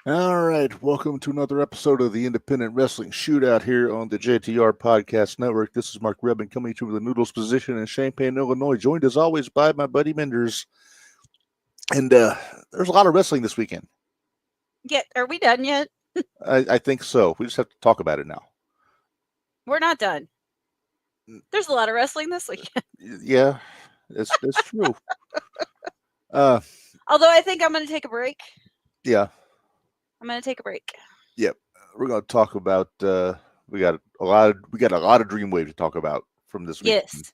All right, welcome to another episode of the Independent Wrestling Shootout here on the JTR Podcast Network. This is Mark Rebin coming to you with the Noodles position in Champaign, Illinois, joined as always by my buddy Minderz. And there's a lot of wrestling this weekend. Yeah, are we done yet? I think so. We just have to talk about it now. We're not done. There's a lot of wrestling this weekend. Yeah, it's true. Although I think I'm going to take a break. Yeah. I'm going to take a break. Yep. We're going to talk about we got a lot of Dreamwave to talk about from this weekend. Yes.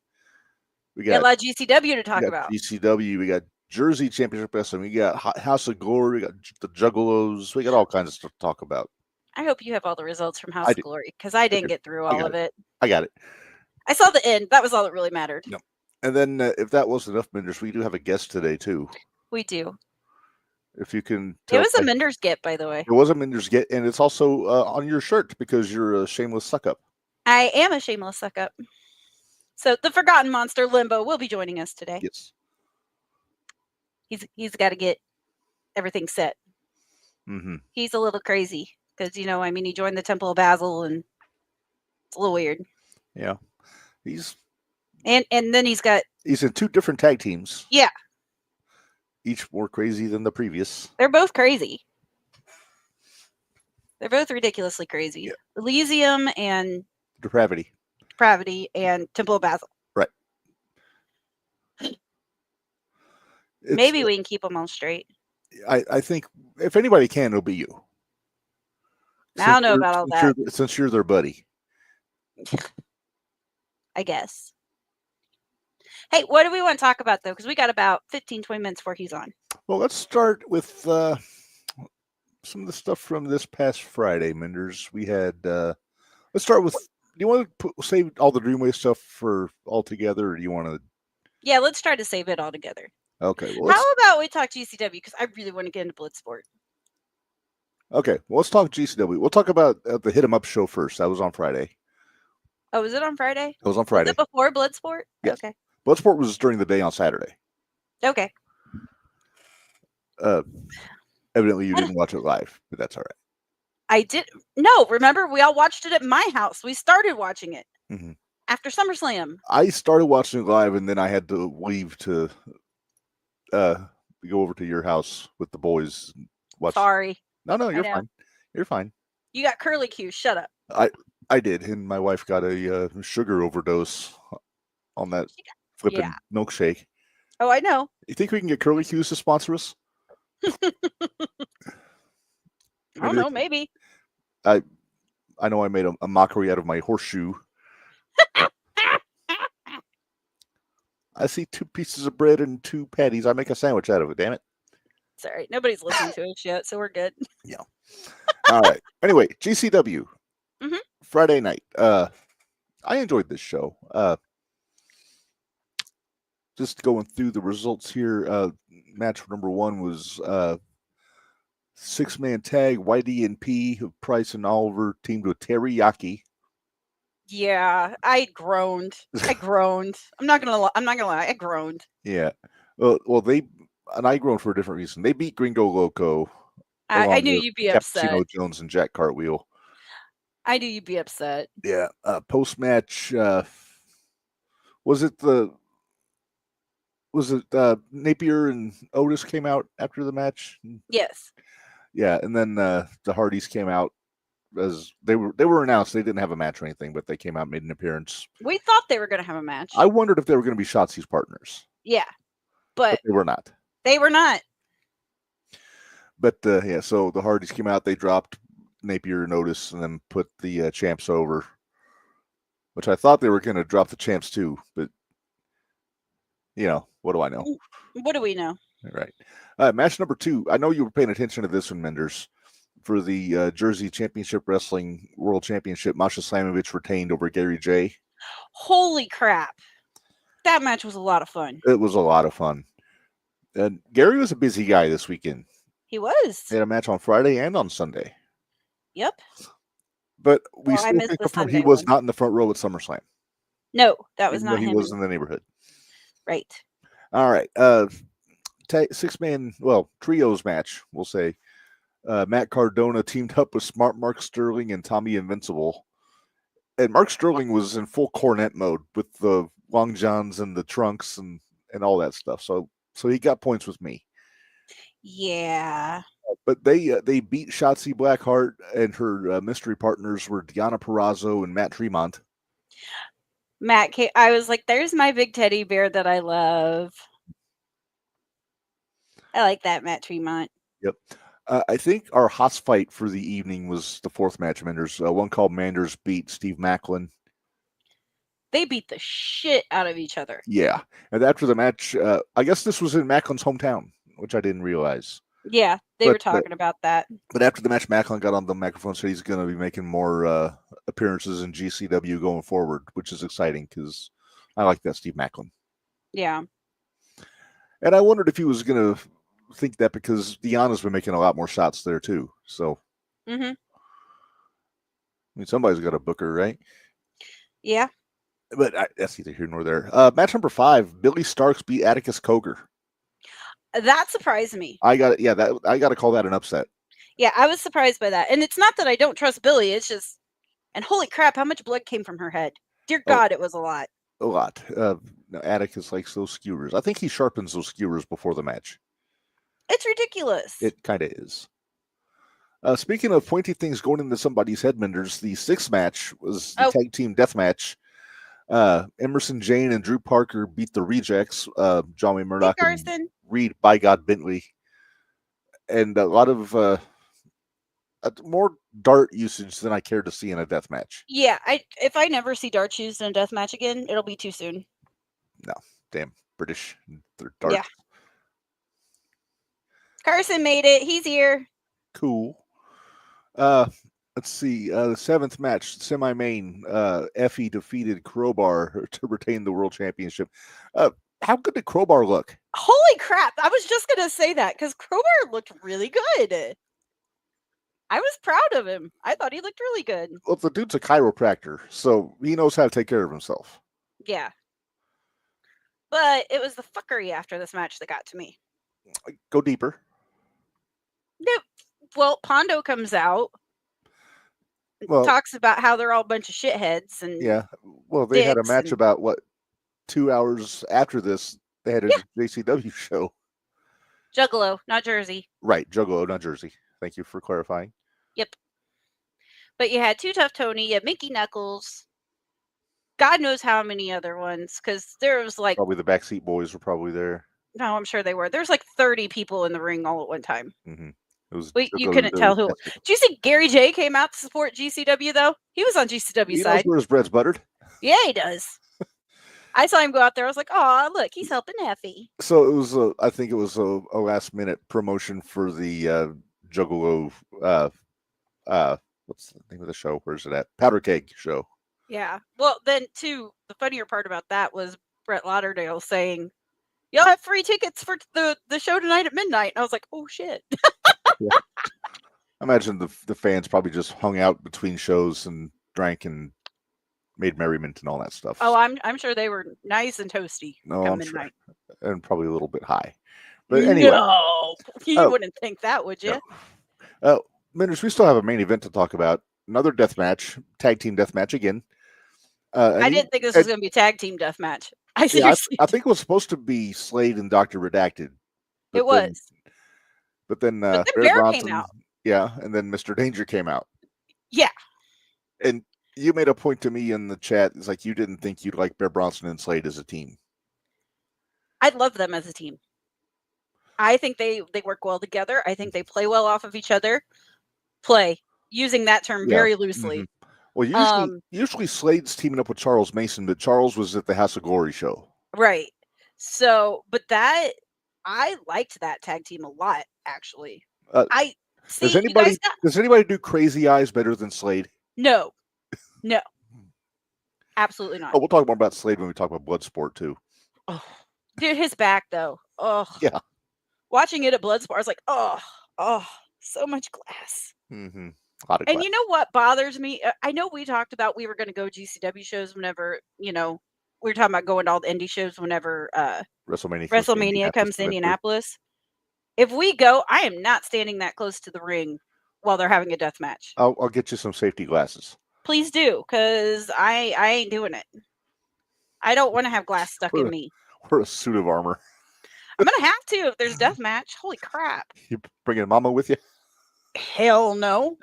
We got a lot of GCW to talk about. GCW, we got Jersey Championship Wrestling, we got House of Glory, we got the Juggalos, we got all kinds of stuff to talk about. I hope you have all the results from House of Glory, because I didn't get through all of it. I got it. I saw the end. That was all that really mattered. Yep. And then if that wasn't enough, Minderz, we do have a guest today, too. We do. If you can tell. It was a Minderz get, by the way. It was a Minderz get, and it's also on your shirt because you're a shameless suck-up. I am a shameless suck-up. So the Forgotten Monster, Lim-Bo, will be joining us today. Yes. He's got to get everything set. Mm-hmm. He's a little crazy because, he joined the Temple of Basil, and it's a little weird. Yeah. He's... And then he's in two different tag teams. Yeah. Each more crazy than the previous. They're both crazy. They're both ridiculously crazy. Yeah. Elysium and... Depravity and Temple of Basil. Right. Maybe we can keep them all straight. I think if anybody can, it'll be you. I don't know about all that. Since you're their buddy. I guess. Hey, what do we want to talk about, though? Because we got about 15, 20 minutes before he's on. Well, let's start with some of the stuff from this past Friday, Minderz. We had... let's start with... Do you want to save all the Dreamwave stuff for all together, or do you want to... Yeah, let's try to save it all together. Okay. Well, how about we talk GCW? Because I really want to get into Bloodsport. Okay. Well, let's talk GCW. We'll talk about the Hit 'em Up show first. That was on Friday. Oh, was it on Friday? It was on Friday. Was it before Bloodsport? Yes. Okay. Bloodsport was during the day on Saturday. Okay. Evidently, you didn't watch it live, but that's all right. I did. No, remember, we all watched it at my house. We started watching it after SummerSlam. I started watching it live, and then I had to leave to go over to your house with the boys. Watch. Sorry. No, you're fine. You're fine. You got curly cues. Shut up. I did, and my wife got a sugar overdose on that flipping milkshake. Oh, I know. You think we can get Curly Q's to sponsor us? I don't know, maybe. I know I made a mockery out of my horseshoe. I see 2 pieces of bread and 2 patties. I make a sandwich out of it, damn it. It's all right. Nobody's listening to us yet, so we're good. Yeah. All right. Anyway, GCW. Friday night. I enjoyed this show. Just going through the results here. Match number 1 was 6-man tag. YDNP, Price and Oliver teamed with Teriyaki. Yeah, I groaned. I'm not gonna lie. I groaned. Yeah. Well, I groaned for a different reason. They beat Gringo Loco. I knew you'd be upset. Cappuccino Jones and Jack Cartwheel. I knew you'd be upset. Yeah. Post match. Was it Napier and Otis came out after the match? Yes. Yeah, and then the Hardys came out as they were announced. They didn't have a match or anything, but they came out, made an appearance. We thought they were going to have a match. I wondered if they were going to be Shotzi's partners. Yeah, but they were not. They were not. But so the Hardys came out. They dropped Napier and Otis, and then put the champs over. Which I thought they were going to drop the champs too, but what do I know? What do we know? All right. Match number 2. I know you were paying attention to this one, Minderz. For the Jersey Championship Wrestling World Championship, Masha Slamovich retained over Gary J. Holy crap. That match was a lot of fun. It was a lot of fun. And Gary was a busy guy this weekend. He was. He had a match on Friday and on Sunday. Yep. But we still can confirm he was not in the front row at SummerSlam. No, that was not him. He was in the neighborhood. Right. All right. 6-man, trios match, we'll say. Matt Cardona teamed up with Smart Mark Sterling and Tommy Invincible. And Mark Sterling was in full cornet mode with the long johns and the trunks and all that stuff. So he got points with me. Yeah. But they beat Shotzi Blackheart, and her mystery partners were Deonna Purrazzo and Matt Tremont. I was like, there's my big teddy bear that I love. I like that, Matt Tremont. Yep. I think our hottest fight for the evening was the fourth match of Minderz. One called Minderz beat Steve Macklin. They beat the shit out of each other. Yeah. And after the match, I guess this was in Macklin's hometown, which I didn't realize. Yeah, they were talking about that. But after the match, Macklin got on the microphone and said he's going to be making more appearances in GCW going forward, which is exciting because I like that Steve Macklin. Yeah. And I wondered if he was going to think that because Deanna's been making a lot more shots there too. So, I mean, somebody's got to book her, right? Yeah. But that's neither here nor there. Match number 5, Billy Starks beat Atticus Cogar. That surprised me. I got to call that an upset. Yeah, I was surprised by that. And it's not that I don't trust Billy. It's just, and holy crap, how much blood came from her head? Dear God, it was a lot. A lot. Atticus likes those skewers. I think he sharpens those skewers before the match. It's ridiculous. It kind of is. Speaking of pointy things going into somebody's head, Minderz, the 6th match was the tag team death match. Emerson Jane and Drew Parker beat the Rejects, Johnny Murdoch and Reed by God Bentley. And a lot of more dart usage than I care to see in a death match. Yeah, if I never see darts used in a death match again, it'll be too soon. No, damn British darts. Yeah. Carson made it. He's here. Cool. Let's see. The 7th match, semi-main. Effie defeated Crowbar to retain the world championship. How good did Crowbar look? Holy crap! I was just gonna say that because Crowbar looked really good. I was proud of him. I thought he looked really good. Well, the dude's a chiropractor, so he knows how to take care of himself. Yeah. But it was the fuckery after this match that got to me. Go deeper. Well, Pondo comes out, talks about how they're all a bunch of shitheads, and yeah. Well, they had a match about 2 hours after this. They had a JCW show. Juggalo, not Jersey. Right, Juggalo, not Jersey. Thank you for clarifying. Yep. But you had Too Tough Tony, you had Mickey Knuckles. God knows how many other ones, because there was probably the Backseat Boys were probably there. No, I'm sure they were. There's 30 people in the ring all at one time. Mm-hmm. You couldn't tell who. Did you see Gary J came out to support GCW though? He was on GCW side. He knows where his bread's buttered. Yeah, he does. I saw him go out there. I was like, oh, look, he's helping Effie. So it was. I think it was a last minute promotion for the Juggalo. What's the name of the show? Where's it at? Powder Keg show. Yeah. Well, then too, the funnier part about that was Brett Lauderdale saying, "Y'all have free tickets for the show tonight at midnight." And I was like, "Oh shit." Yeah. I imagine the fans probably just hung out between shows and drank and made merriment and all that stuff. Oh, I'm sure they were nice and toasty come midnight. Sure. And probably a little bit high. But anyway. No, you wouldn't think that, would you? No. Minderz, we still have a main event to talk about. Another death match, tag team death match again. I didn't think this was going to be a tag team death match. I think it was supposed to be Slade and Dr. Redacted. It was. But then Bear Bronson came out. Yeah, and then Mr. Danger came out. Yeah. And you made a point to me in the chat. It's like you didn't think you'd like Bear Bronson and Slade as a team. I love them as a team. I think they work well together. I think they play well off of each other. Using that term very loosely. Mm-hmm. Well, usually Slade's teaming up with Charles Mason, but Charles was at the House of Glory show. Right. So, but I liked that tag team a lot, actually. Does anybody do Crazy Eyes better than Slade? No. Absolutely not. Oh, we'll talk more about Slade when we talk about Bloodsport too. Oh, dude, his back though. Oh, yeah. Watching it at Bloodsport, I was like, oh, so much glass. Mm-hmm. And you know what bothers me? I know we talked about we were going to go GCW shows whenever, we were talking about going to all the indie shows whenever WrestleMania comes to Indianapolis. If we go, I am not standing that close to the ring while they're having a death match. I'll get you some safety glasses. Please do, because I ain't doing it. I don't want to have glass stuck in me. Or a suit of armor. I'm going to have to if there's death match. Holy crap. You bringing Mama with you? Hell no.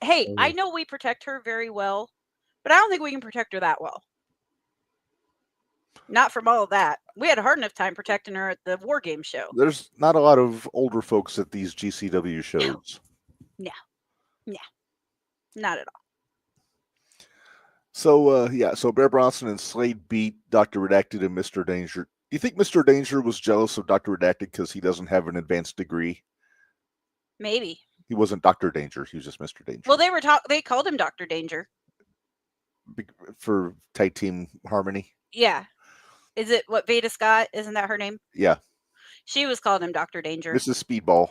Hey, I know we protect her very well, but I don't think we can protect her that well. Not from all of that. We had a hard enough time protecting her at the War Game show. There's not a lot of older folks at these GCW shows. No. Not at all. So, so Bear Bronson and Slade beat Dr. Redacted and Mr. Danger. Do you think Mr. Danger was jealous of Dr. Redacted because he doesn't have an advanced degree? Maybe. He wasn't Dr. Danger. He was just Mr. Danger. Well, they called him Dr. Danger. For tag team harmony? Yeah. Is it what Veda Scott? Isn't that her name? Yeah. She was calling him Dr. Danger. Mrs. Speedball.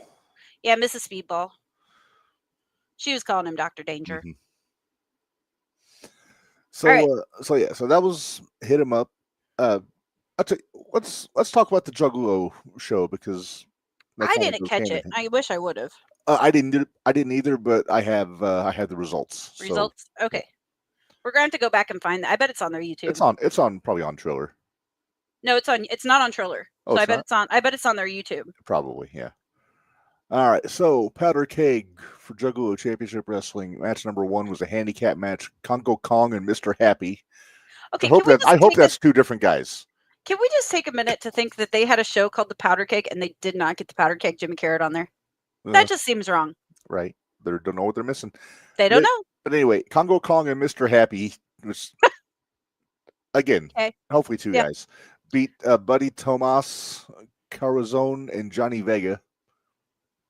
Yeah, Mrs. Speedball. She was calling him Dr. Danger. Mm-hmm. So, right. So that was Hit 'Em Up. Let's talk about the Juggalo show because I didn't catch it. I wish I would have. I didn't either, but I have the results. Results? So, okay. We're going to have to go back and find that. I bet it's on their YouTube. It's on probably on Triller. No, it's not on Triller. Oh, so I bet it's on their YouTube. Probably, yeah. All right, so Powder Keg for Juggalo Championship Wrestling. Match number 1 was a handicap match. Congo Kong and Mr. Happy. Okay, I hope that's two different guys. Can we just take a minute to think that they had a show called The Powder Keg and they did not get the Powder Keg Jimmy Carrot on there? That just seems wrong. Right. They don't know what they're missing. They don't know. But anyway, Congo Kong and Mr. Happy was, again, hopefully two guys, beat Buddy Tomas, Carazone, and Johnny Vega.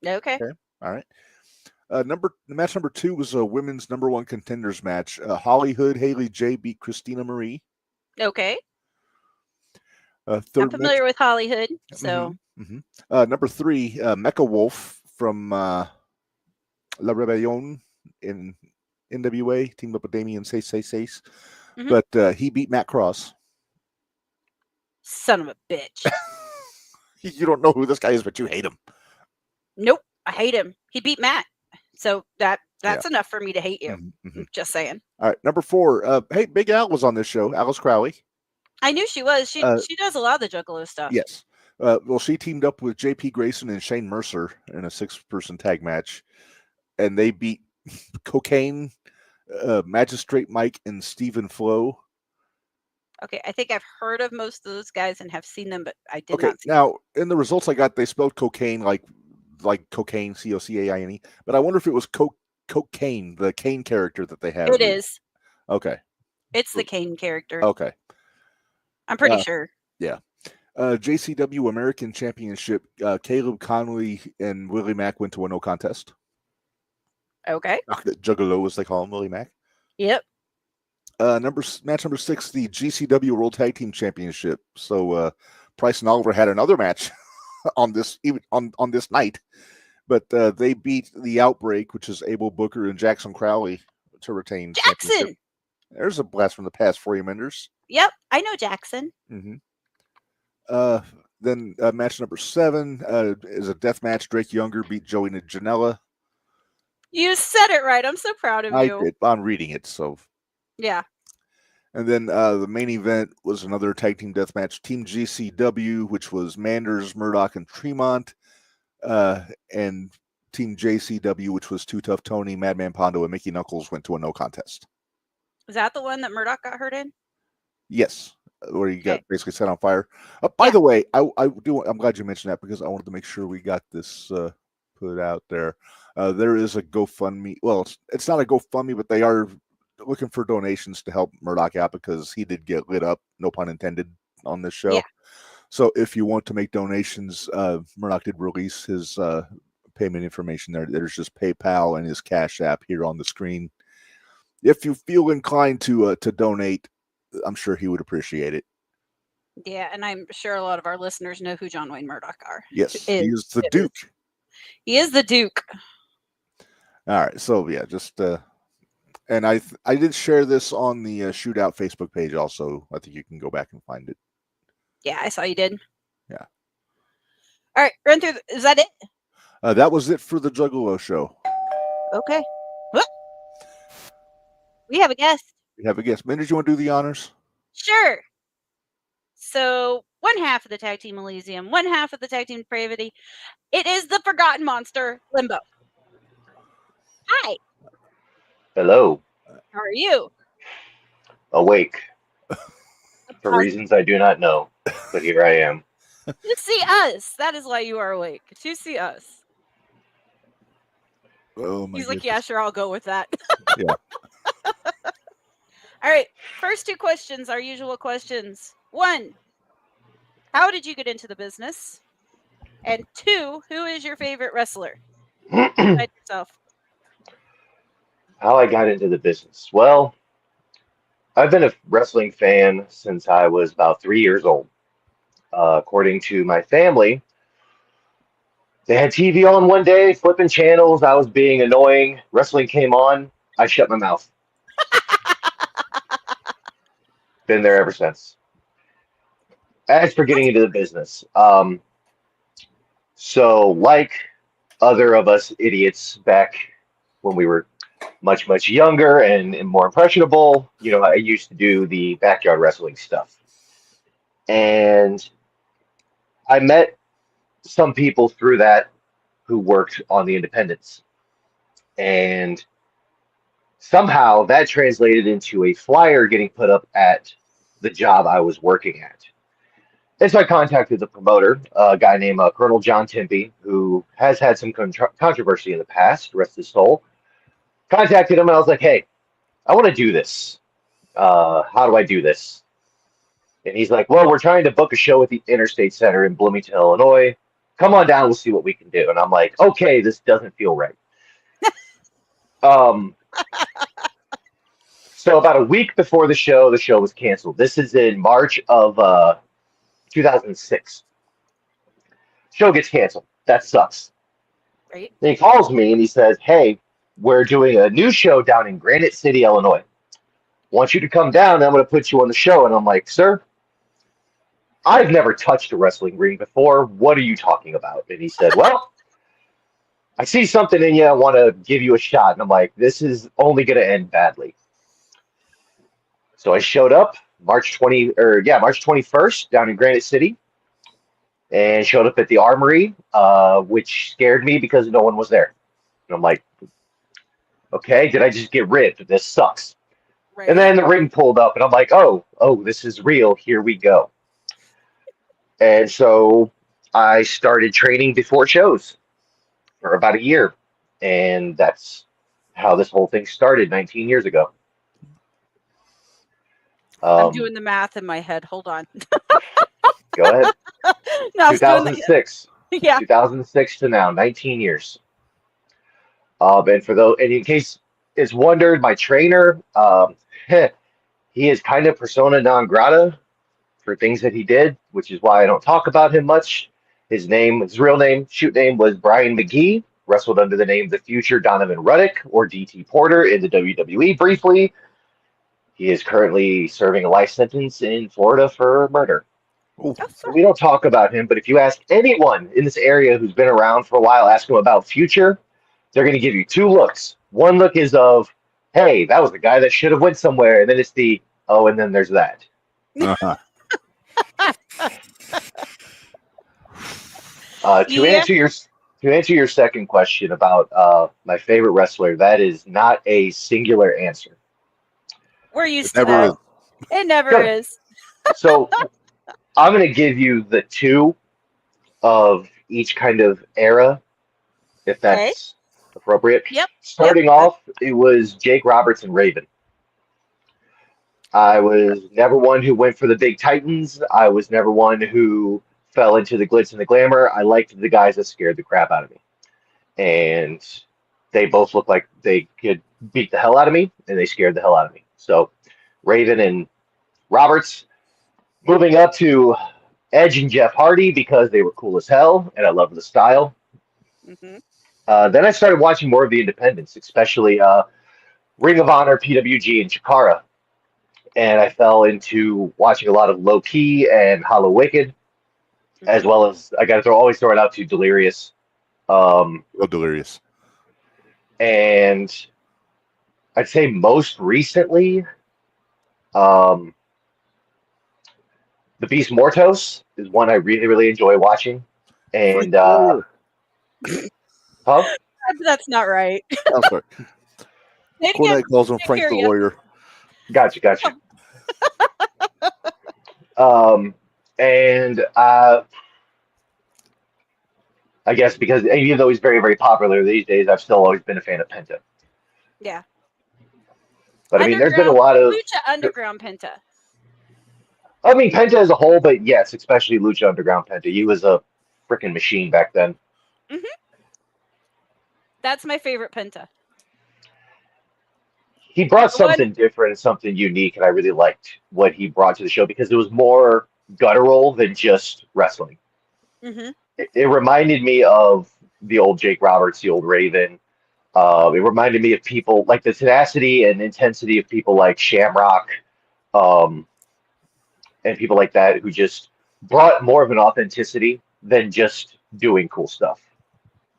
Okay. All right. Match number 2 was a women's number 1 contenders match. Holly Hood, Haley J beat Christina Marie. Okay. I'm familiar with Holly Hood, so. Number 3, Mecha Wolf from La Rebellion in NWA, teamed up with Damian Sace. But he beat Matt Cross. Son of a bitch. You don't know who this guy is, but you hate him. Nope, I hate him. He beat Matt. So that's enough for me to hate you. Just saying. All right, number 4. Hey, Big Al was on this show. Alice Crowley. I knew she was. She does a lot of the Juggalo stuff. Yes. Well, she teamed up with J.P. Grayson and Shane Mercer in a 6-person tag match, and they beat Cocaine, Magistrate Mike, and Stephen Flo. Okay, I think I've heard of most of those guys and have seen them, but I did not see them. Now, in the results I got, they spelled cocaine like cocaine, C-O-C-A-I-N-E, but I wonder if it was Cocaine, the Kane character that they have. It is. Okay. It's the Kane character. Okay. I'm pretty sure. Yeah. JCW American Championship, Caleb Conley and Willie Mack went to a no contest. Okay. Juggalo, as they call him, Willie Mack. Yep. Match number 6, the GCW World Tag Team Championship. So Price and Oliver had another match on this night, but they beat the Outbreak, which is Abel Booker and Jackson Crowley, to retain. Jackson. There's a blast from the past for you, Minderz. Yep, I know Jackson. Then match number 7 is a death match. Drake Younger beat Joey Janela. You said it right. I'm so proud of you. I did. I'm reading it, so. Yeah. And then the main event was another tag team death match. Team GCW, which was Minderz, Murdoch, and Tremont. And Team JCW, which was Too Tough Tony, Madman Pondo, and Mickey Knuckles, went to a no contest. Is that the one that Murdoch got hurt in? Yes, where he got basically set on fire. By the way, I'm glad you mentioned that because I wanted to make sure we got this put out there. There is a GoFundMe. Well, it's not a GoFundMe, but they are looking for donations to help Murdoch out because he did get lit up, no pun intended, on this show. Yeah. So if you want to make donations, Murdoch did release his payment information there. There's just PayPal and his Cash App here on the screen. If you feel inclined to donate, I'm sure he would appreciate it. Yeah, and I'm sure a lot of our listeners know who John Wayne Murdoch are. Yes, he is the Duke. He is the Duke. All right, so yeah, just and I did share this on the Shootout Facebook page also. I think you can go back and find it. Yeah, I saw you did. Yeah. All right, run through. Is that it? That was it for the Juggalo show. Okay. What? We have a guest. We have a guest. Minderz, you want to do the honors? Sure. So, one half of the Tag Team Elysium, one half of the Tag Team Depravity. It is the Forgotten Monster, Lim-Bo. Hi. Hello. How are you? Awake. For reasons I do not know, but here I am. To see us. That is why you are awake. To see us. Oh my He's goodness. like, yeah, sure, I'll go with that. Yeah. All right. First two questions, our usual questions. 1, how did you get into the business? And 2, who is your favorite wrestler? Decide yourself. How I got into the business. Well, I've been a wrestling fan since I was about 3 years old. According to my family, they had TV on one day, flipping channels. I was being annoying. Wrestling came on. I shut my mouth. Been there ever since. As for getting into the business, so like other of us idiots back when we were much, much younger and more impressionable, I used to do the backyard wrestling stuff. And I met some people through that who worked on the independents. And somehow that translated into a flyer getting put up at the job I was working at. And so I contacted the promoter, a guy named Colonel John Tempe, who has had some controversy in the past, rest his soul. Contacted him and I was like, hey, I want to do this. How do I do this? And he's like, well, we're trying to book a show at the Interstate Center in Bloomington, Illinois. Come on down, we'll see what we can do. And I'm like, okay, this doesn't feel right. So about a week before the show was canceled. This is in March of 2006. Show gets canceled. That sucks. Right. Then he calls me and he says, hey, we're doing a new show down in Granite City, Illinois. Want you to come down and I'm going to put you on the show. And I'm like, sir, I've never touched a wrestling ring before. What are you talking about? And he said, well, I see something in you. I want to give you a shot. And I'm like, this is only going to end badly. So I showed up March 21st down in Granite City and showed up at the Armory, which scared me because no one was there. And I'm like, okay, did I just get ripped? This sucks. Right. And then the ring pulled up and I'm like, oh, this is real. Here we go. And so I started training before shows for about a year. And that's how this whole thing started 19 years ago. I'm doing the math in my head. Hold on. Go ahead. No, 2006. Yeah. 2006 to now, 19 years. And in case it's wondered, my trainer, he is kind of persona non grata for things that he did, which is why I don't talk about him much. His real name, shoot name was Brian McGee, wrestled under the name The Future Donovan Ruddock or DT Porter in the WWE briefly. He is currently serving a life sentence in Florida for murder. So we don't talk about him, but if you ask anyone in this area who's been around for a while, ask them about Future, they're going to give you two looks. One look is of, hey, that was the guy that should have went somewhere, and then it's the, oh, and then there's that. Uh-huh. To answer your second question about my favorite wrestler, that is not a singular answer. We're used to that. It never is. So I'm going to give you the two of each kind of era, if that's appropriate. Yep. Starting off, it was Jake Roberts and Raven. I was never one who went for the big titans. I was never one who fell into the glitz and the glamour. I liked the guys that scared the crap out of me. And they both looked like they could beat the hell out of me, and they scared the hell out of me. So Raven and Roberts. Moving up to Edge and Jeff Hardy because they were cool as hell, and I loved the style. Mm-hmm. Then I started watching more of the independents, especially Ring of Honor, PWG, and Chikara. And I fell into watching a lot of Low Key and Hollow Wicked. as well as I got to always throw it out to Delirious. Oh, Delirious. And I'd say most recently, the Beast Mortos is one I really, really enjoy watching. And huh? That's not right. I'm sorry. Say it Cornette again. calls him Can't Frank hear the ya. Lawyer. Gotcha. And I guess because even though he's very, very popular these days, I've still always been a fan of Penta. Yeah. But I mean, there's been a lot of Lucha Underground Penta. I mean, Penta as a whole, but yes, especially Lucha Underground Penta. He was a freaking machine back then. Mm-hmm. That's my favorite Penta. He brought something different and something unique, and I really liked what he brought to the show because it was more guttural than just wrestling. Mm-hmm. It reminded me of the old Jake Roberts, the old Raven. It reminded me of people like the tenacity and intensity of people like Shamrock, and people like that who just brought more of an authenticity than just doing cool stuff.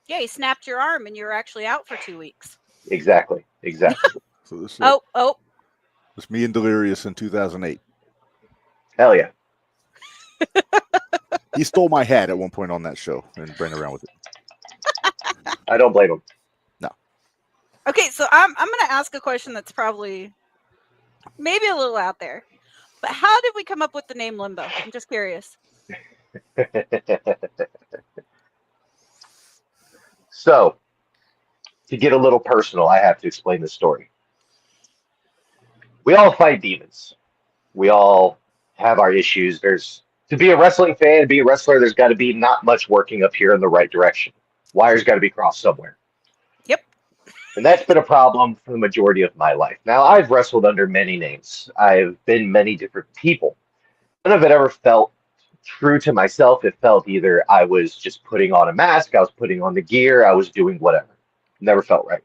Yeah, he snapped your arm and you were actually out for 2 weeks. Exactly. So this is It's me and Delirious in 2008. Hell yeah. He stole my hat at one point on that show and ran around with it. I don't blame him. No. Okay, so I'm going to ask a question that's probably maybe a little out there. But how did we come up with the name Lim-Bo? I'm just curious. So, to get a little personal, I have to explain the story. We all fight demons. We all have our issues. To be a wrestling fan, to be a wrestler, there's got to be not much working up here in the right direction. Wires got to be crossed somewhere. Yep. And that's been a problem for the majority of my life. Now, I've wrestled under many names. I've been many different people. None of it ever felt true to myself. It felt either I was just putting on a mask, I was putting on the gear, I was doing whatever. Never felt right.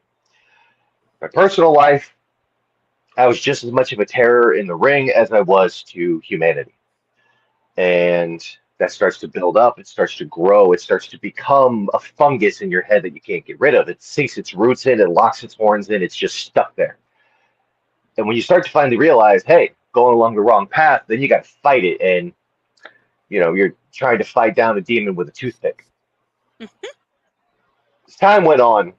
My personal life, I was just as much of a terror in the ring as I was to humanity. And that starts to build up, it starts to grow, it starts to become a fungus in your head that you can't get rid of. It sinks its roots in, it locks its horns in, it's just stuck there. And when you start to finally realize, hey, going along the wrong path, then you got to fight it. And, you're trying to fight down a demon with a toothpick. As time went on,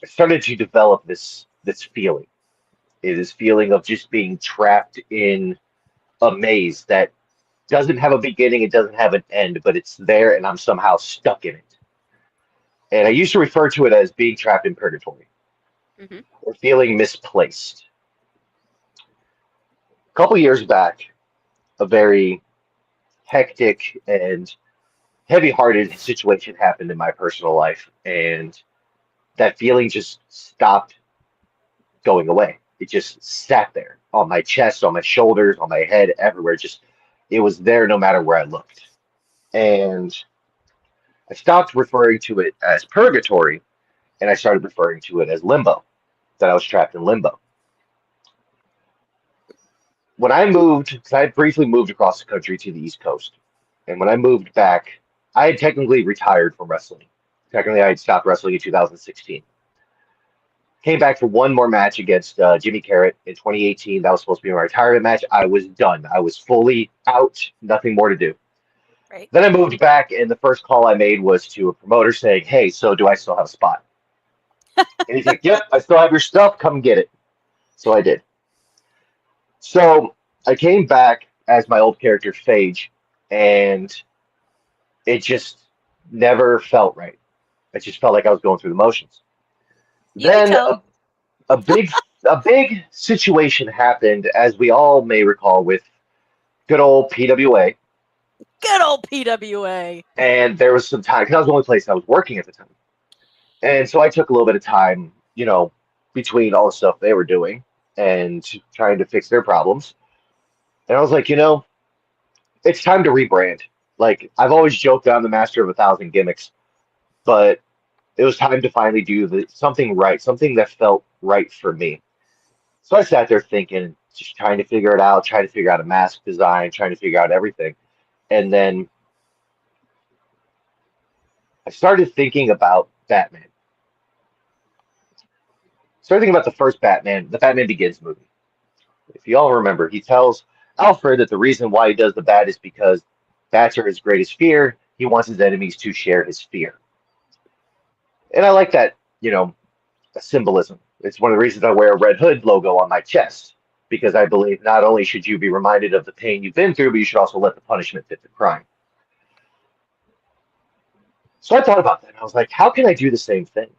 I started to develop this feeling. This feeling of just being trapped in a maze that doesn't have a beginning, it doesn't have an end, but it's there and I'm somehow stuck in it. And I used to refer to it as being trapped in purgatory or feeling misplaced. A couple years back, a very hectic and heavy-hearted situation happened in my personal life, and that feeling just stopped going away. It just sat there on my chest, on my shoulders, on my head, everywhere. It was there no matter where I looked. And I stopped referring to it as purgatory, and I started referring to it as limbo, that I was trapped in limbo. When I moved, because I had briefly moved across the country to the East Coast, and when I moved back, I had technically retired from wrestling. Technically, I had stopped wrestling in 2016. Came back for one more match against Jimmy Carrot in 2018. That was supposed to be my retirement match. I was done. I was fully out. Nothing more to do. Right. Then I moved back, and the first call I made was to a promoter saying, hey, so do I still have a spot? And he's like, yep, I still have your stuff. Come get it. So I did. So I came back as my old character, Phage, and it just never felt right. It just felt like I was going through the motions. Then a big situation happened, as we all may recall, with good old PWA. Good old PWA. And there was some time, because that was the only place I was working at the time. And so I took a little bit of time, between all the stuff they were doing and trying to fix their problems. And I was like, it's time to rebrand. Like, I've always joked that I'm the master of 1,000 gimmicks, but it was time to finally do something right, something that felt right for me. So I sat there thinking, just trying to figure it out, trying to figure out a mask design, trying to figure out everything. And then I started thinking about Batman. Started thinking about the first Batman, the Batman Begins movie. If you all remember, he tells Alfred that the reason why he does the bad is because bats are his greatest fear. He wants his enemies to share his fear. And I like that, symbolism. It's one of the reasons I wear a Red Hood logo on my chest, because I believe not only should you be reminded of the pain you've been through, but you should also let the punishment fit the crime. So I thought about that, and I was like, how can I do the same thing?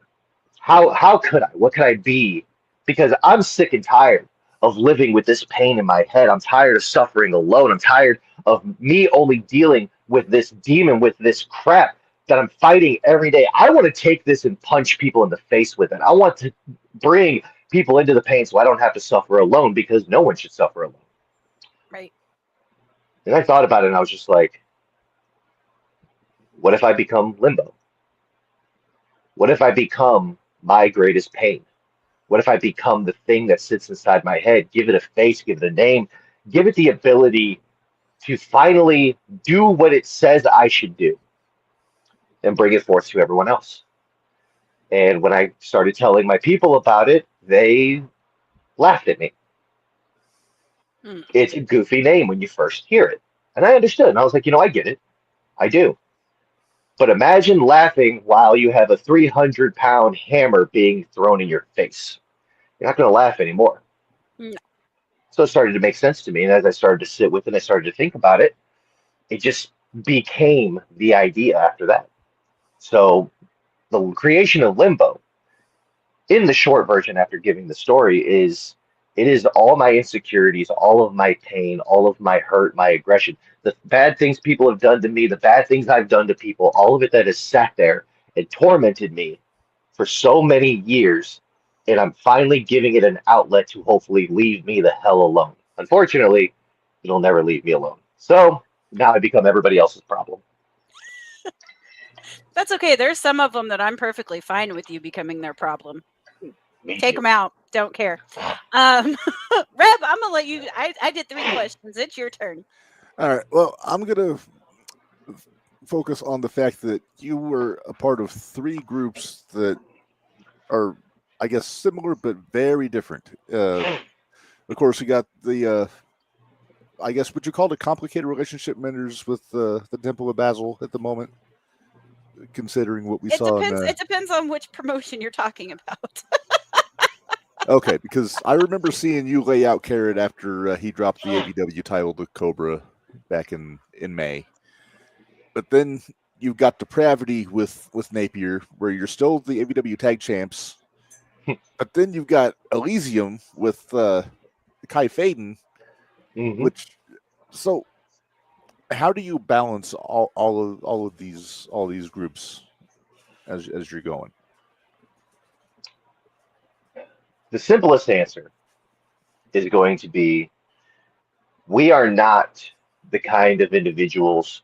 How could I? What could I be? Because I'm sick and tired of living with this pain in my head. I'm tired of suffering alone. I'm tired of me only dealing with this demon, with this crap that I'm fighting every day. I want to take this and punch people in the face with it. I want to bring people into the pain so I don't have to suffer alone, because no one should suffer alone. Right. And I thought about it, and I was just like, what if I become Lim-Bo? What if I become my greatest pain? What if I become the thing that sits inside my head? Give it a face, give it a name, give it the ability to finally do what it says I should do, and bring it forth to everyone else. And when I started telling my people about it, they laughed at me. Mm. It's a goofy name when you first hear it. And I understood. And I was like, I get it. I do. But imagine laughing while you have a 300-pound hammer being thrown in your face. You're not going to laugh anymore. No. So it started to make sense to me. And as I started to sit with it, I started to think about it. It just became the idea after that. So the creation of Lim-Bo, in the short version after giving the story, it is all my insecurities, all of my pain, all of my hurt, my aggression, the bad things people have done to me, the bad things I've done to people, all of it that has sat there and tormented me for so many years. And I'm finally giving it an outlet to hopefully leave me the hell alone. Unfortunately, it'll never leave me alone. So now I become everybody else's problem. That's okay. There's some of them that I'm perfectly fine with you becoming their problem. Take them out. Don't care. Reb, I'm gonna let you. I did 3 questions. It's your turn. All right. Well, I'm gonna focus on the fact that you were a part of 3 groups that are, I guess, similar but very different. Of course, we got the, I guess, would you call it a complicated relationship, Minderz, with the Temple of Basil at the moment, considering what we saw. It depends on which promotion you're talking about. Okay, because I remember seeing you lay out Carrot after he dropped the ABW title to Cobra back in May. But then you've got Depravity with Napier, where you're still the ABW Tag Champs. But then you've got Elysium with Kai Faden, which. So, how do you balance all of these groups as you're going? The simplest answer is going to be, we are not the kind of individuals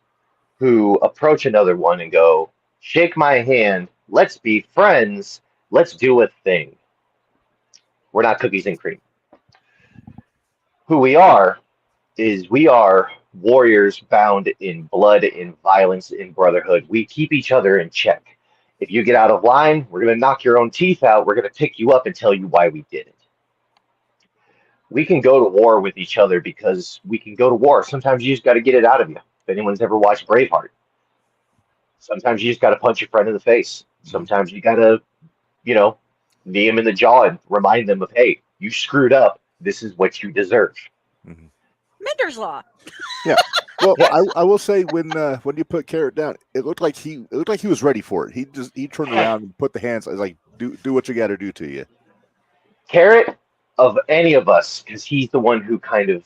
who approach another one and go, shake my hand, let's be friends, let's do a thing. We're not cookies and cream. Who we are is we are warriors bound in blood, in violence, in brotherhood. We keep each other in check. If you get out of line, we're going to knock your own teeth out. We're going to pick you up and tell you why we did it. We can go to war with each other because we can go to war. Sometimes you just got to get it out of you. If anyone's ever watched Braveheart, sometimes you just got to punch your friend in the face. Sometimes you got to, knee him in the jaw and remind them of, hey, you screwed up. This is what you deserve. Mm-hmm. Minderz Law. Yeah. Well, I will say when you put Carrot down, it looked like he was ready for it. He turned around and put the hands. I was like, do what you got to do to you. Carrot, of any of us, because he's the one who kind of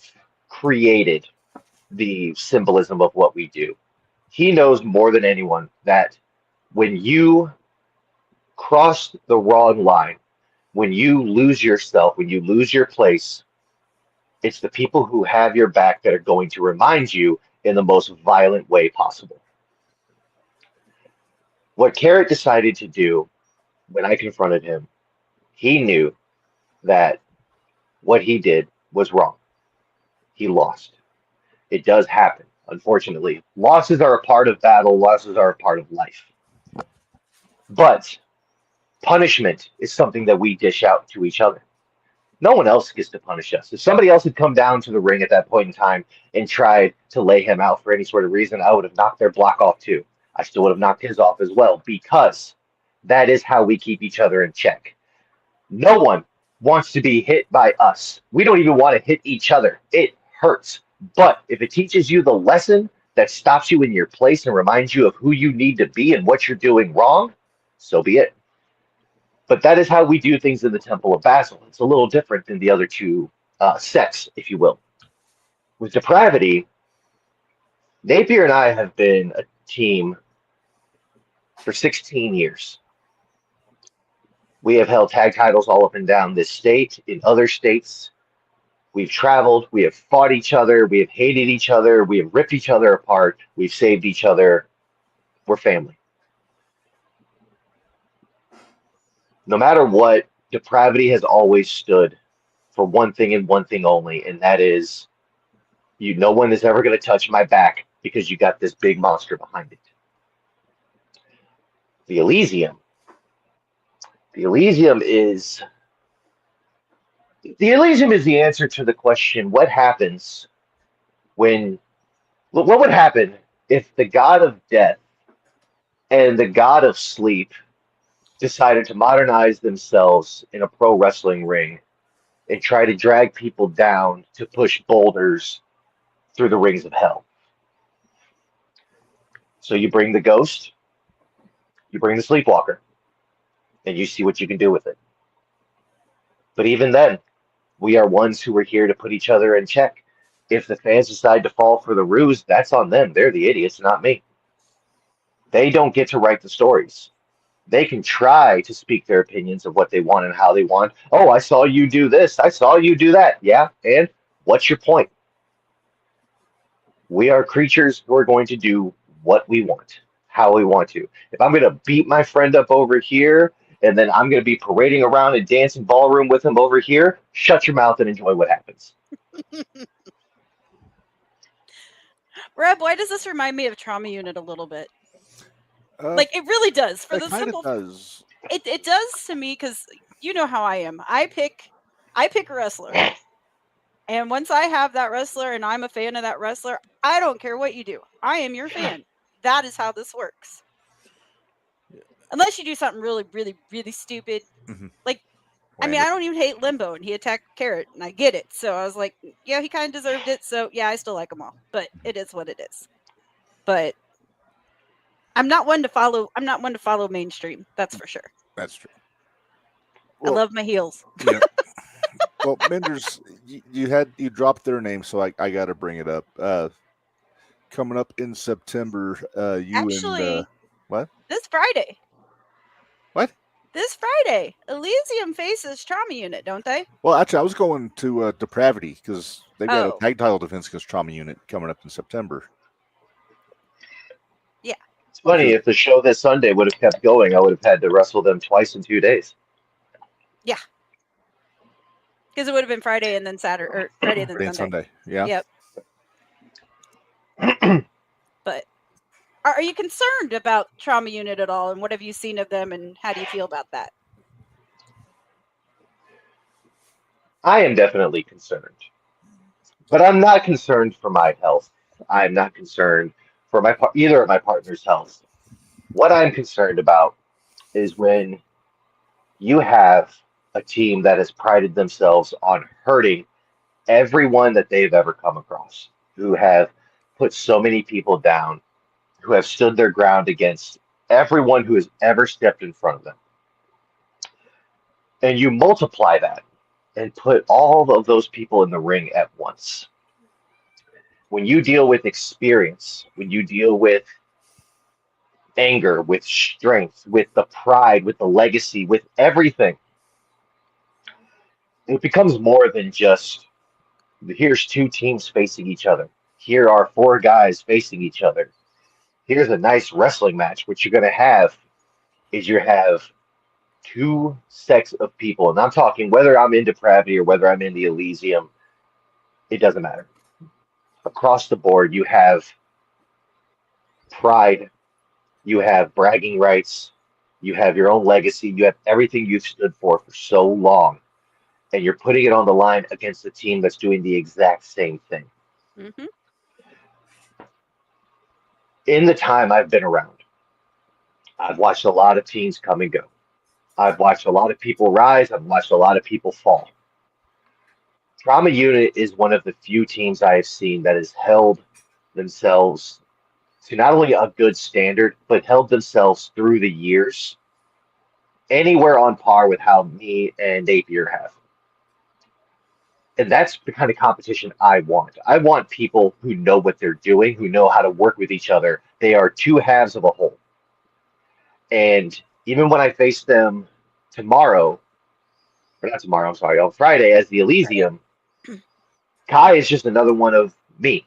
created the symbolism of what we do. He knows more than anyone that when you cross the wrong line, when you lose yourself, when you lose your place, it's the people who have your back that are going to remind you in the most violent way possible. What Carrot decided to do when I confronted him, he knew that what he did was wrong. He lost. It does happen, unfortunately. Losses are a part of battle. Losses are a part of life. But punishment is something that we dish out to each other. No one else gets to punish us. If somebody else had come down to the ring at that point in time and tried to lay him out for any sort of reason, I would have knocked their block off too. I still would have knocked his off as well, because that is how we keep each other in check. No one wants to be hit by us. We don't even want to hit each other. It hurts. But if it teaches you the lesson that stops you in your place and reminds you of who you need to be and what you're doing wrong, so be it. But that is how we do things in the Temple of Basil. It's a little different than the other two sects, if you will. With Depravity, Napier and I have been a team for 16 years. We have held tag titles all up and down this state, in other states. We've traveled, we have fought each other, we have hated each other, we have ripped each other apart, we've saved each other. We're family. No matter what, Depravity has always stood for one thing and one thing only, and that is, no one is ever going to touch my back because you got this big monster behind it. The Elysium. The Elysium is the answer to the question, what would happen if the god of death and the god of sleep decided to modernize themselves in a pro wrestling ring and try to drag people down to push boulders through the rings of hell. So you bring the ghost, you bring the sleepwalker, and you see what you can do with it. But even then, we are ones who are here to put each other in check. If the fans decide to fall for the ruse, that's on them. They're the idiots, not me. They don't get to write the stories. They can try to speak their opinions of what they want and how they want. Oh, I saw you do this. I saw you do that. Yeah, and what's your point? We are creatures who are going to do what we want, how we want to. If I'm going to beat my friend up over here, and then I'm going to be parading around and dancing ballroom with him over here, shut your mouth and enjoy what happens. Reb, why does this remind me of Trauma Unit a little bit? Like, it really does. For the simple, does. It does to me, because you know how I am. I pick a wrestler, and once I have that wrestler and I'm a fan of that wrestler, I don't care what you do. I am your fan. That is how this works. Unless you do something really, really, really stupid. Mhm. Like, I mean, I don't even hate Lim-Bo, and he attacked Carrot, and I get it. So I was like, yeah, he kind of deserved it. So yeah, I still like them all. But it is what it is. But I'm not one to follow mainstream. That's for sure. That's true. I love my heels. Yeah. Well, Minderz, you dropped their name, so I got to bring it up. Coming up in September, Actually, what? This Friday. What? This Friday, Elysium faces Trauma Unit, don't they? Well, actually, I was going to Depravity because they got Oh. a tag title defense against Trauma Unit coming up in September. Yeah. It's funny, if the show this Sunday would have kept going, I would have had to wrestle them twice in 2 days. Yeah. Because it would have been Friday and then Saturday, or Friday and then Friday and Sunday. Sunday. Yeah. Yep. But are you concerned about Trauma Unit at all? And what have you seen of them? And how do you feel about that? I am definitely concerned. But I'm not concerned for my health. I'm not concerned for either of my partner's health. What I'm concerned about is when you have a team that has prided themselves on hurting everyone that they've ever come across, who have put so many people down, who have stood their ground against everyone who has ever stepped in front of them. And you multiply that and put all of those people in the ring at once. When you deal with experience, when you deal with anger, with strength, with the pride, with the legacy, with everything, it becomes more than just, here's two teams facing each other. Here are four guys facing each other. Here's a nice wrestling match. What you're going to have is you have two sets of people. And I'm talking whether I'm in Depravity or whether I'm in the Elysium, it doesn't matter. Across the board, you have pride, you have bragging rights, You have your own legacy. You have everything you've stood for so long, and you're putting it on the line against a team that's doing the exact same thing. Mm-hmm. In the time I've been around, I've watched a lot of teams come and go. I've watched a lot of people rise. I've watched a lot of people fall. Trauma Unit is one of the few teams I have seen that has held themselves to not only a good standard, but held themselves through the years anywhere on par with how me and Napier have. And that's the kind of competition I want. I want people who know what they're doing, who know how to work with each other. They are two halves of a whole. And even when I face them tomorrow, or not tomorrow, I'm sorry, on Friday as the Elysium, Kai is just another one of me.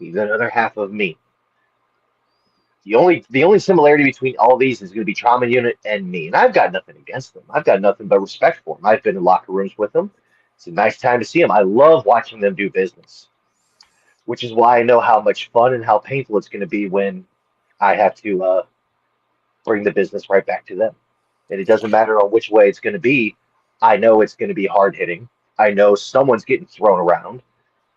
He's another half of me. The only similarity between all these is going to be Trauma Unit and me. And I've got nothing against them. I've got nothing but respect for them. I've been in locker rooms with them. It's a nice time to see them. I love watching them do business, which is why I know how much fun and how painful it's going to be when I have to bring the business right back to them. And it doesn't matter on which way it's going to be. I know it's going to be hard hitting. I know someone's getting thrown around.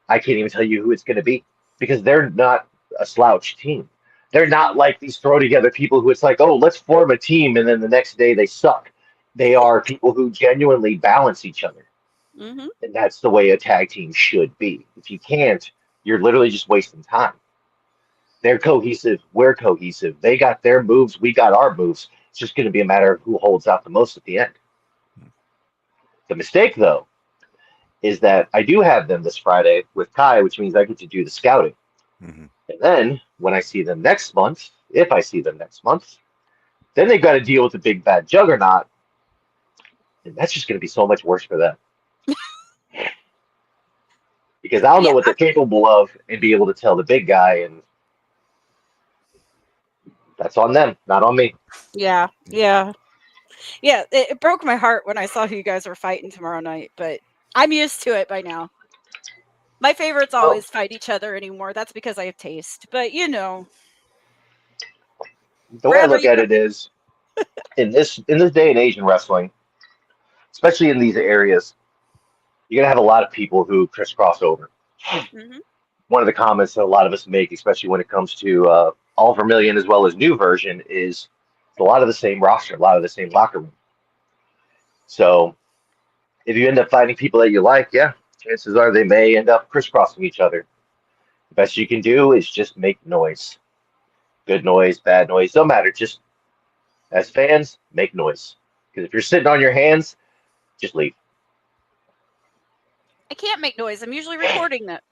I can't even tell you who it's going to be because they're not a slouch team. They're not like these throw together people who it's like, oh, let's form a team, and then the next day they suck. They are people who genuinely balance each other. Mm-hmm. And that's the way a tag team should be. If you can't, you're literally just wasting time. They're cohesive. We're cohesive. They got their moves. We got our moves. It's just going to be a matter of who holds out the most at the end. The mistake, though, is that I do have them this Friday with Kai, which means I get to do the scouting. Mm-hmm. And then when I see them next month, if I see them next month, then they've got to deal with the big bad juggernaut. And that's just going to be so much worse for them. Because I'll know Yeah, what they're capable of and be able to tell the big guy, and that's on them, not on me. yeah, yeah, yeah. It broke my heart when I saw who you guys were fighting tomorrow night, but I'm used to it by now. My favorites Well, always fight each other anymore. That's because I have taste. But the way I wherever look you at go. it is in this day and age in wrestling, especially in these areas, you're gonna have a lot of people who crisscross over. Mm-hmm. One of the comments that a lot of us make, especially when it comes to All Vermilion as well as New Version, is a lot of the same roster, a lot of the same locker room. So if you end up finding people that you like, yeah, chances are they may end up crisscrossing each other. The best you can do is just make noise. Good noise, bad noise, don't matter. Just as fans, make noise. Because if you're sitting on your hands, just leave. I can't make noise. I'm usually recording that.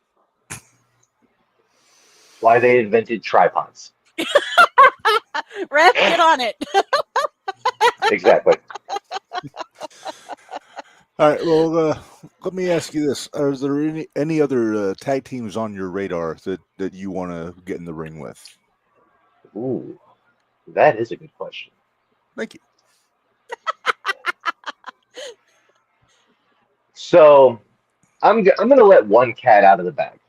Why they invented tripods. Ref, get on it. Exactly. All right. Well, let me ask you this: is there any other tag teams on your radar that you want to get in the ring with? Ooh, that is a good question. Thank you. So I'm going to let one cat out of the bag.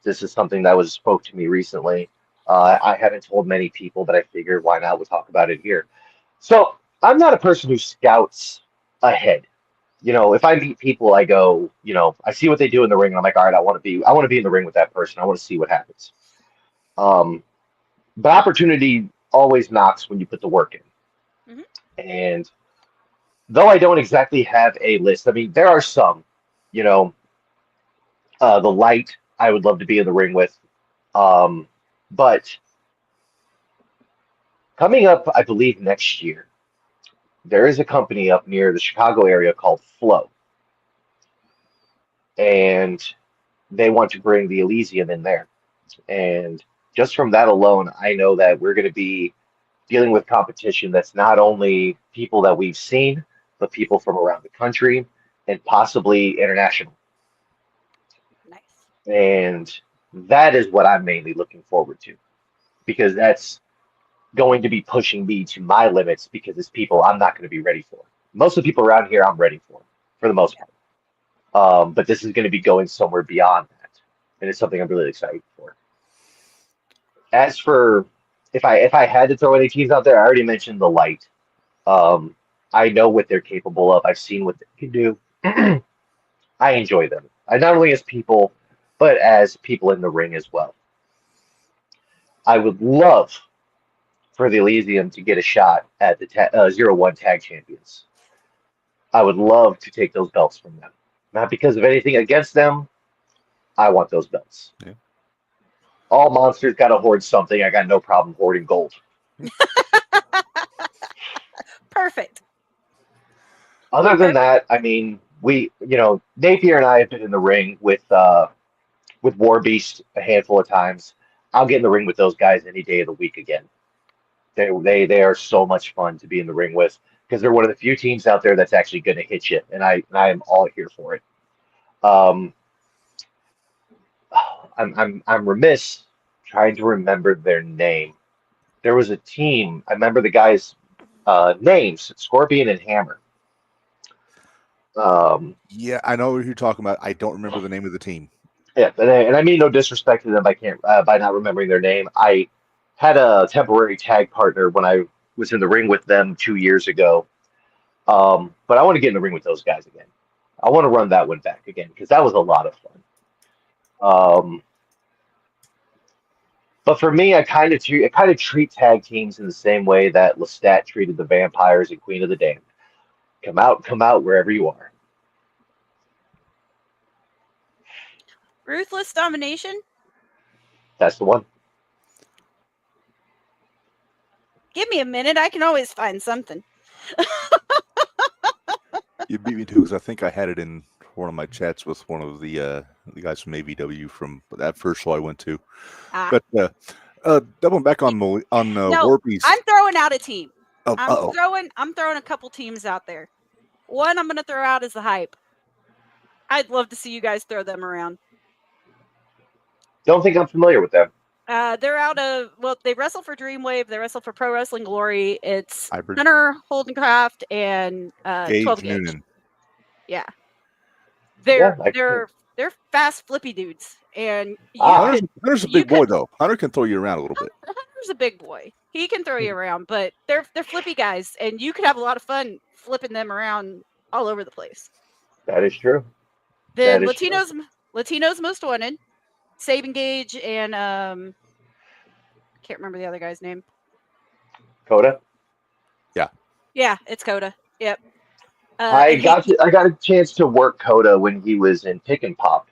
This is something that was spoke to me recently. I haven't told many people, but I figured why not? We'll talk about it here. So I'm not a person who scouts ahead. If I meet people, I go, I see what they do in the ring, and I'm like, all right, I want to be in the ring with that person. I want to see what happens. Um, but opportunity always knocks when you put the work in. Mhm. And though I don't exactly have a list, I mean, there are some, you know, the light I would love to be in the ring with. But coming up, I believe next year, there is a company up near the Chicago area called Flow. And they want to bring the Elysium in there. And just from that alone, I know that we're going to be dealing with competition that's not only people that we've seen, but people from around the country and possibly international. Nice. And that is what I'm mainly looking forward to because that's going to be pushing me to my limits because it's people I'm not going to be ready for. Most of the people around here I'm ready for the most part. But this is going to be going somewhere beyond that. And it's something I'm really excited for. As for if I had to throw any teams out there, I already mentioned the Light. I know what they're capable of. I've seen what they can do. I enjoy them. Not only as people, but as people in the ring as well. I would love for the Elysium to get a shot at the 0-1 tag champions. I would love to take those belts from them. Not because of anything against them. I want those belts. Yeah. All monsters got to hoard something. I got no problem hoarding gold. Perfect. Other than that, I mean, Napier and I have been in the ring with War Beast a handful of times. I'll get in the ring with those guys any day of the week again. They are so much fun to be in the ring with because they're one of the few teams out there that's actually going to hit you, and I am all here for it. I'm remiss trying to remember their name. There was a team. I remember the guys' names: Scorpion and Hammer. Yeah, I know what you're talking about. I don't remember the name of the team. Yeah, and I mean no disrespect to them. I can't by not remembering their name. I had a temporary tag partner when I was in the ring with them 2 years ago. But I want to get in the ring with those guys again. I want to run that one back again because that was a lot of fun. But for me, I kind of treat tag teams in the same way that Lestat treated the Vampires and Queen of the Damned. Come out wherever you are. Ruthless Domination? That's the one. Give me a minute. I can always find something. You beat me too because I think I had it in one of my chats with one of the guys from AVW from that first show I went to. But doubling back on No, War Beast. I'm throwing out a team. Oh, I'm throwing a couple teams out there. One I'm going to throw out is the Hype. I'd love to see you guys throw them around. Don't think I'm familiar with them. They're out of, they wrestle for Dreamwave. They wrestle for Pro Wrestling Glory. It's Hybrid. Hunter Holdencraft and Gage 12 Gauge. Noonan. Yeah. They're fast flippy dudes. And Hunter's a big boy though. Hunter can throw you around a little bit. Hunter's a big boy. He can throw you around, but they're flippy guys, and you could have a lot of fun flipping them around all over the place. That is true. Then Latinos Most Wanted, Sabin Gage, and can't remember the other guy's name. Coda. Yeah, it's Coda. Yep. I got a chance to work Coda when he was in Pick and Pop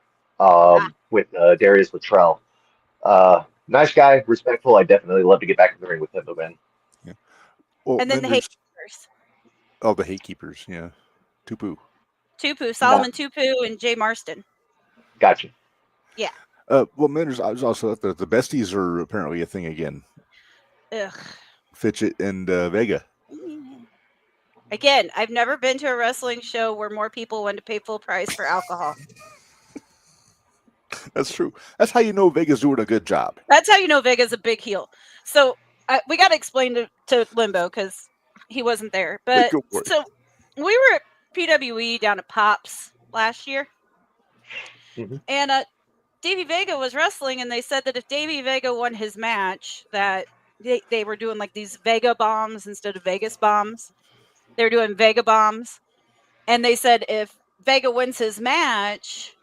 with Darius Luttrell. Nice guy, respectful. I definitely love to get back in the ring with him again. Yeah. Well, and then the Hate Keepers. Oh, the Hate Keepers, yeah. Tupu, Solomon Tupu, and Jay Marston. Gotcha. Yeah. Well, Minderz, I was also the besties are apparently a thing again. Ugh. Fitchett and Vega. Again, I've never been to a wrestling show where more people want to pay full price for alcohol. That's true. That's how you know Vega's doing a good job. That's how you know Vega's a big heel. So we got to explain to Lim-Bo because he wasn't there. But so we were at PWE down at Pops last year. Mm-hmm. And Davey Vega was wrestling, and they said that if Davey Vega won his match, that they were doing like these Vega bombs instead of Vegas bombs. They were doing Vega bombs. And they said if Vega wins his match,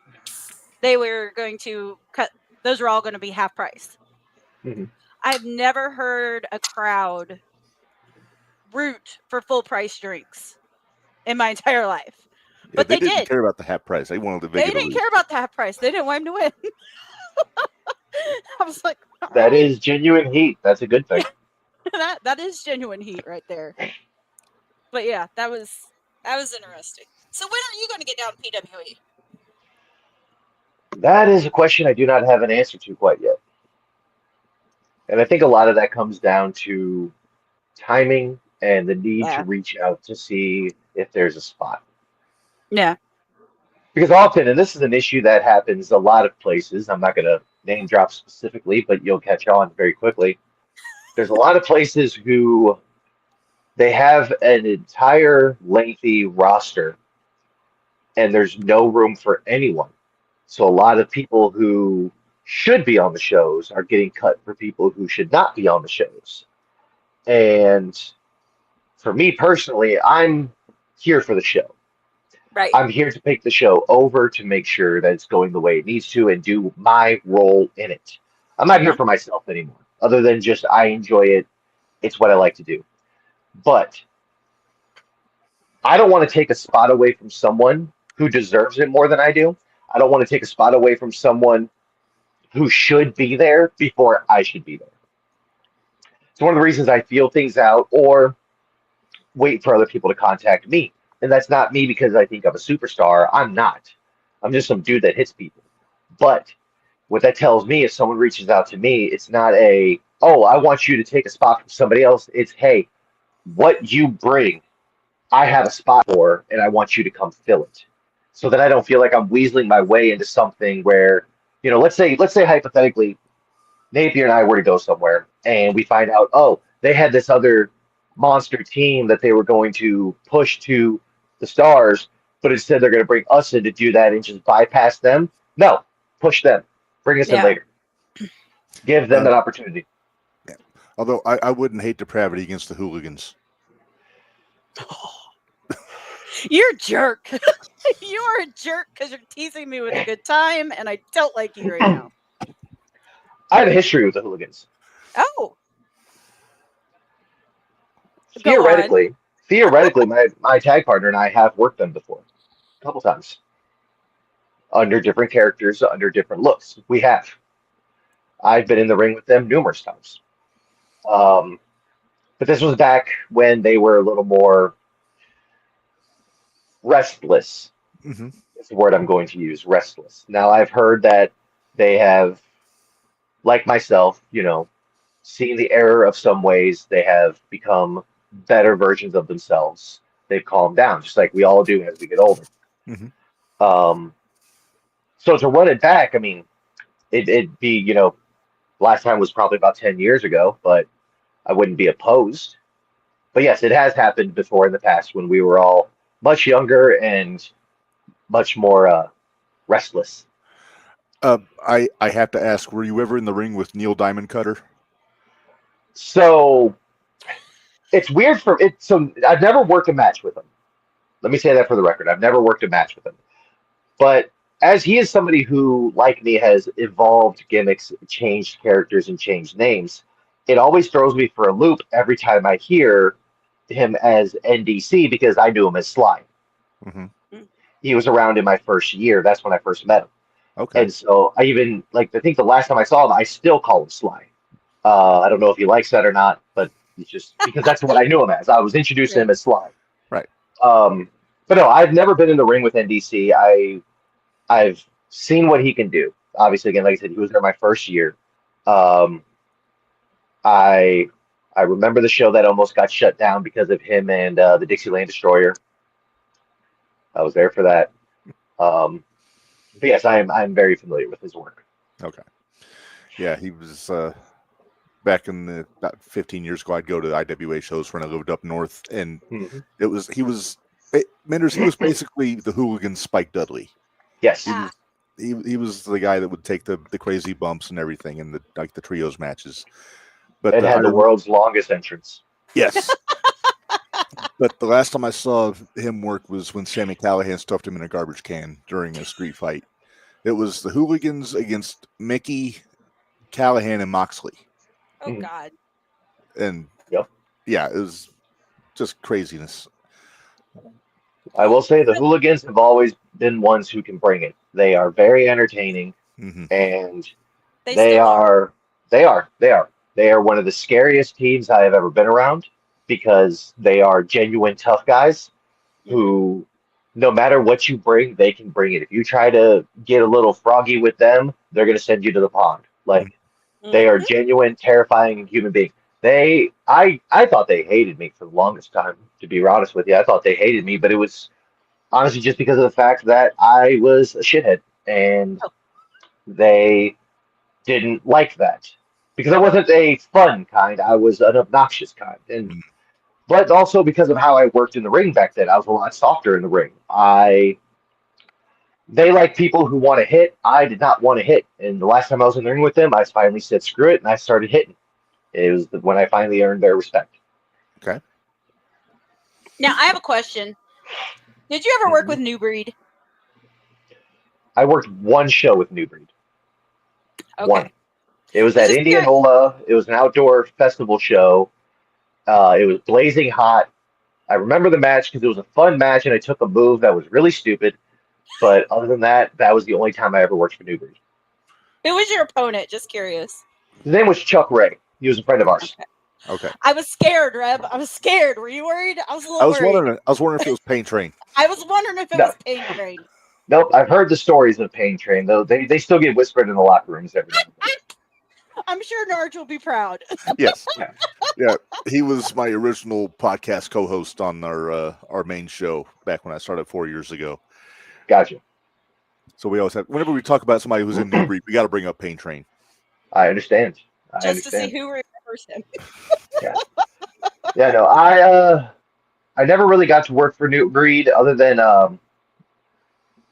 they were going to cut, those are all going to be half price. Mm-hmm. I've never heard a crowd root for full price drinks in my entire life. Yeah, but they didn't did. care about the half price. They wanted the Vega. They didn't care about the half price. They didn't want him to win. I was like, that is genuine heat. That's a good thing. that is genuine heat right there. But yeah, that was interesting. So when are you going to get down to PWE? That is a question I do not have an answer to quite yet. And I think a lot of that comes down to timing and the need to reach out to see if there's a spot. Yeah. Because often, and this is an issue that happens a lot of places, I'm not going to name drop specifically, but you'll catch on very quickly. There's a lot of places who they have an entire lengthy roster and there's no room for anyone. So a lot of people who should be on the shows are getting cut for people who should not be on the shows. And for me personally, I'm here for the show. Right. I'm here to take the show over to make sure that it's going the way it needs to and do my role in it. I'm not here for myself anymore, other than just I enjoy it. It's what I like to do. But I don't want to take a spot away from someone who deserves it more than I do. I don't want to take a spot away from someone who should be there before I should be there. It's one of the reasons I feel things out or wait for other people to contact me. And that's not me because I think I'm a superstar. I'm not. I'm just some dude that hits people. But what that tells me, if someone reaches out to me, it's not a, oh, I want you to take a spot from somebody else. It's, hey, what you bring, I have a spot for, and I want you to come fill it. So that I don't feel like I'm weaseling my way into something where, let's say hypothetically, Napier and I were to go somewhere and we find out, oh, they had this other monster team that they were going to push to the stars, but instead they're going to bring us in to do that and just bypass them. No, push them. Bring us in later. Give them an opportunity. Yeah. Although I wouldn't hate depravity against the hooligans. You're a jerk. You are a jerk because you're teasing me with a good time, and I don't like you right now. I have a history with the hooligans. Oh. Theoretically, my tag partner and I have worked them before. A couple times. Under different characters, under different looks. We have. I've been in the ring with them numerous times. But this was back when they were a little more restless. Mm-hmm. That's the word I'm going to use, restless. Now, I've heard that they have, like myself, seen the error of some ways. They have become better versions of themselves. They've calmed down, just like we all do as we get older. Mm-hmm. So to run it back, I mean, it'd be, last time was probably about 10 years ago, but I wouldn't be opposed. But yes, it has happened before in the past when we were all much younger and much more restless. I have to ask, were you ever in the ring with Neil Diamond Cutter? So it's weird so I've never worked a match with him. Let me say that for the record. I've never worked a match with him. But as he is somebody who, like me, has evolved gimmicks, changed characters, and changed names, it always throws me for a loop every time I hear him as NDC because I knew him as Sly. Mm-hmm. He was around in my first year. That's when I first met him. Okay. And so I even, I think the last time I saw him, I still call him Sly. I don't know if he likes that or not, but it's just because that's what I knew him as. I was introducing him as Sly. Right. But no, I've never been in the ring with NDC. I've seen what he can do. Obviously, again, like I said, he was there my first year. I remember the show that almost got shut down because of him and the Dixieland Destroyer. I was there for that. But yes, I'm very familiar with his work. Okay. Yeah, he was back in about 15 years ago. I'd go to the IWA shows when I lived up north, and Minderz, he was basically the hooligan Spike Dudley. Yes. He was the guy that would take the crazy bumps and everything in the trios matches. But and had the world's longest entrance. Yes. But the last time I saw him work was when Sammy Callahan stuffed him in a garbage can during a street fight. It was the hooligans against Mickey, Callahan, and Moxley. Oh, God. And yeah, it was just craziness. I will say the hooligans have always been ones who can bring it. They are very entertaining, and they are one of the scariest teams I have ever been around because they are genuine tough guys who, no matter what you bring, they can bring it. If you try to get a little froggy with them, they're going to send you to the pond. They are genuine, terrifying human beings. I thought they hated me for the longest time, to be honest with you. I thought they hated me, but it was honestly just because of the fact that I was a shithead, and they didn't like that. Because I wasn't a fun kind, I was an obnoxious kind. But also because of how I worked in the ring back then, I was a lot softer in the ring. I they like people who want to hit. I did not want to hit. And the last time I was in the ring with them, I finally said, screw it, and I started hitting. It was when I finally earned their respect. Okay. Now, I have a question. Did you ever work with New Breed? I worked one show with New Breed. Okay. One. It was at Indianola. It was an outdoor festival show. It was blazing hot. I remember the match because it was a fun match, and I took a move that was really stupid. But other than that, that was the only time I ever worked for New Breed. Who was your opponent? Just curious. His name was Chuck Ray. He was a friend of ours. Okay. I was scared, Reb. I was scared. Were you worried? I was a little worried. I was wondering if it was Pain Train. I was wondering if it was Pain Train. Nope, I've heard the stories of Pain Train, though. They still get whispered in the locker rooms every now and then. I'm sure Narge will be proud. Yes. Yeah. He was my original podcast co-host on our main show back when I started 4 years ago. Gotcha. So we always have, whenever we talk about somebody who's in New Breed, we got to bring up Pain Train. I understand. To see who remembers him. Yeah, no, I never really got to work for New Breed other than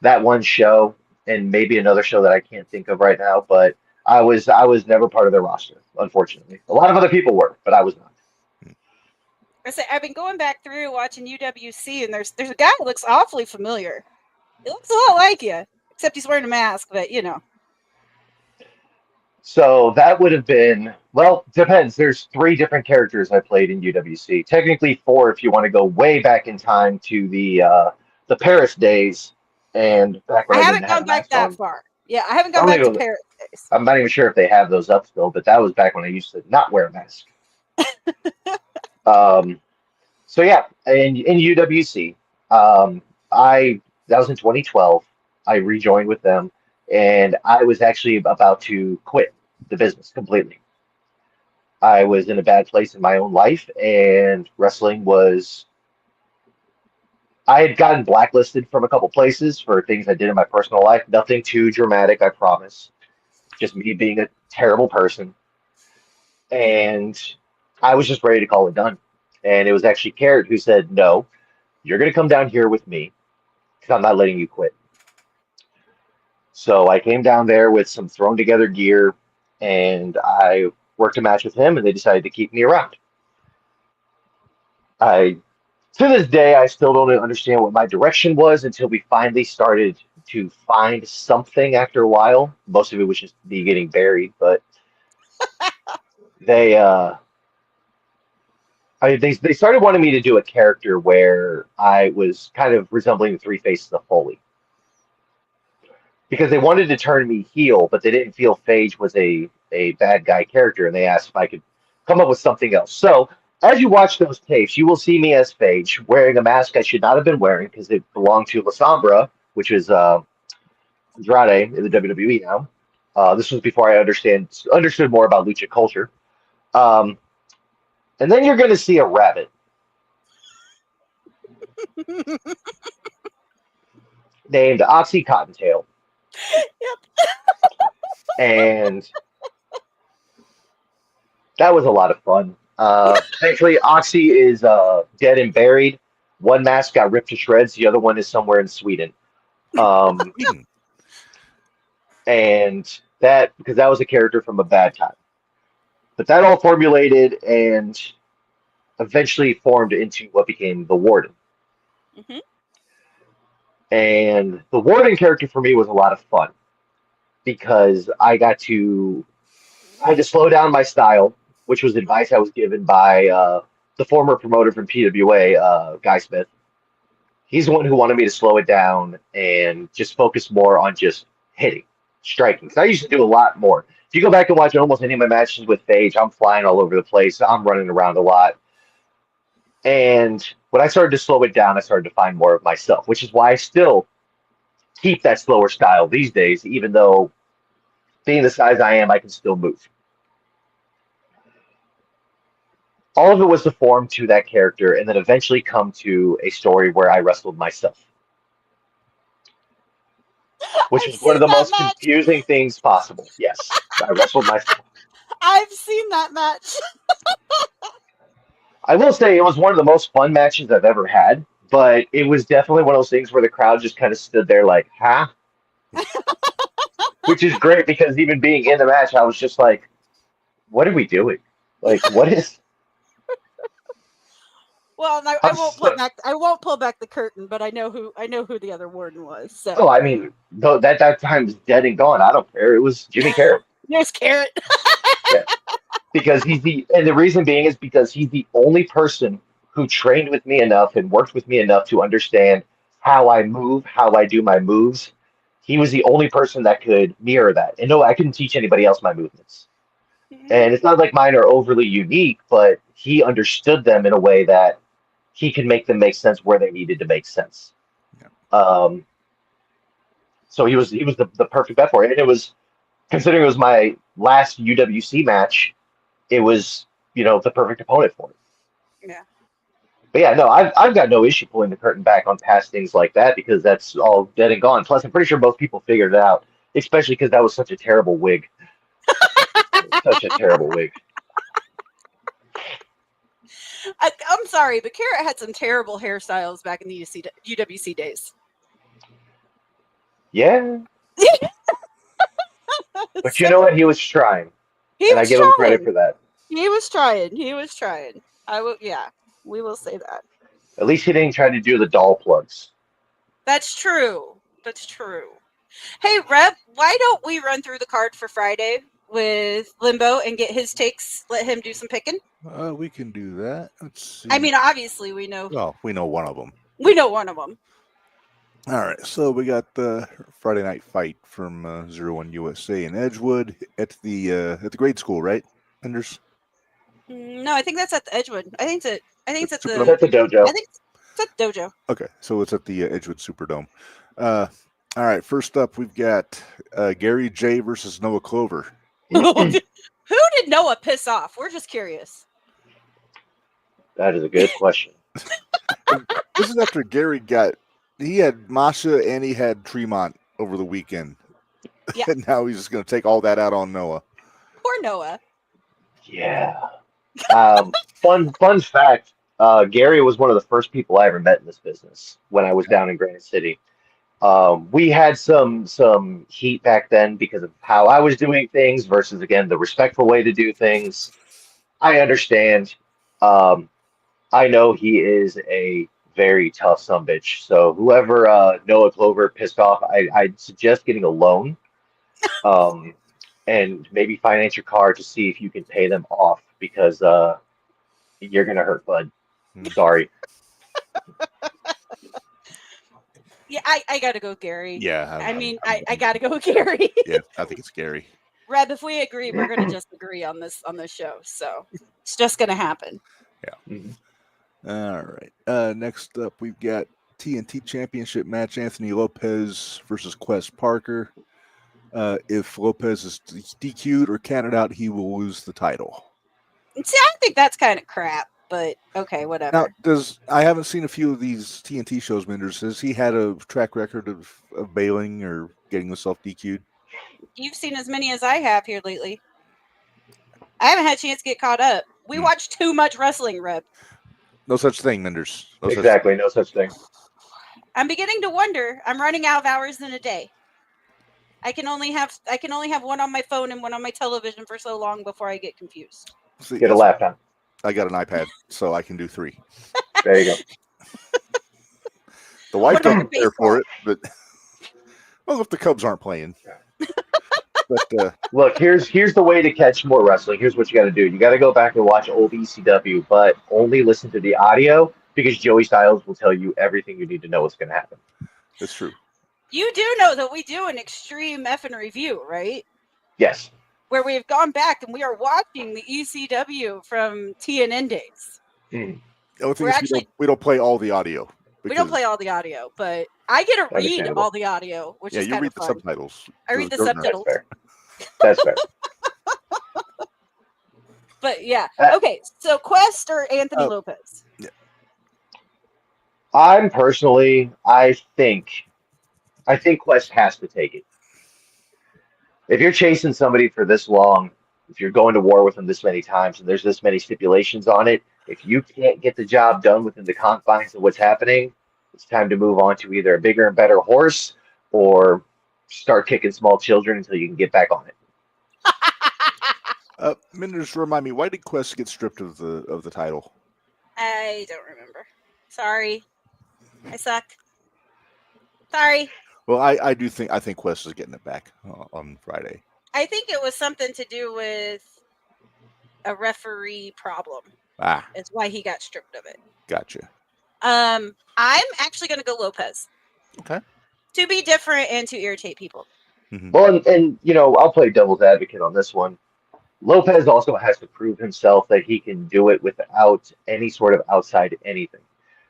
that one show and maybe another show that I can't think of right now, but I was never part of their roster, unfortunately. A lot of other people were, but I was not. I've been going back through watching UWC, and there's a guy who looks awfully familiar. He looks a lot like you, except he's wearing a mask, but you know. So that would have been, well, depends. There's 3 different characters I played in UWC. Technically 4 if you want to go way back in time to the Paris days and back when I haven't gone back that far. Yeah, I haven't gone back to Paris days. I'm not even sure if they have those up still, but that was back when I used to not wear a mask. So yeah, in UWC, that was in 2012. I rejoined with them, and I was actually about to quit the business completely. I was in a bad place in my own life, and wrestling was. I had gotten blacklisted from a couple places for things I did in my personal life. Nothing too dramatic, I promise. Just me being a terrible person. And I was just ready to call it done. And it was actually Carrot who said, no, you're going to come down here with me because I'm not letting you quit. So I came down there with some thrown together gear, and I worked a match with him, and they decided to keep me around. To this day, I still don't understand what my direction was until we finally started to find something after a while. Most of it was just me getting buried, but they started wanting me to do a character where I was kind of resembling the 3 Faces of Foley. Because they wanted to turn me heel, but they didn't feel Phage was a bad guy character, and they asked if I could come up with something else. So as you watch those tapes, you will see me as Phage wearing a mask I should not have been wearing because it belonged to La Sombra, which is Andrade in the WWE now. This was before I understood more about lucha culture. And then you're going to see a rabbit. Named Oxy Cottontail. Yep. And that was a lot of fun. Thankfully, Oxy is dead and buried. One mask got ripped to shreds. The other one is somewhere in Sweden. And that, because that was a character from a bad time. But that all formulated and eventually formed into what became the Warden. Mm-hmm. And the Warden character for me was a lot of fun because I had to slow down my style, which was advice I was given by the former promoter from PWA, Guy Smith. He's the one who wanted me to slow it down and just focus more on just hitting, striking. Because I used to do a lot more. If you go back and watch almost any of my matches with Phage, I'm flying all over the place. I'm running around a lot. And when I started to slow it down, I started to find more of myself, which is why I still keep that slower style these days, even though being the size I am, I can still move. All of it was to form to that character and then eventually come to a story where I wrestled myself. Which is one of the most confusing things possible. Yes, I wrestled myself. I've seen that match. I will say it was one of the most fun matches I've ever had, but it was definitely one of those things where the crowd just kind of stood there like, huh? which is great because even being in the match, I was just like, "What are we doing? Like, what is?" Well, I I'm won't so- pull back. I won't pull back the curtain, but I know who the other warden was. So Oh, I mean, though that time's dead and gone. I don't care. It was Jimmy Carrot. there's Carrot. Yeah, because and the reason being is because he's the only person who trained with me enough and worked with me enough to understand how I move, how I do my moves. He was the only person that could mirror that. And no, I couldn't teach anybody else my movements. And it's not like mine are overly unique, but he understood them in a way that he could make them make sense where they needed to make sense. So he was the perfect bet for it. And it was, considering it was my last UWC match, it was, the perfect opponent for it. Yeah. But yeah, no, I've got no issue pulling the curtain back on past things like that because that's all dead and gone. Plus, I'm pretty sure most people figured it out, especially because that was such a terrible wig. Such a terrible wig. I'm sorry, but Carrot had some terrible hairstyles back in the UWC days. Yeah. But you know what? He was trying. And I give him credit for that. He was trying. I will. Yeah, we will say that. At least he didn't try to do the doll plugs. That's true. Hey, Reb, why don't we run through the card for Friday with Lim-Bo and get his takes? Let him do some picking. We can do that. Let's see. I mean, obviously, we know. Well, we know one of them. We know one of them. All right, so we got the Friday night fight from 01 USA in Edgewood at the grade school, right, Minderz? No, I think that's at the Edgewood. I think it's at the. That's a dojo. I think it's at the dojo. Okay, so it's at the Edgewood Superdome. All right, first up, we've got Gary J versus Noah Clover. Who did Noah piss off? We're just curious. That is a good question. This is after Gary he had Masha and he had Tremont over the weekend. Yeah. And now he's just going to take all that out on Noah. Poor Noah. Yeah. Fun fact, Gary was one of the first people I ever met in this business when I was down in Granite City. We had some heat back then because of how I was doing things versus, again, the respectful way to do things. I understand. I know he is a very tough sumbitch. So whoever Noah Clover pissed off, I'd suggest getting a loan and maybe finance your car to see if you can pay them off because you're going to hurt, bud. Sorry. Yeah, I got to go, Gary. Yeah. I got to go, Gary. Yeah, I think it's Gary. Reb, if we agree, we're going to just agree on this show. So it's just going to happen. Yeah. All right. Next up, we've got TNT Championship match: Anthony Lopez versus Quest Parker. If Lopez is DQ'd or counted out, he will lose the title. See, I think that's kind of crap, but okay, whatever. Now, I haven't seen a few of these TNT shows, Minderz. Has he had a track record of bailing or getting himself DQ'd? You've seen as many as I have here lately. I haven't had a chance to get caught up. We watch too much wrestling, Reb. No such thing, Minderz. No such thing. I'm beginning to wonder. I'm running out of hours in a day. I can only have one on my phone and one on my television for so long before I get confused. See, Get a laptop. I got an iPad, so I can do 3. There you go. The wife doesn't care for it, but well, if the Cubs aren't playing. But look, here's the way to catch more wrestling. Here's what you got to do. You got to go back and watch old ECW, but only listen to the audio because Joey Styles will tell you everything you need to know what's going to happen. That's true. You do know that we do an extreme effing review, right? Yes. Where we have gone back and we are watching the ECW from TNN days. Mm. The only thing is we don't play all the audio. We don't play all the audio, but I get to read Understandable. all the audio, which is kind of fun. You read the subtitles. I read the subtitles. That's fair. But yeah. Okay, so Quest or Anthony Lopez? Yeah. I think Quest has to take it. If you're chasing somebody for this long, if you're going to war with them this many times and there's this many stipulations on it, if you can't get the job done within the confines of what's happening, it's time to move on to either a bigger and better horse or start kicking small children until you can get back on it. Minderz, remind me, why did Quest get stripped of the title? I don't remember. Sorry. I suck. Sorry. Well, I think Quest is getting it back on Friday. I think it was something to do with a referee problem. Is why he got stripped of it. Gotcha. I'm actually going to go Lopez. Okay. To be different and to irritate people. Mm-hmm. Well, and I'll play devil's advocate on this one. Lopez also has to prove himself that he can do it without any sort of outside anything.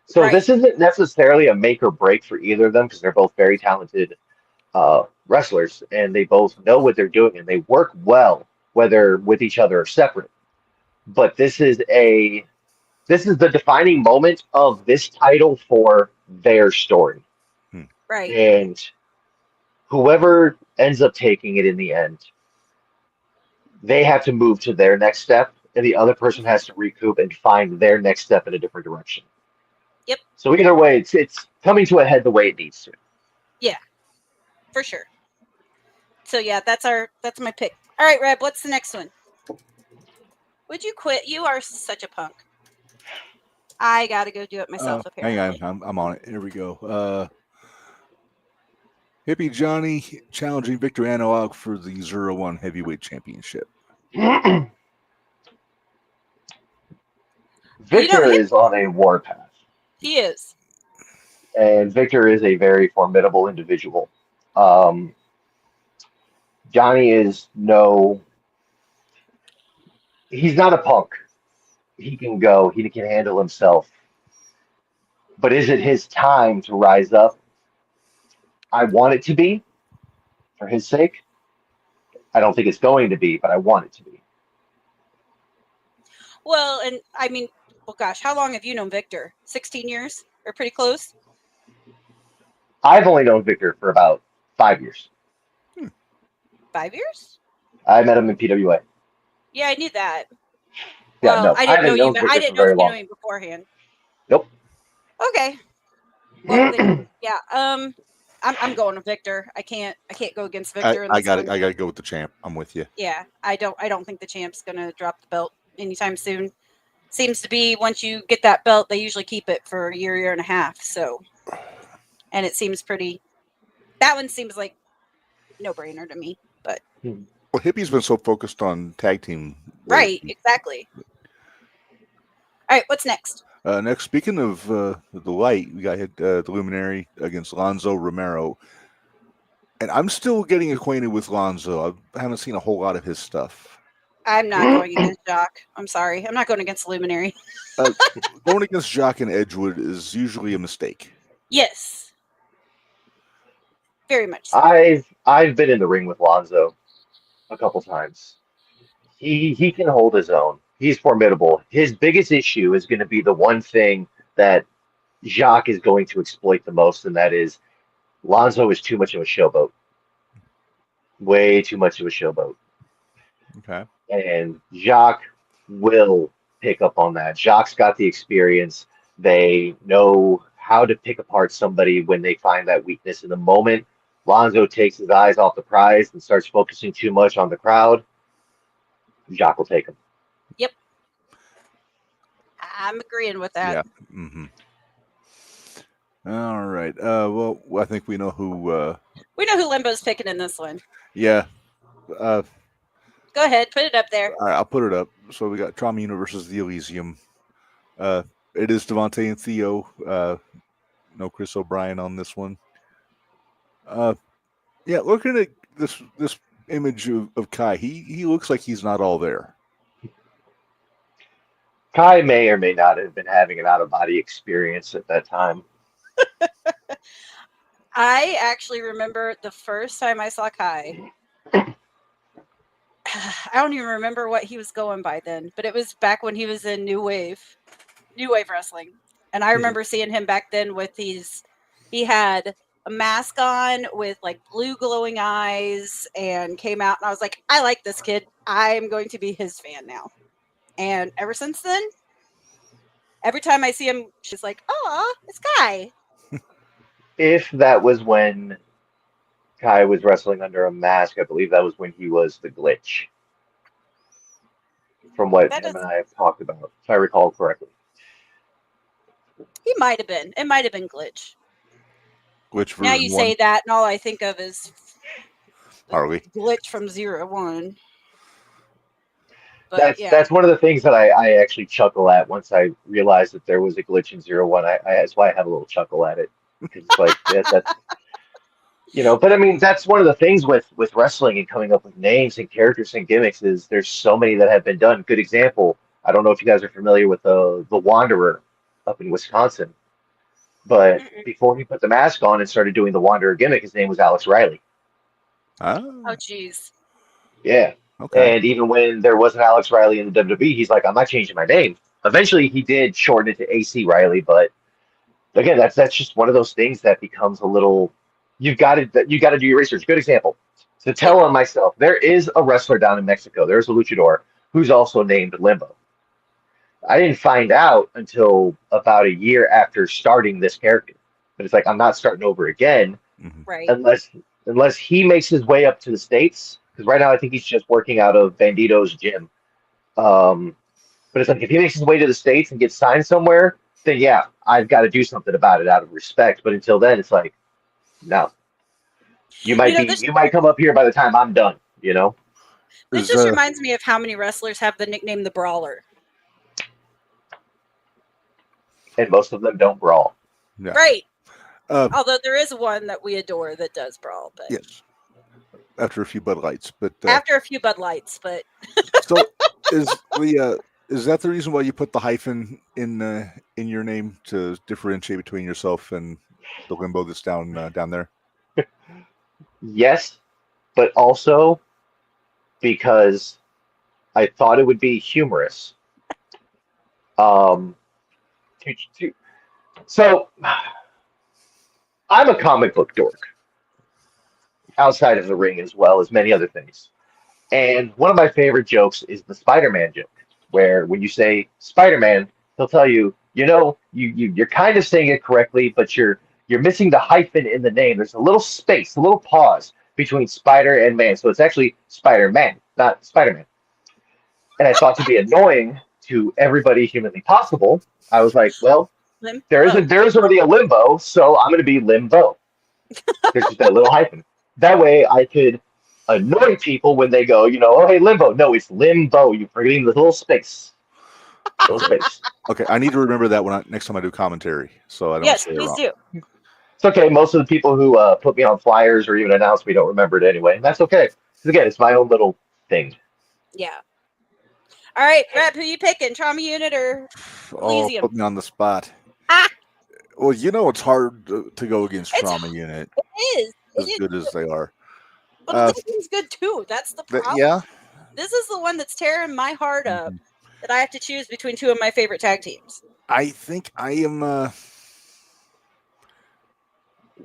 So Right. This isn't necessarily a make or break for either of them because they're both very talented wrestlers and they both know what they're doing and they work well, whether with each other or separate. But this is the defining moment of this title for their story. Right. And whoever ends up taking it in the end, they have to move to their next step, and the other person has to recoup and find their next step in a different direction. Yep. So either way, it's coming to a head the way it needs to. Yeah, for sure. So yeah, that's my pick. All right, Reb, what's the next one? Would you quit? You are such a punk. I gotta go do it myself. Apparently. Hang on, I'm on it. Here we go. Hippie Johnny challenging Victor Analog for the 0-1 Heavyweight Championship. Victor is on a warpath. He is. And Victor is a very formidable individual. Johnny is he's not a punk. He can go, he can handle himself. But is it his time to rise up? I want it to be, for his sake. I don't think it's going to be, but I want it to be. Well, and I mean, well, gosh, how long have you known Victor? 16 years? Or pretty close? I've only known Victor for about 5 years. 5 years? I met him in PWA. Yeah, I knew that. Yeah, well, no, I didn't know you. Victor I didn't for know very you long. knew him beforehand. Nope. Okay. Well, then, yeah. I'm going with Victor. I can't go against Victor. I got to go with the champ. I'm with you. Yeah, I don't think the champ's gonna drop the belt anytime soon. Seems to be once you get that belt, they usually keep it for a year and a half. So, and it seems pretty. That one seems like no brainer to me. But well, Hippie's been so focused on tag team. Right, exactly. All right, what's next? Next, speaking of the light, we got the Luminary against Lonzo Romero. And I'm still getting acquainted with Lonzo. I haven't seen a whole lot of his stuff. I'm not going against Jock. I'm sorry. I'm not going against Luminary. Going against Jock and Edgewood is usually a mistake. Yes. Very much so. I've been in the ring with Lonzo a couple times. He can hold his own. He's formidable. His biggest issue is going to be the one thing that Jacques is going to exploit the most, and that is Lonzo is too much of a showboat. Way too much of a showboat. Okay. And Jacques will pick up on that. Jacques got the experience. They know how to pick apart somebody when they find that weakness. In the moment Lonzo takes his eyes off the prize and starts focusing too much on the crowd, Jacques will take him. Yep. I'm agreeing with that. Yeah. Mm-hmm. All right. Well, I think we know who. We know who Lim-Bo's picking in this one. Yeah. Go ahead, put it up there. All right, I'll put it up. So we got Trauma versus the Elysium. It is Devontae and Theo. No Chris O'Brien on this one. Yeah, looking at this image of Kai, he looks like he's not all there. Kai may or may not have been having an out-of-body experience at that time. I actually remember the first time I saw Kai. I don't even remember what he was going by then, but it was back when he was in New Wave Wrestling. And I remember seeing him back then with he had a mask on with like blue glowing eyes and came out and I was like, I like this kid. I'm going to be his fan now. And ever since then, every time I see him, she's like, oh, it's Kai. If that was when Kai was wrestling under a mask. I believe that was when he was the Glitch, from what That him is, and I have talked about, if I recall correctly. he might have been. It might have been Glitch. Which Now version you one? say that, and all I think of is Harley. Glitch from 0-1. But That's yeah, that's one of the things that I actually chuckle at once I realized that there was a glitch in 0-1. That's why I have a little chuckle at it, because it's like that's but I mean that's one of the things with wrestling and coming up with names and characters and gimmicks is there's so many that have been done. Good example. I don't know if you guys are familiar with the Wanderer up in Wisconsin, but mm-mm. before he put the mask on and started doing the Wanderer gimmick, his name was Alex Riley. Oh Ah, jeez. Yeah. okay. And even when there wasn't Alex Riley in the WWE, he's like, I'm not changing my name. Eventually, he did shorten it to AC Riley, but again, that's just one of those things that becomes a little. You got to do your research. Good example. To Yeah. tell on myself, there is a wrestler down in Mexico. There's a luchador who's also named Limbo. I didn't find out until about a year after starting this character. But it's like I'm not starting over again Hmm. Right. unless he makes his way up to the States. Because right now I think he's just working out of Bandito's gym. Um, but it's like if he makes his way to the States and gets signed somewhere, then yeah, I've got to do something about it out of respect. But until then, it's like, no. You You might know, be you might come up here by the time I'm done, this Is just reminds me of how many wrestlers have the nickname the Brawler. and most of them don't brawl. yeah. Right. Uh, Although there is one that we adore that does brawl, but yes. After a few Bud Lights, but after a few Bud Lights, but so is that the reason why you put the hyphen in your name to differentiate between yourself and the Limbo that's down there? Yes, but also because I thought it would be humorous. Um, so I'm a comic book dork outside of the ring as well as many other things. And one of my favorite jokes is the Spider-Man joke, where when you say Spider-Man, he'll tell you, you're kind of saying it correctly, but you're missing the hyphen in the name. There's a little space, a little pause between Spider and Man. So it's actually Spider-Man, not Spider-Man. And I thought to be annoying to everybody humanly possible, I was like, well, there's already a Limbo, so I'm going to be Lim-Bo. There's just that little hyphen. That way I could annoy people when they go, oh, hey, Limbo. No, it's Lim-Bo. You're forgetting the little space. Little space. Okay, I need to remember that next time I do commentary, so I don't yes, say it please wrong. do. It's okay. Most of the people who put me on flyers or even announce me don't remember it anyway. And that's okay. Because again, it's my own little thing. Yeah. All right, Rep, who you picking? Trauma Unit or Oh, Elysium? put me on the spot. Ah! Well, it's hard to go against It's- Trauma Unit It is. as good as they are. But Elysium's good too. That's the problem. Yeah. This is the one that's tearing my heart up Mhm. that I have to choose between two of my favorite tag teams. I think I am.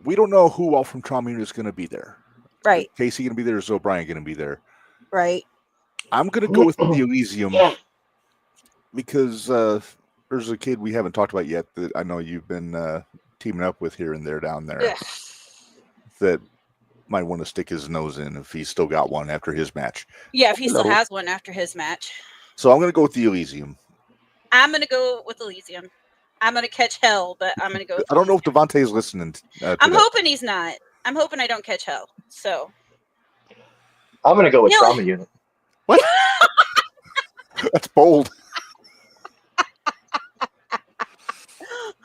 We don't know who all from Trauma Unit is going to be there. Right. Is Casey going to be there? Is O'Brien going to be there? Right. I'm going to go with the Elysium because there's a kid we haven't talked about yet that I know you've been teaming up with here and there down there Ugh. that might want to stick his nose in if he's still got one after his match. Yeah, if he still Hello. has one after his match. So I'm going to go with the Elysium. I'm going to go with Elysium. I'm going to catch hell, but I'm going to go with I don't know if Elysium. Devontae's listening. To I'm that. hoping he's not. I'm hoping I don't catch hell. So. I'm going to go with You know- Trauma Unit. What? That's bold.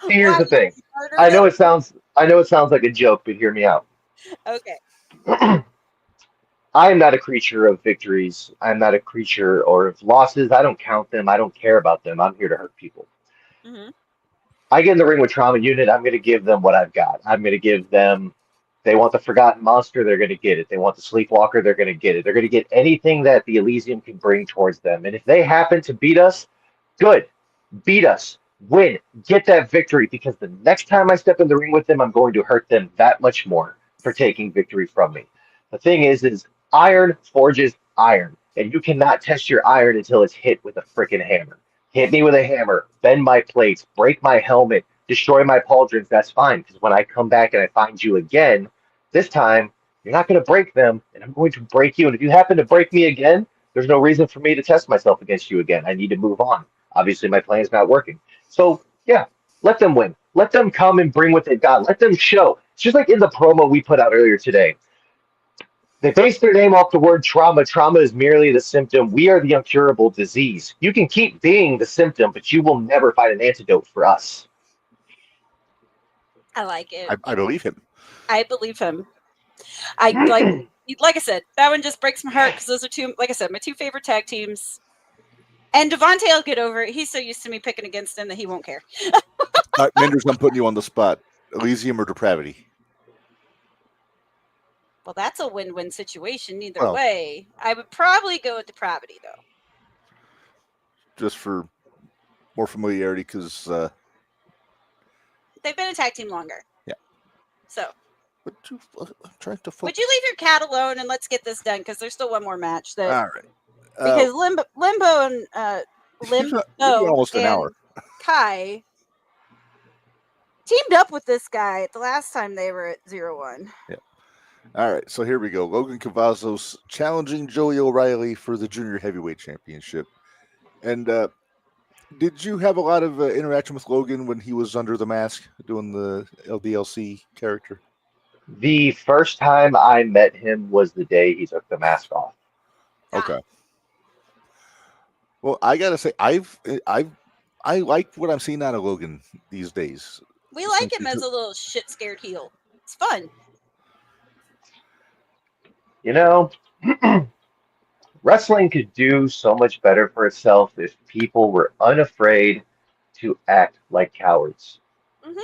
See, here's the thing. I know it sounds like a joke, but hear me out. Okay. I am not a creature of victories. I'm not a creature or of losses. I don't count them. I don't care about them. I'm here to hurt people. Mm-hmm. I get in the ring with Trauma Unit. I'm going to give them what I've got. I'm going to give them. They want the Forgotten Monster. They're going to get it. They want the Sleepwalker. They're going to get it. They're going to get anything that the Elysium can bring towards them. And if they happen to beat us, good. Beat us. Win. Get that victory. Because the next time I step in the ring with them, I'm going to hurt them that much more for taking victory from me. The thing is iron forges iron. And you cannot test your iron until it's hit with a freaking hammer. Hit me with a hammer, bend my plates, break my helmet, destroy my pauldrons, that's fine. Because when I come back and I find you again, this time You're not going to break them, and I'm going to break you. And if you happen to break me again, there's no reason for me to test myself against you again. I need to move on. Obviously, my plan is not working. So, yeah, let them win. Let them come and bring what they've got. Let them show. It's just like in the promo we put out earlier today. They base their name off the word trauma. Trauma is merely the symptom. We are the incurable disease. You can keep being the symptom, but you will never find an antidote for us. I like it. I believe him. I believe him. I like I said, that one just breaks my heart because those are two, like I said, my two favorite tag teams. And Devontae will get over it. He's so used to me picking against him that he won't care. Minderz, I'm putting you on the spot. Elysium or Depravity? Well, that's a win-win situation either Well, way. I would probably go with Depravity, though. just for more familiarity, because They've been a tag team longer. Yeah. So, I'm trying to would you leave your cat alone and let's get this done? Because there's still one more match. That All right. because Lim-Bo and Maybe almost an hour. Kai teamed up with this guy the last time they were at 0-1. Yeah. All right, so here we go. Logan Cavazos challenging Joey O'Reilly for the Junior Heavyweight Championship. And did you have a lot of interaction with Logan when he was under the mask doing the LDLC character? The first time I met him was the day he took the mask off. Okay. Well, I gotta say, I like what I'm seeing out of Logan these days. We like him as a little shit scared heel. It's fun. You know, wrestling could do so much better for itself if people were unafraid to act like cowards. Mm-hmm.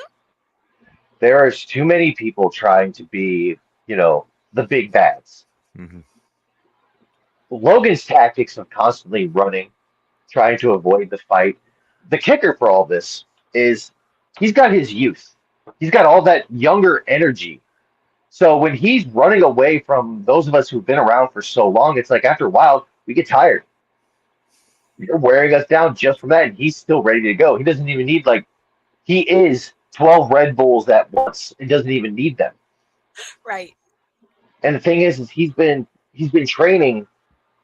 There are too many people trying to be, the big bads. Mm-hmm. Logan's tactics of constantly running, trying to avoid the fight. The kicker for all this is he's got his youth. He's got all that younger energy. So when he's running away from those of us who've been around for so long, it's like after a while, we get tired. You're wearing us down just from that, and he's still ready to go. He doesn't even need, he is 12 Red Bulls at once and doesn't even need them. Right. And the thing is he's been training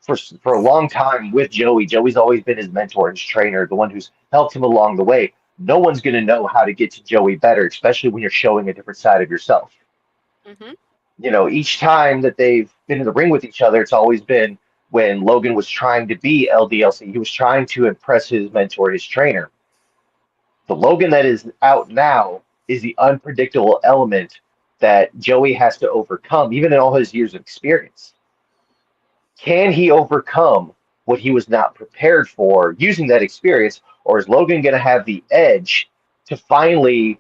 for a long time with Joey. Joey's always been his mentor, his trainer, the one who's helped him along the way. No one's going to know how to get to Joey better, especially when you're showing a different side of yourself. Mm-hmm. Each time that they've been in the ring with each other, it's always been when Logan was trying to be LDLC. He was trying to impress his mentor, his trainer. The Logan that is out now is the unpredictable element that Joey has to overcome, even in all his years of experience. Can he overcome what he was not prepared for using that experience, or is Logan going to have the edge to finally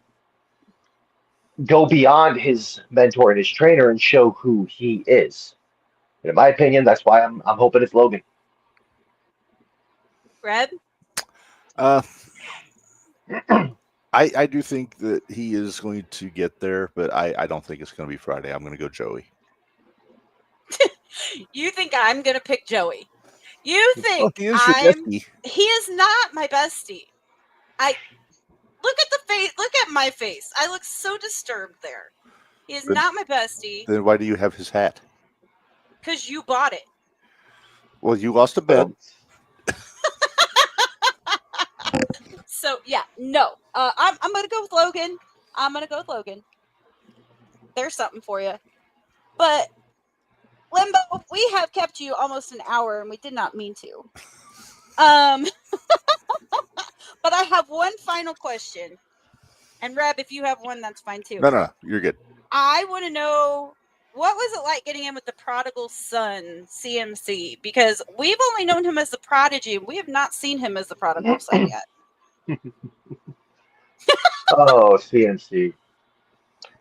go beyond his mentor and his trainer and show who he is? And in my opinion, that's why I'm hoping it's Logan. Red? I do think that he is going to get there, but I don't think it's going to be Friday. I'm going to go Joey. You think I'm going to pick Joey? You think he is your bestie. He is not my bestie. Look at the face. Look at my face. I look so disturbed there. He is not my bestie. Then why do you have his hat? Because you bought it. Well, you lost a bet. So yeah, no. I'm gonna go with Logan. There's something for you. But Lim-Bo, we have kept you almost an hour, and we did not mean to. But I have one final question. And Reb, if you have one, that's fine too. No, you're good. I want to know, what was it like getting in with the prodigal son, CMC? Because we've only known him as the prodigy. We have not seen him as the prodigal son yet. Oh, CMC.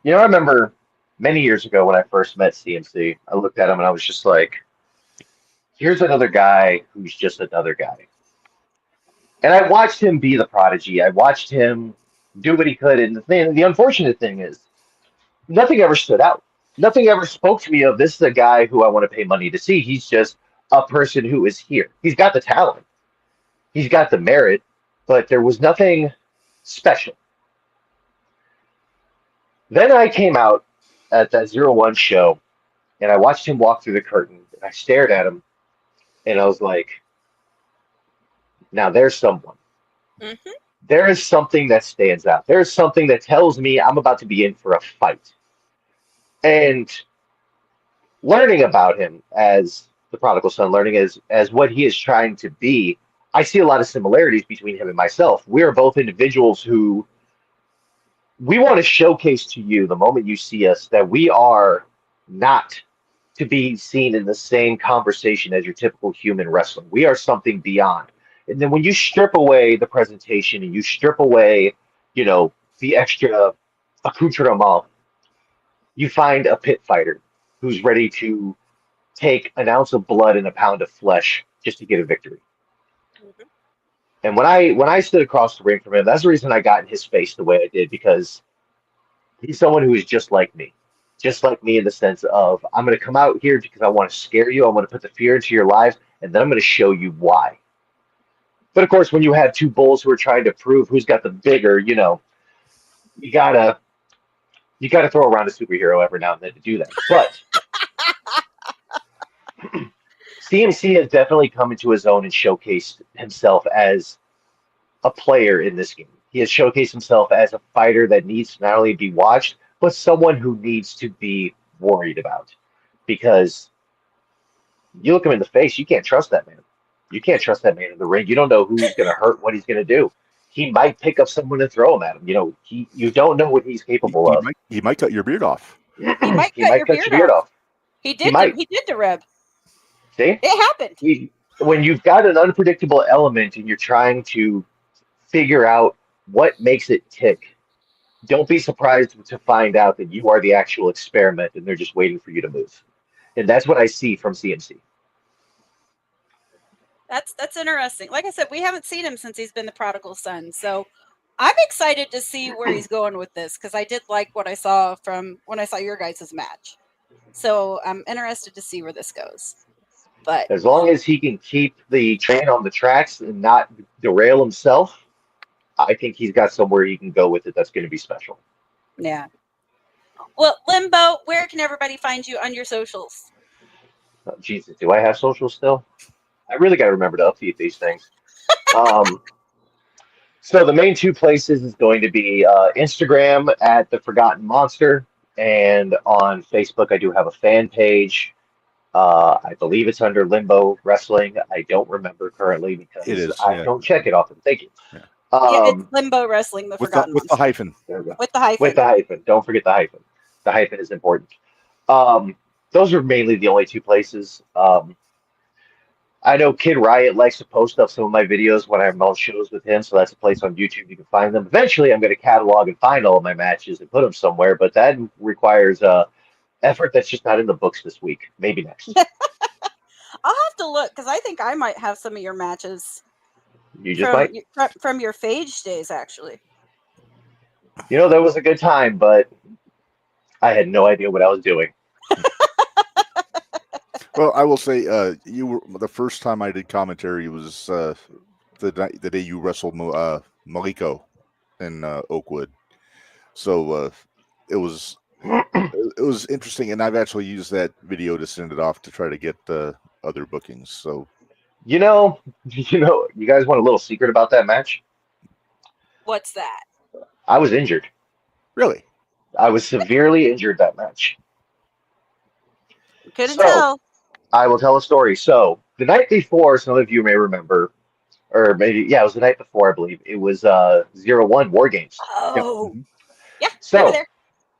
I remember many years ago when I first met CMC, I looked at him and I was just like, here's another guy who's just another guy. And I watched him be the prodigy. I watched him do what he could. And the unfortunate thing is, nothing ever stood out. Nothing ever spoke to me of, this is a guy who I want to pay money to see. He's just a person who is here. He's got the talent. He's got the merit, but there was nothing special. Then I came out at that 0-1 show, And I watched him walk through the curtain. And I stared at him, and I was like, now there's someone. Hmm. There is something that stands out. There is something that tells me I'm about to be in for a fight. And learning about him as the prodigal son, learning as what he is trying to be, I see a lot of similarities between him and myself. We are both individuals who we want to showcase to you the moment you see us that we are not to be seen in the same conversation as your typical human wrestler. We are something beyond. And then when you strip away the presentation and you strip away, the extra accoutrement, you find a pit fighter who's ready to take an ounce of blood and a pound of flesh just to get a victory. And when I stood across the ring from him, that's the reason I got in his face the way I did, because he's someone who is just like me in the sense of I'm going to come out here because I want to scare you, I want to put the fear into your lives, and then I'm going to show you why. But of course, when you have two bulls who are trying to prove who's got the bigger, you gotta throw around a superhero every now and then to do that. But CMC has definitely come into his own and showcased himself as a player in this game. He has showcased himself as a fighter that needs to not only be watched, but someone who needs to be worried about. Because you look him in the face, you can't trust that man. You can't trust that man in the ring. You don't know who's going to hurt, what he's going to do. He might pick up someone and throw him at him. You don't know what he's capable of. He might cut your beard off. He might cut your beard off. He did to Reb. See? It happened. When you've got an unpredictable element and you're trying to figure out what makes it tick, don't be surprised to find out that you are the actual experiment and they're just waiting for you to move. And that's what I see from CMC. That's interesting. Like I said, we haven't seen him since he's been the prodigal son. So I'm excited to see where he's going with this, because I did like what I saw from when I saw your guys' match. So I'm interested to see where this goes. But as long as he can keep the train on the tracks and not derail himself, I think he's got somewhere he can go with it that's going to be special. Yeah. Well, Lim-Bo, where can everybody find you on your socials? Oh, Jesus, do I have socials still? I really got to remember to update these things. So the main two places is going to be Instagram at The Forgotten Monster, and on Facebook I do have a fan page. I believe it's under Lim-Bo Wrestling. I don't remember currently because it is, I don't check it often. Thank you. Yeah. It's Lim-Bo Wrestling, The Forgotten with Monster. the hyphen. There we go. With the hyphen. With the hyphen. Don't forget the hyphen. The hyphen is important. Those are mainly the only two places. I know Kid Riot likes to post up some of my videos when I'm on shows with him, so that's a place on YouTube you can find them. Eventually, I'm going to catalog and find all of my matches and put them somewhere, but that requires effort that's just not in the books this week. Maybe next. I'll have to look, because I think I might have some of your matches. You just might. From your Phage days, actually. That was a good time, but I had no idea what I was doing. Well, I will say, you were the first time I did commentary was the day you wrestled Maliko in Oakwood. So it was interesting, and I've actually used that video to send it off to try to get other bookings. So, you guys want a little secret about that match? What's that? I was injured. Really? I was severely injured that match. Couldn't tell. I will tell a story. So the night before, some of you may remember, or maybe, it was the night before, I believe. It was 0-1 War Games. Oh. Yep. Yeah, so there.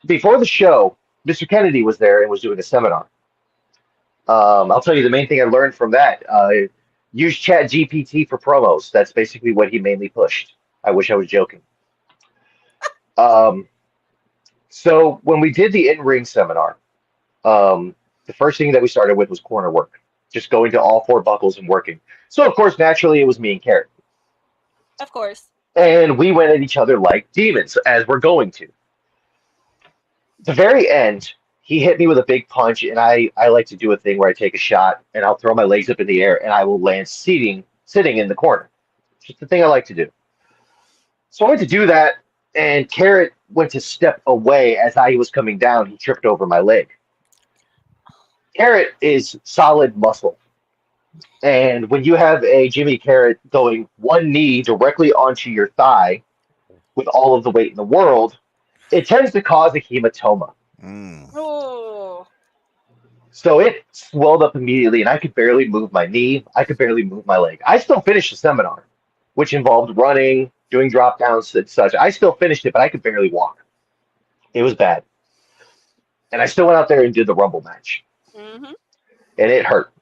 Before the show, Mr. Kennedy was there and was doing a seminar. I'll tell you the main thing I learned from that. Use ChatGPT for promos. That's basically what he mainly pushed. I wish I was joking. So when we did the in-ring seminar, the first thing that we started with was corner work, just going to all four buckles and working. So, of course, naturally, it was me and Carrot. Of course. And we went at each other like demons, as we're going to. The very end, he hit me with a big punch, and I like to do a thing where I take a shot, and I'll throw my legs up in the air, and I will land sitting in the corner. Just the thing I like to do. So I went to do that, and Carrot went to step away as I was coming down. He tripped over my leg. Carrot is solid muscle. And when you have a Jimmy Carrot going one knee directly onto your thigh with all of the weight in the world, it tends to cause a hematoma. Mm. Oh. So it swelled up immediately, and I could barely move my knee. I could barely move my leg. I still finished the seminar, which involved running, doing drop downs, and such. I still finished it, but I could barely walk. It was bad. And I still went out there and did the Rumble match, Mm-hmm. and it hurt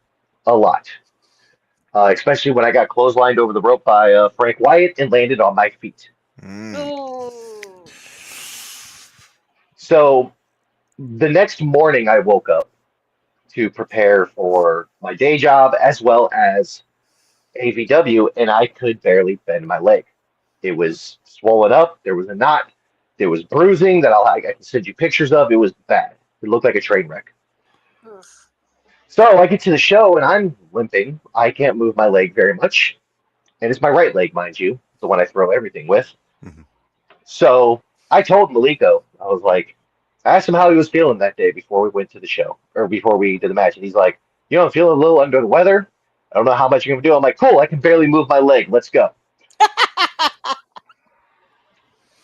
a lot. Especially when I got clotheslined over the rope by Frank Wyatt and landed on my feet. Mm. Ooh. So the next morning, I woke up to prepare for my day job as well as AVW, and I could barely bend my leg. It was swollen up. There was a knot. There was bruising that I can send you pictures of. It was bad. It looked like a train wreck. Oof. So I get to the show and I'm limping. I can't move my leg very much. And it's my right leg, mind you, the one I throw everything with. Mhm. So I told Maliko, I was like, I asked him how he was feeling that day before we went to the show or before we did the match. And he's like, I'm feeling a little under the weather. I don't know how much you're going to do. I'm like, cool, I can barely move my leg. Let's go.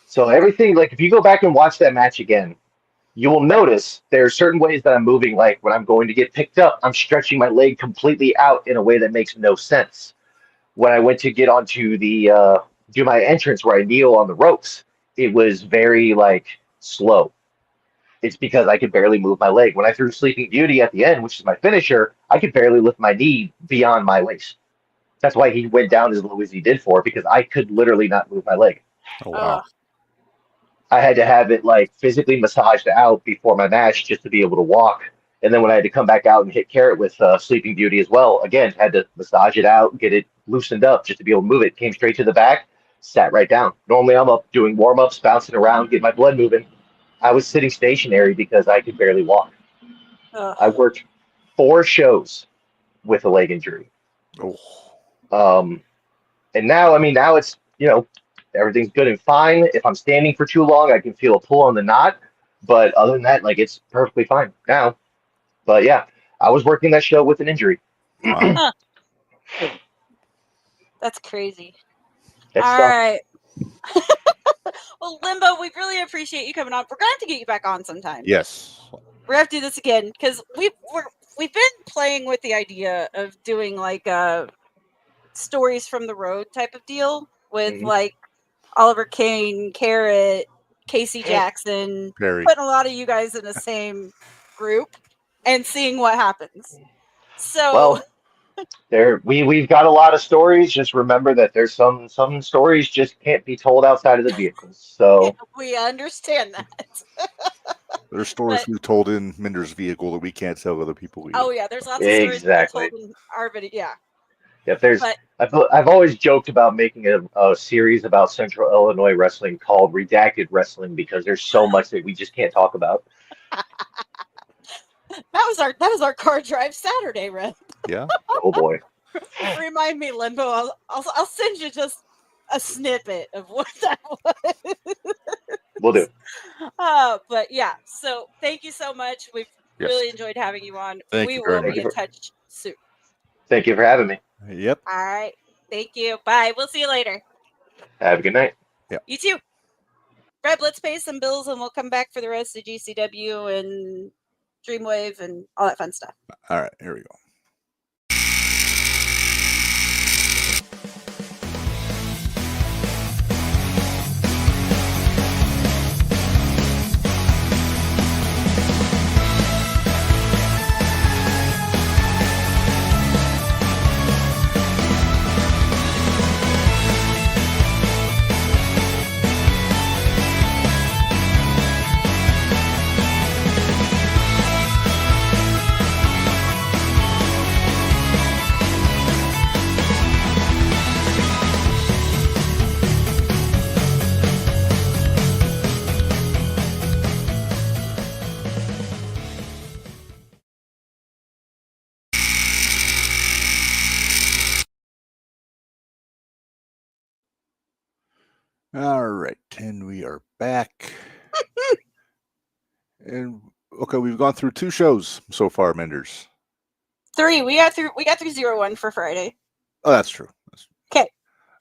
So everything, like if you go back and watch that match again, you will notice there are certain ways that I'm moving. Like when I'm going to get picked up, I'm stretching my leg completely out in a way that makes no sense. When I went to get onto the do my entrance where I kneel on the ropes, it was very like slow. It's because I could barely move my leg. When I threw Sleeping Beauty at the end, which is my finisher, I could barely lift my knee beyond my waist. That's why he went down as low as he did for it, because I could literally not move my leg. Oh wow. I had to have it like physically massaged out before my match just to be able to walk. And then when I had to come back out and hit Carrot with Sleeping Beauty as well, again, had to massage it out, get it loosened up just to be able to move it. Came straight to the back, sat right down. Normally I'm up doing warm ups, bouncing around, get my blood moving. I was sitting stationary because I could barely walk. Ugh. I worked 4 shows with a leg injury. Oh. And now, I mean, now it's, everything's good and fine. If I'm standing for too long, I can feel a pull on the knot. But other than that, like, it's perfectly fine now. But yeah, I was working that show with an injury. Wow. That's crazy. That All sucked. right. Well, Limbo, we really appreciate you coming on. We're going to have to get you back on sometime. Yes. We're going to have to do this again because we've been playing with the idea of doing like a stories from the road type of deal with Mhm. like Oliver Kane, Carrot, Casey Jackson, Very. putting a lot of you guys in the same group and seeing what happens. So Well, we've got a lot of stories. Just remember that there's some stories just can't be told outside of the vehicles. So we understand that. There's stories But- we told in Minderz vehicle that we can't tell other people either. Oh yeah, there's lots of stories Exactly. told in our video. Yeah. if there's But- I've always joked about making a series about Central Illinois wrestling called Redacted Wrestling because there's so much that we just can't talk about. That was our car drive Saturday, Red. Yeah. Oh boy. Remind me, Limbo. I'll send you just a snippet of what that was. We'll do. But yeah, so thank you so much. We've really enjoyed having you on. Thank We you very will much. be in touch soon. Thank you for having me. Yep. All right. Thank you. Bye. We'll see you later. Have a good night. You too. Red, let's pay some bills and we'll come back for the rest of GCW and Dreamwave and all that fun stuff. All right. Here we go. All right, and we are back. And Okay, we've gone through 2 shows so far, Minderz. 3. We got through 0-1 for Friday. Oh, that's true. Okay.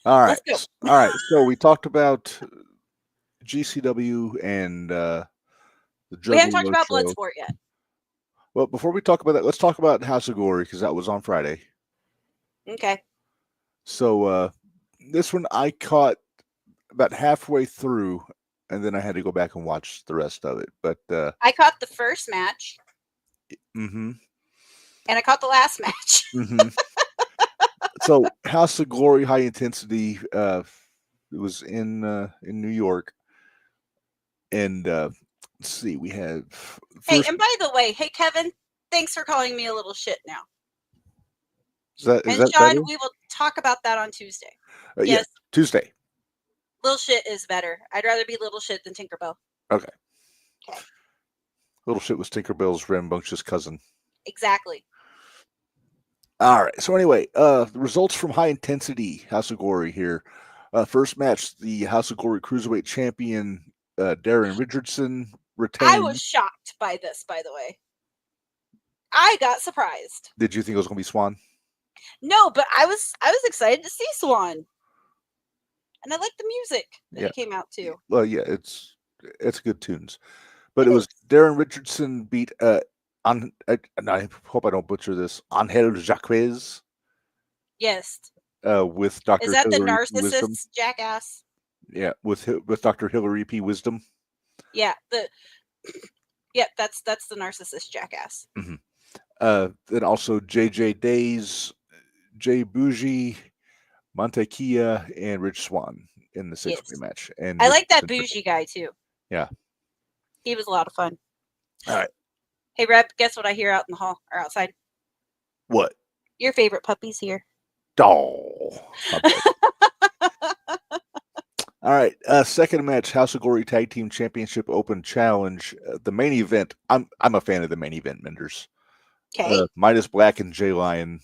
All right. Let's go. All right. So we talked about GCW and the We haven't Juggalo talked about show. Bloodsport yet. Well, before we talk about that, let's talk about House of Glory because that was on Friday. Okay. So this one I caught about halfway through, and then I had to go back and watch the rest of it. But I caught the first match, mm-hmm. and I caught the last match. Mm-hmm. So House of Glory, high intensity. It was in New York, and let's see, we had. Hey, and by the way, hey Kevin, thanks for calling me a little shit now. Is that And better? Sean, we will talk about that on Tuesday. Yeah, Yes, Tuesday. little shit is better. I'd rather be little shit than Tinkerbell. Okay. Okay. Little shit was Tinkerbell's rambunctious cousin. Exactly. All right. So anyway, the results from high intensity House of Glory here. First match, the House of Glory Cruiserweight Champion Darren Richardson retained. I was shocked by this, by the way. I got surprised. Did you think it was going to be Swan? No, but I was excited to see Swan, and I liked the music that it came out to. Well, yeah, it's good tunes, but it was Darren Richardson beat I hope I don't butcher this. Angel Jacques. Yes. With Dr. Is that Hillary the narcissist Wisdom. jackass? Yeah, with Dr. Hillary P. Wisdom. Yeah, that's the narcissist jackass. Mm-hmm. Then also JJ Days, Jay Bougie, Montequilla, and Rich Swan in the 6-way match. And I like that Bougie guy too. Yeah, he was a lot of fun. All right. Hey Reb, guess what I hear out in the hall or outside? What? Your favorite puppy's here. Oh. All right. Second match, House of Glory Tag Team Championship Open Challenge. The main event. I'm a fan of the main event, Minderz. Okay. Midas Black and Jay Lyon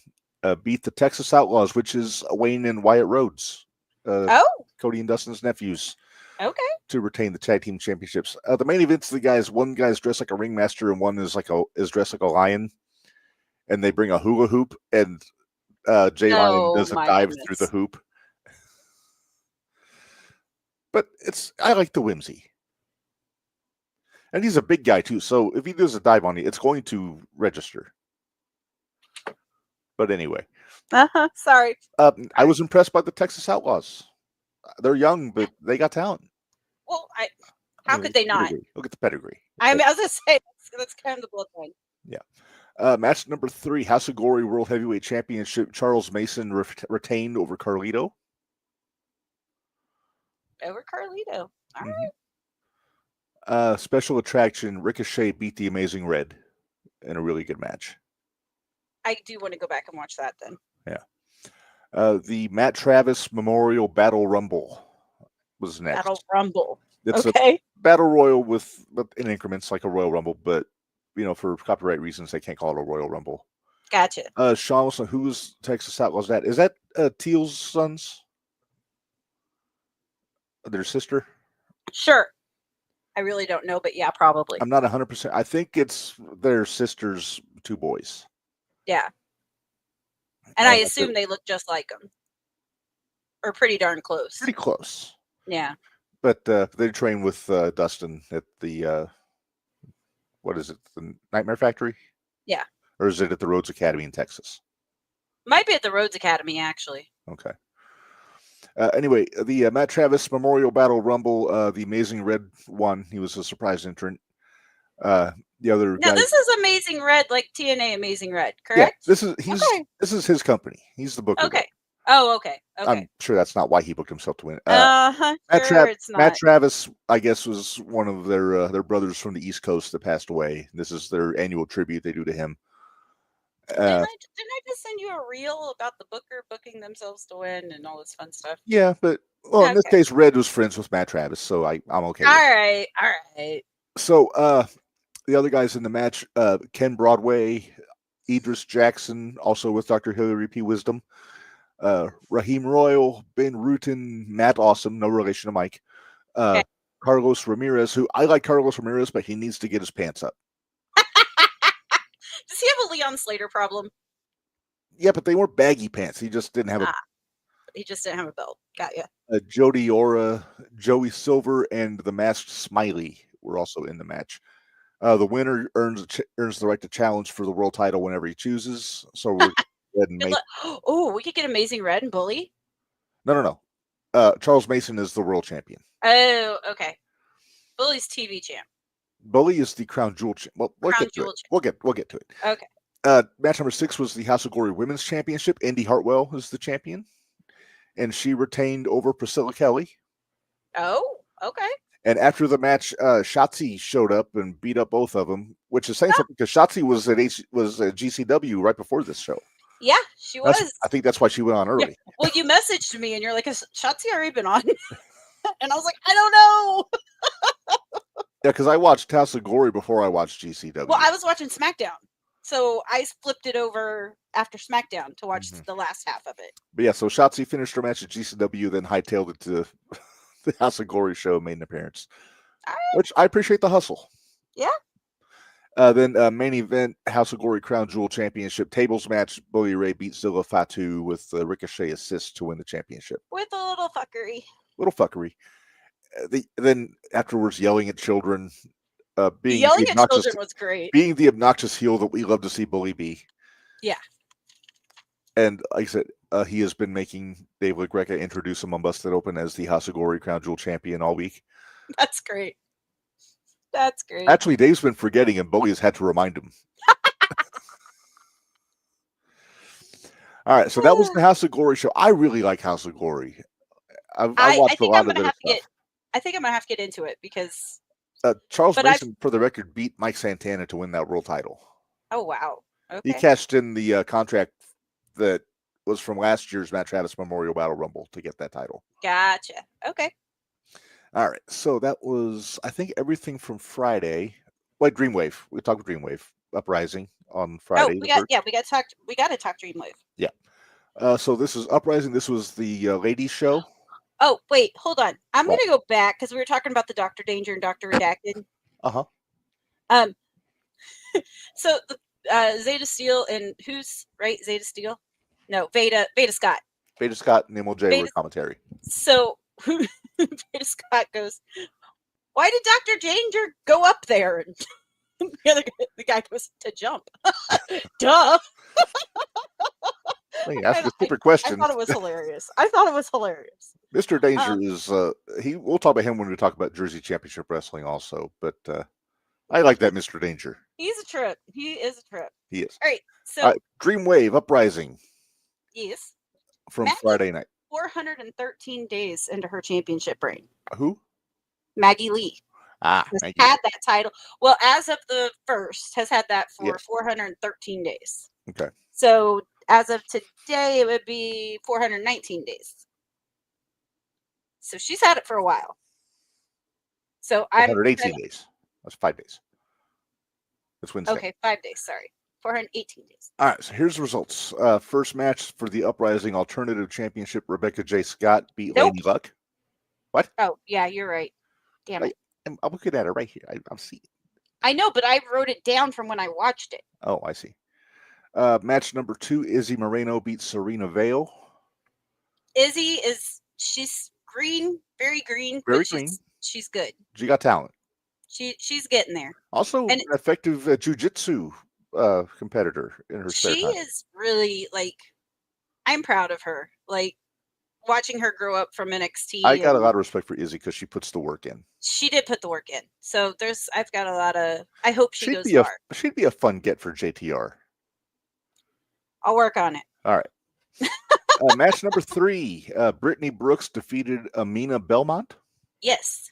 beat the Texas Outlaws, which is Wayne and Wyatt Rhodes. Cody and Dustin's nephews. Okay. To retain the tag team championships. The main event's the guys. One guy's dressed like a ringmaster, and one is dressed like a lion. And they bring a hula hoop, and Jay Lyon does a dive through the hoop. But I like the whimsy. And he's a big guy too, so if he does a dive on you, it's going to register. But anyway. Sorry. I was impressed by the Texas Outlaws. They're young, but they got talent. Well, how could they not? Look at the pedigree. I was going to say, that's kind of the bloodline. Yeah. Match number 3, House of Glory World Heavyweight Championship. Charles Mason retained over Carlito. Over Carlito. All right. Special attraction, Ricochet beat the Amazing Red in a really good match. I do want to go back and watch that then. Yeah. The Matt Travis Memorial Battle Rumble was next. Battle Rumble. It's a battle royal with in increments like a Royal Rumble, but for copyright reasons they can't call it a Royal Rumble. Gotcha. Sean Wilson, who's Texas Outlaws? Is that Teal's sons? Their sister? Sure. I really don't know, but yeah, probably. I'm not 100%. I think it's their sister's 2 boys. Yeah. And I assume they look just like them. Or pretty darn close. Pretty close. Yeah. But they train with Dustin at the, what is it, the Nightmare Factory? Yeah. Or is it at the Rhodes Academy in Texas? Might be at the Rhodes Academy, actually. Okay. Anyway, the Matt Travis Memorial Battle Rumble, the Amazing Red won. He was a surprise entrant. The other now guy, this is Amazing Red, like TNA Amazing Red, correct? Yeah, this is his company. He's the booker. Okay. Oh, okay. I'm sure that's not why he booked himself to win. Matt Travis, I guess, was one of their brothers from the East Coast that passed away. This is their annual tribute they do to him. Didn't I just send you a reel about the booker booking themselves to win and all this fun stuff? Yeah, but in this case, Red was friends with Matt Travis, so I'm okay. All right. So the other guys in the match, Ken Broadway, Idris Jackson, also with Dr. Hillary P. Wisdom, Raheem Royal, Ben Rutan, Matt Awesome, no relation to Mike, Carlos Ramirez, who I like Carlos Ramirez, but he needs to get his pants up. Does he have a Leon Slater problem? Yeah, but they weren't baggy pants. He just didn't have He just didn't have a belt. Got ya. Jody Ora, Joey Silver, and the Masked Smiley were also in the match. The winner earns the right to challenge for the world title whenever he chooses. So we're Red and Mason. Oh, we could get Amazing Red and Bully. No. Charles Mason is the world champion. Oh, okay. Bully's TV champ. Bully is the Crown Jewel champ. Well, we'll get to it. We'll get to it. Okay. Match number 6 was the House of Glory Women's Championship. Indy Hartwell is the champion, and she retained over Priscilla Kelly. Oh, okay. And after the match, Shotzi showed up and beat up both of them, which is saying something because Shotzi was at GCW right before this show. Yeah, she was. I think that's why she went on early. Yeah. Well, you messaged me and you're like, "Has Shotzi already been on?" And I was like, "I don't know." Yeah, because I watched House of Glory before I watched GCW. Well, I was watching SmackDown, so I flipped it over after SmackDown to watch the last half of it. But yeah, so Shotzi finished her match at GCW, then hightailed it to the House of Glory show, made an appearance, which I appreciate the hustle. Yeah. Then main event, House of Glory Crown Jewel Championship tables match. Bully Ray beat Zilla Fatu with Ricochet assist to win the championship. With a little fuckery. Little fuckery. Then afterwards, yelling at children. Yelling at children was great. Being the obnoxious heel that we love to see Bully be. Yeah. And like I said, he has been making Dave LaGreca introduce him on Busted Open as the House of Glory Crown Jewel champion all week. That's great. That's great. Actually, Dave's been forgetting, and Bully has had to remind him. All right, so that was the House of Glory show. I really like House of Glory. I watched a lot of their stuff. I think I'm gonna have to get into it because Charles Mason, for the record, beat Mike Santana to win that world title. Oh wow! Okay. He cashed in the contract that was from last year's Matt Travis Memorial Battle Rumble to get that title. Gotcha. Okay. All right, so that was, I think, everything from Friday. Like Dreamwave, we talked about Dreamwave Uprising on Friday. Oh, we got to talk Dreamwave. Yeah. So this is Uprising. This was the ladies' show. Oh wait, hold on. I'm gonna go back because we were talking about the Dr. Danger and Dr. Redacted. So the Zeta Steel and who's right? Zeta Steel? No, Veda Scott. Veda Scott and MLJ were commentary. So Veda Scott goes, "Why did Dr. Danger go up there?" And the guy goes, "To jump." Duh. Hey, ask a stupid question. I thought it was hilarious. Mr. Danger is we'll talk about him when we talk about Jersey Championship Wrestling also, but I like that Mr. Danger. He's a trip. He is a trip. He is. All right. So Dreamwave Uprising. Yes. From Friday night. 413 days into her championship reign. Who? Maggie Lee. Maggie had that title. Well, as of the 1st, has had that for 413 days. Okay. So as of today, it would be 419 days. So she's had it for a while. So 118 days. That's 5 days. That's Wednesday. Okay, 5 days. Sorry. 418 days. All right, so here's the results. First match for the Uprising Alternative Championship, Rebecca J. Scott beat Lady Luck. What? Oh, yeah, you're right. Damn it. I'm looking at it right here. I'm seeing it. I know, but I wrote it down from when I watched it. Oh, I see. Match number 2, Izzy Moreno beats Serena Vale. Izzy she's green, very green. Very green. She's good. She got talent. She's getting there. Also, an effective jiu-jitsu competitor in her spare time. She is really, I'm proud of her. Watching her grow up from NXT. I got a lot of respect for Izzy because she puts the work in. She did put the work in. So I've got a lot of, I hope she goes far. She'd be a fun get for JTR. I'll work on it. All right. Match number 3, Brittany Brooks defeated Amina Belmont. Yes.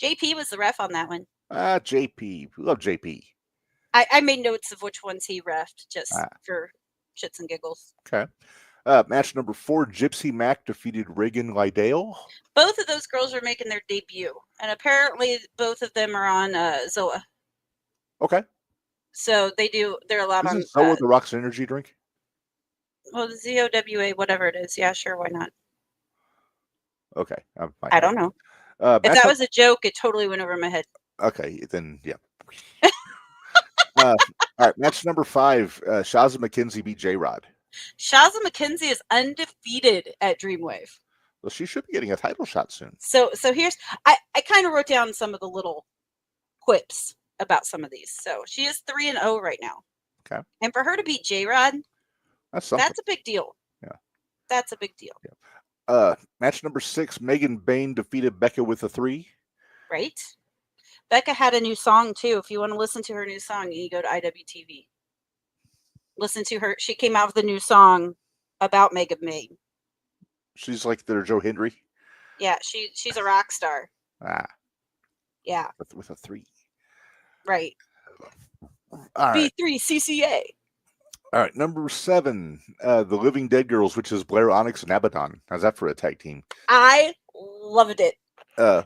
JP was the ref on that one. JP. We love JP. I made notes of which ones he refed just for shits and giggles. Okay. Match number 4, Gypsy Mac defeated Reagan Lydale. Both of those girls are making their debut. And apparently both of them are on Zoa. Okay. So they're allowed on Zoa the Rock's energy drink? Well, the ZOWA, whatever it is. Yeah, sure, why not? Okay. I'm fine. I don't know. If that was a joke, it totally went over my head. Okay, then yeah. All right, match number 5. Shazza McKenzie beat J-Rod. Shazza McKenzie is undefeated at Dreamwave. Well, she should be getting a title shot soon. So here's I kind of wrote down some of the little quips about some of these. So she is 3-0 right now. Okay. And for her to beat J-Rod, That's something. that's a big deal. Yeah. That's a big deal. Yeah. Match number 6, Megan Bain defeated Becca with a 3. Right? Becca had a new song too. If you want to listen to her new song, you go to IWTV. Listen to her. She came out with a new song about Megan Bain. She's like their Joe Hendry. Yeah, she's a rock star. Yeah. With a 3. Right. All right. B3 CCA. All right. Number 7, the Living Dead Girls, which is Blair Onyx and Abaddon. How's that for a tag team? I loved it.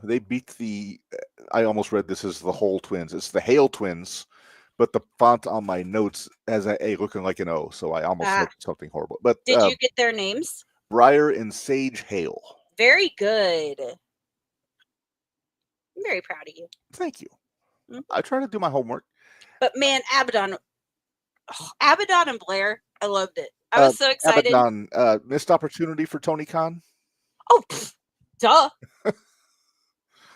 They beat the. I almost read this as the Whole Twins. It's the Hale Twins, but the font on my notes has an A looking like an O, so I almost said something horrible. But did you get their names? Briar and Sage Hale. Very good. I'm very proud of you. Thank you. Mm-hmm. I try to do my homework. But man, Abaddon and Blair, I loved it. I was so excited. Abaddon, missed opportunity for Tony Khan. Oh, duh.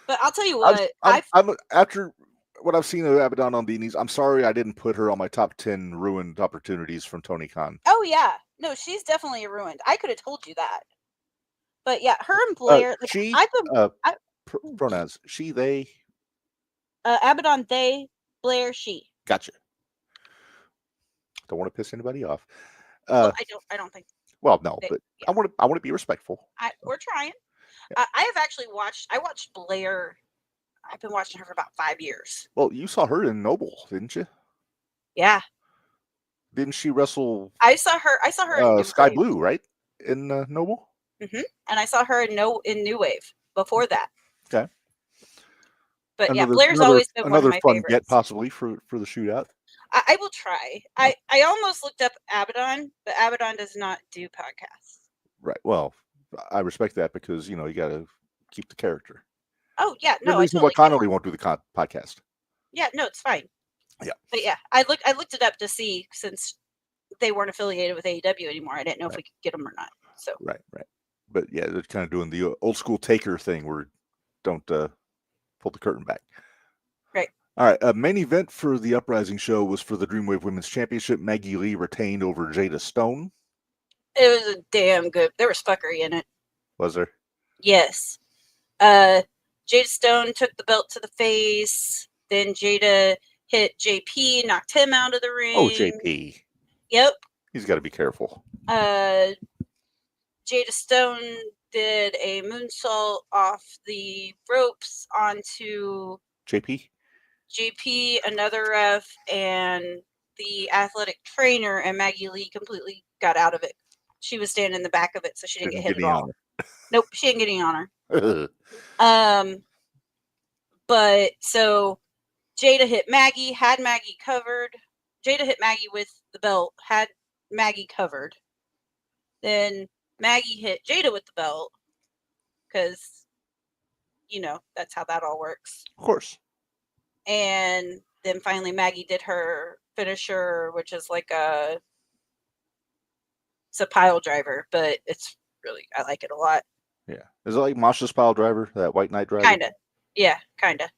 But I'll tell you what, I'm after what I've seen of Abaddon on the Indies, I'm sorry I didn't put her on my top 10 ruined opportunities from Tony Khan. Oh yeah, no, she's definitely ruined. I could have told you that. But yeah, her and Blair. Pronouns: she, they. Abaddon, they. Blair, she. Gotcha. Don't want to piss anybody off. Well, I don't think. Well, no, but yeah. I want to be respectful. We're trying. Yeah. I have actually watched Blair. I've been watching her for about 5 years. Well, you saw her in Noble, didn't you? Yeah. Didn't she wrestle? I saw her in Sky Blue, right? In Noble. Mm-hmm. And I saw her in New Wave before that. Okay. But Blair's always been one of my fun favorites. Get possibly for the shootout. I will try. I almost looked up Abaddon, but Abaddon does not do podcasts. Right. Well, I respect that because you got to keep the character. Oh yeah, no. The reason why Connolly won't do the podcast. Yeah, no, it's fine. Yeah. But yeah, I looked it up to see since they weren't affiliated with AEW anymore. I didn't know if we could get them or not. So. Right. But yeah, they're kind of doing the old school Taker thing where don't pull the curtain back. Right. All right. Main event for the Uprising show was for the Dreamwave Women's Championship. Maggie Lee retained over Jada Stone. It was a damn good. There was fuckery in it. Was there? Yes. Jada Stone took the belt to the face. Then Jada hit JP, knocked him out of the ring. Oh, JP. Yep. He's got to be careful. Jada Stone did a moonsault off the ropes onto JP, another ref, and the athletic trainer, and Maggie Lee completely got out of it. She was standing in the back of it, so she didn't get hit at all. Nope, she didn't get any on her. But so Jada hit Maggie, had Maggie covered. Jada hit Maggie with the belt, had Maggie covered. Then Maggie hit Jada with the belt because, that's how that all works. Of course. And then finally Maggie did her finisher, which is like it's a pile driver, but it's really, I like it a lot. Yeah. Is it like Masha's pile driver, that White Knight driver? Kind of. Yeah, kind of.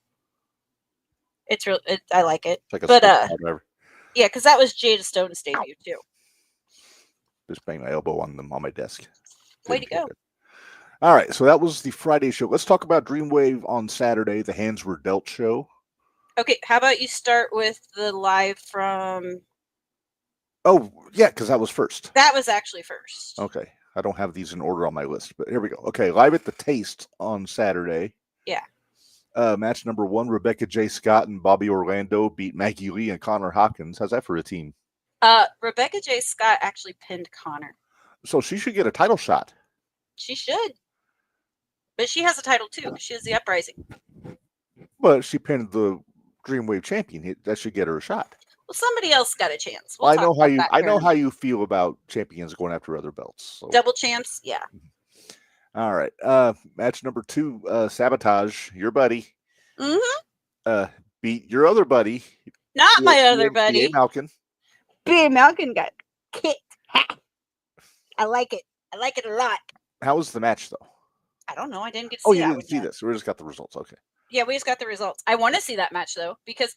It's real. I like it. It's like a pile driver. Yeah, because that was Jada Stone's debut too. Just bang my elbow on my desk. Way to go. All right, so that was the Friday show. Let's talk about Dreamwave on Saturday, the Hands Were Dealt show. Okay, how about you start with the live from... Oh, yeah, because that was first. That was actually first. Okay, I don't have these in order on my list, but here we go. Okay, live at the Taste on Saturday. Yeah. Match number 1, Rebecca J. Scott and Bobby Orlando beat Maggie Lee and Connor Hawkins. How's that for a team? Rebecca J. Scott actually pinned Connor. So she should get a title shot. She should. But she has a title too. She has the Uprising. But she pinned the Dreamwave champion. That should get her a shot. Well, somebody else got a chance. I know how you feel about champions going after other belts. So. Double champs, yeah. All right. Match number 2, Sabotage, your buddy. Mm-hmm. Beat your other buddy. Not my B.A. other buddy. Malkin. B.A. Malkin got kicked. I like it. I like it a lot. How was the match, though? I don't know. I didn't get to Oh, see you that didn't one see yet. this. We just got the results. Okay. Yeah, we just got the results. I want to see that match, though, because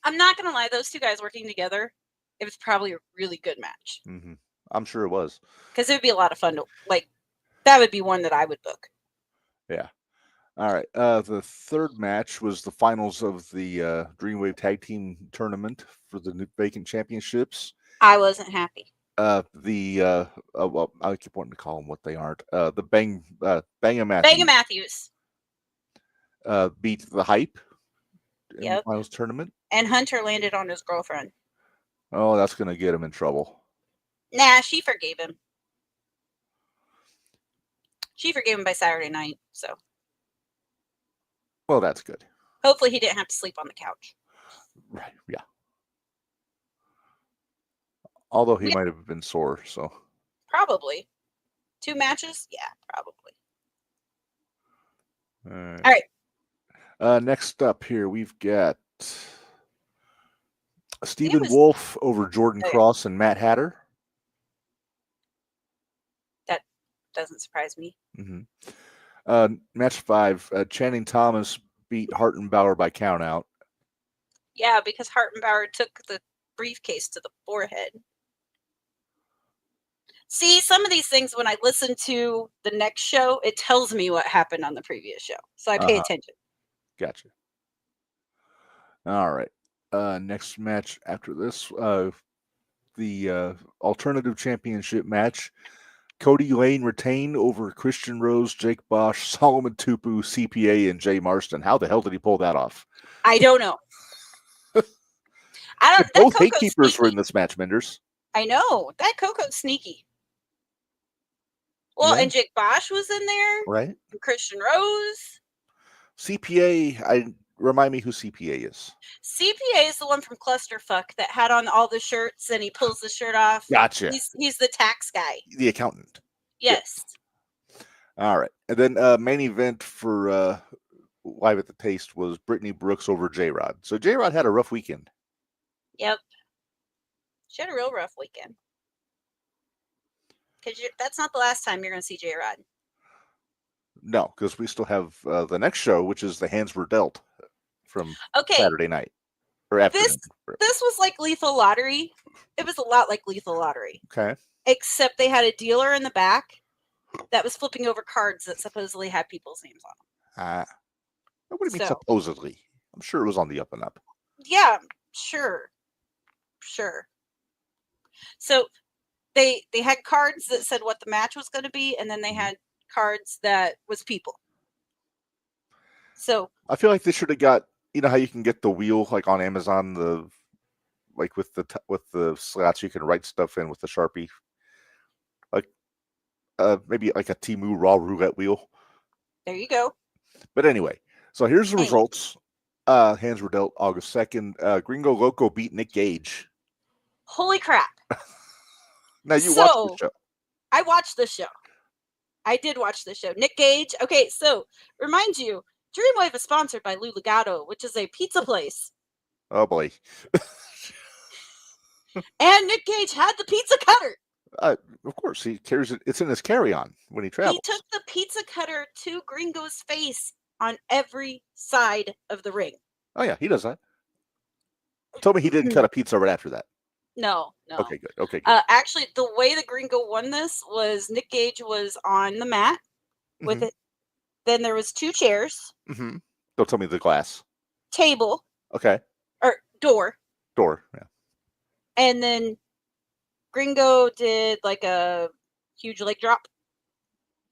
I'm not going to lie. Those two guys working together, it was probably a really good match. Mm-hmm. I'm sure it was. Because it would be a lot of fun to, like, that would be one that I would book. Yeah. All right. The third match was the finals of the Dreamwave Tag Team Tournament for the vacant championships. I wasn't happy. Well, I keep wanting to call them what they aren't. The Bang Matthews. Bang Matthews. Beat the Hype in Yep. the finals tournament. And Hunter landed on his girlfriend. Oh, that's going to get him in trouble. Nah, she forgave him. She forgave him by Saturday night, so. Well, that's good. Hopefully he didn't have to sleep on the couch. Right, yeah. Although he might have been sore, so. Probably. 2 matches? Yeah, probably. All right. Next up here, we've got Stephen Wolf over Jordan Cross and Matt Hatter. That doesn't surprise me. Mm-hmm. Match 5, Channing Thomas beat Hartenbauer by countout. Yeah, because Hartenbauer took the briefcase to the forehead. See, some of these things, when I listen to the next show, it tells me what happened on the previous show. So I pay attention. Gotcha. All right. Next match after this, the Alternative Championship match. Cody Lane retained over Christian Rose, Jake Bosch, Solomon Tupu, CPA, and Jay Marston. How the hell did he pull that off? I don't know. Both gatekeepers were in this match, Minderz. I know. That Coco's sneaky. Well, and Jake Bosch was in there. Right. And Christian Rose. CPA, remind me who CPA is. CPA is the one from Clusterfuck that had on all the shirts and he pulls the shirt off. Gotcha. He's the tax guy. The accountant. Yes. Yep. All right. And then main event for Live at the Taste was Brittany Brooks over J-Rod. So J-Rod had a rough weekend. Yep. She had a real rough weekend. Because that's not the last time you're going to see J-Rod. No, because we still have the next show, which is The Hands Were Dealt from Saturday night. Or afternoon. This was like Lethal Lottery. It was a lot like Lethal Lottery. Okay. Except they had a dealer in the back that was flipping over cards that supposedly had people's names on them. What do you mean supposedly? I'm sure it was on the up and up. Yeah, sure. So they had cards that said what the match was going to be, and then they had cards that was people. So I feel like they should have got, you know how you can get the wheel like on Amazon, like with the slots you can write stuff in with the Sharpie, like maybe like a Temu Raw roulette wheel. There you go. But anyway, so here's the results. Hands were dealt August 2nd. Gringo Loco beat Nick Gage. Holy crap. Now you watched the show. I watched the show. I did watch the show. Nick Gage. Okay, so remind you, Dreamwave is sponsored by Lou Legato, which is a pizza place. Oh boy. And Nick Gage had the pizza cutter. Of course, he carries it. It's in his carry-on when he travels. He took the pizza cutter to Gringo's face on every side of the ring. Oh yeah, he does that. Told me he didn't cut a pizza right after that. No. Okay, good. Actually, the way the Gringo won this was Nick Gage was on the mat with it. Then there was 2 chairs. Mm-hmm. Don't tell me the glass. Table. Okay. Or door. Door, yeah. And then Gringo did like a huge leg drop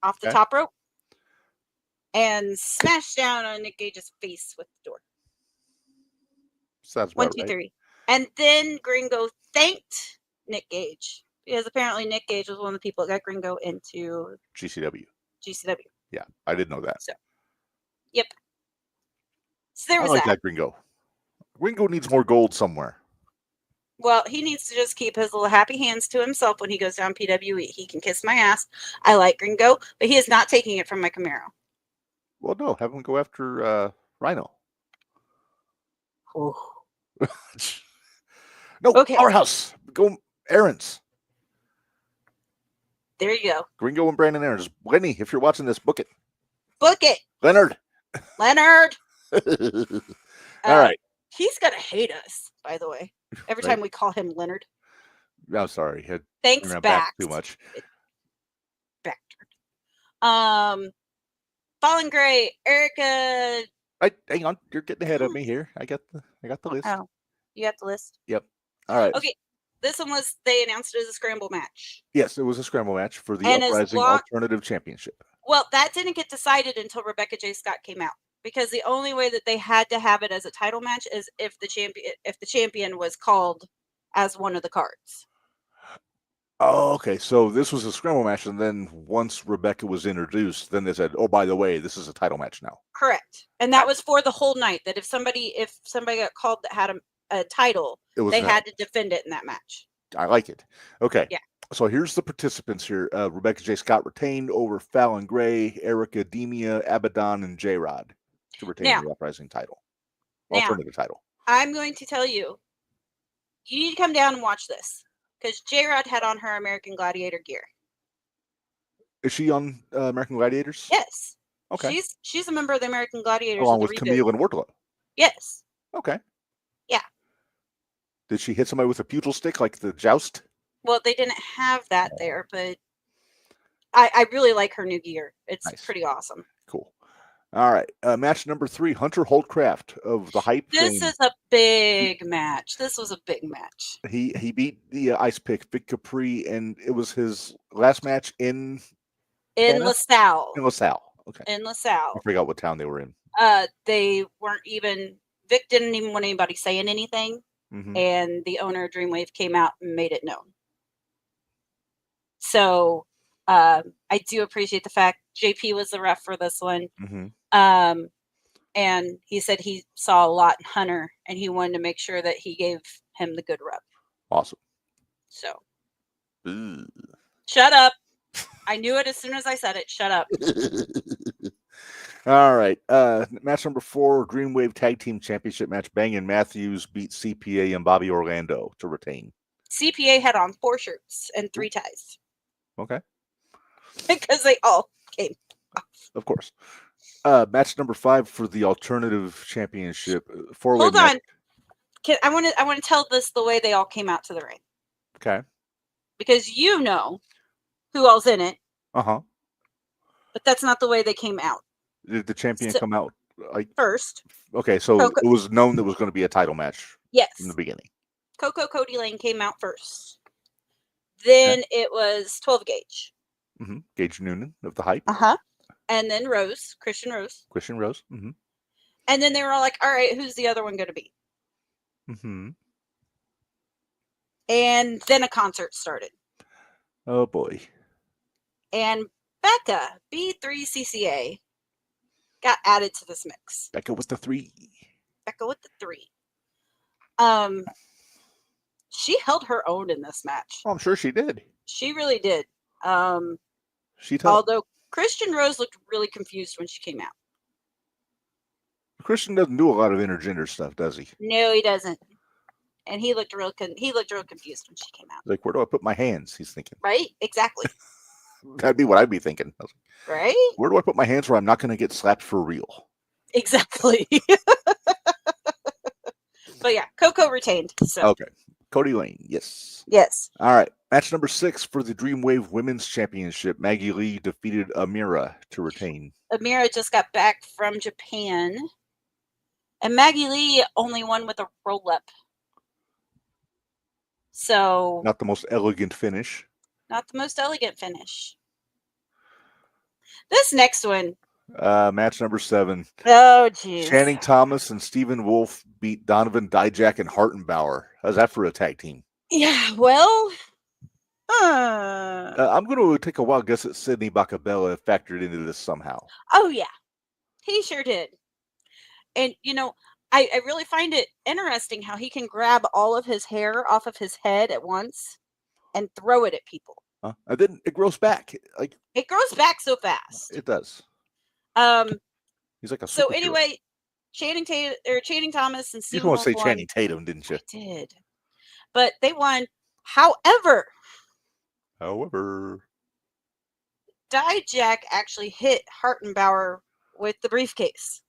off the top rope and smashed down on Nick Gage's face with the door. Sounds about 1, 2, right. 3. And then Gringo thanked Nick Gage because apparently Nick Gage was one of the people that got Gringo into GCW. Yeah, I didn't know that. So, yep. So there was that Gringo. Gringo needs more gold somewhere. Well, he needs to just keep his little happy hands to himself when he goes down PWE. He can kiss my ass. I like Gringo, but he is not taking it from my Camaro. Well, no, have him go after Rhino. Oh. No, Okay. Powerhouse. Go Aaron's. There you go. Gringo and Brandon Aaron's. Lenny, if you're watching this, book it. Book it. Leonard. All right. He's going to hate us, by the way. Every time we call him Leonard. I'm sorry. Thanks, back too much. Fallen Gray, Erica. Hang on. You're getting ahead of me here. I got the list. Oh, you got the list? Yep. All right. Okay. This one they announced it as a scramble match. Yes, it was a scramble match for the And Uprising Alternative Championship. Well, that didn't get decided until Rebecca J. Scott came out, because the only way that they had to have it as a title match is if the champion was called as one of the cards. Oh, okay. So this was a scramble match, and then once Rebecca was introduced, then they said, "Oh, by the way, this is a title match now." Correct, and that was for the whole night. That if somebody got called that had a title, they had to defend it in that match. I like it. Okay. Yeah. So here's the participants here. Rebecca J. Scott retained over Fallon Gray, Erica Demia, Abaddon, and J-Rod to retain the Uprising title. Alternative title. I'm going to tell you, you need to come down and watch this, because J-Rod had on her American Gladiator gear. Is she on American Gladiators? Yes. Okay. She's a member of the American Gladiators. Along with Camille and Wardlow. Yes. Okay. Yeah. Did she hit somebody with a pugil stick like the joust? Well, they didn't have that there, but I really like her new gear. It's pretty awesome. Cool. All right. Match number 3, Hunter Holdcraft of the Hype. This is a big match. This was a big match. He beat the Ice Pick, Vic Capri, and it was his last match in LaSalle. In LaSalle. Okay. In LaSalle. I forgot what town they were in. They weren't even, Vic didn't even want anybody saying anything. Mm-hmm. And the owner of Dreamwave came out and made it known. So I do appreciate the fact JP was the ref for this one. Mm-hmm. And he said he saw a lot in Hunter, and he wanted to make sure that he gave him the good rep. Awesome. So. Ooh. Shut up. I knew it as soon as I said it. Shut up. All right. Match number 4, Dreamwave Tag Team Championship match. Bang & Matthews beat CPA and Bobby Orlando to retain. CPA had on 4 shirts and 3 ties. Okay. Because they all came off. Of course. Match number 5 for the Alternative Championship. Hold on. I want to tell this the way they all came out to the ring. Okay. Because you know who all's in it. Uh-huh. But that's not the way they came out. Did the champion come out first? Okay, so it was known there was going to be a title match. Yes. From the beginning. Coco Cody Lane came out first. Then it was 12 Gauge. Mm-hmm. Gage Noonan of the Hype. Uh-huh. And then Christian Rose. Mm-hmm. And then they were all like, all right, who's the other one going to be? Mm-hmm. And then a concert started. Oh, boy. And Becca, B3CCA, got added to this mix. Becca with the 3. She held her own in this match. Oh, I'm sure she did. She really did. Although Christian Rose looked really confused when she came out. Christian doesn't do a lot of intergender stuff, does he? No, he doesn't. And he looked real confused when she came out. Like, where do I put my hands? He's thinking. Right? Exactly. That'd be what I'd be thinking. Right? Where do I put my hands where I'm not going to get slapped for real? Exactly. But yeah, Coco retained. So. Okay. Cody Lane, yes. Yes. All right. Match number 6 for the Dreamwave Women's Championship. Maggie Lee defeated Amira to retain. Amira just got back from Japan. And Maggie Lee only won with a roll-up. So. Not the most elegant finish. This next one. Match number 7. Oh, jeez. Channing Thomas and Stephen Wolf beat Donovan Dijak and Hartenbauer. How's that for a tag team? Yeah, well. I'm going to take a wild guess that Sydney Bacabella factored into this somehow. Oh, yeah. He sure did. And, I really find it interesting how he can grab all of his hair off of his head at once and throw it at people. And then it grows back. It grows back so fast. It does. He's like a so anyway, Channing Thomas and You Stu just want to say won. Channing Tatum, didn't you? I did. But they won. However, Dijak actually hit Hartenbauer with the briefcase.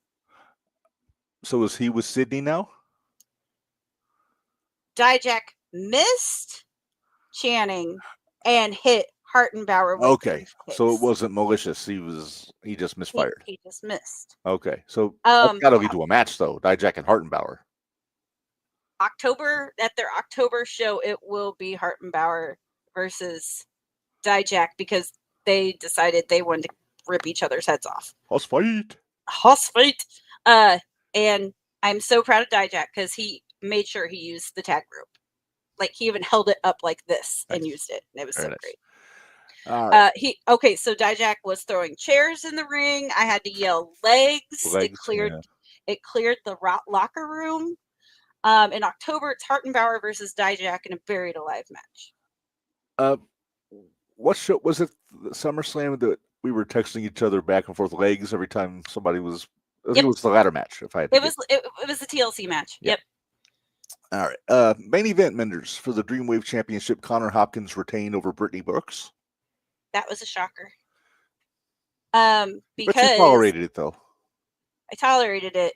So is he with Sydney now? Dijak missed Channing and hit Hartenbauer with the Okay, briefcase. so it wasn't malicious. He just misfired. He just missed. Okay, so that's got to lead to a match though. Dijak and Hartenbauer. At their October show, it will be Hartenbauer versus Dijak because they decided they wanted to rip each other's heads off. Hoss fight. And I'm so proud of Dijak because he made sure he used the tag rope. Like he even held it up like this and used it. It was so great. All right. So Dijak was throwing chairs in the ring. I had to yell legs. It cleared the locker room. In October, it's Hartenbauer versus Dijak in a Buried Alive match. What show was it? The SummerSlam that we were texting each other back and forth legs every time somebody was. I think it was the ladder match. It was the TLC match. Yep. All right. Main event, Minderz, for the Dreamwave Championship. Connor Hopkins retained over Brittany Brooks. That was a shocker. Because but you tolerated it though. I tolerated it,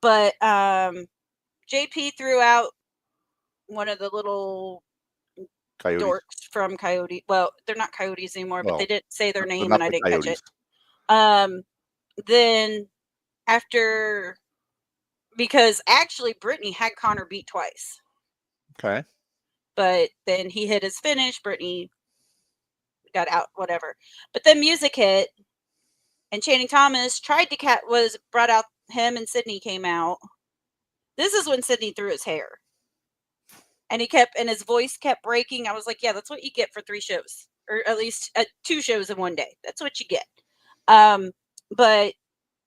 but JP threw out one of the little Coyotes. dorks from Coyote. Well, they're not Coyotes anymore, but they didn't say their name, and I didn't Coyotes. catch it. Then after, because actually Brittany had Connor beat twice. Okay. But then he hit his finish. Brittany got out, whatever. But then music hit, and Channing Thomas brought out him, and Sydney came out. This is when Sydney threw his hair. And his voice kept breaking. I was like, yeah, that's what you get for 3 shows. Or at least 2 shows in one day. That's what you get. But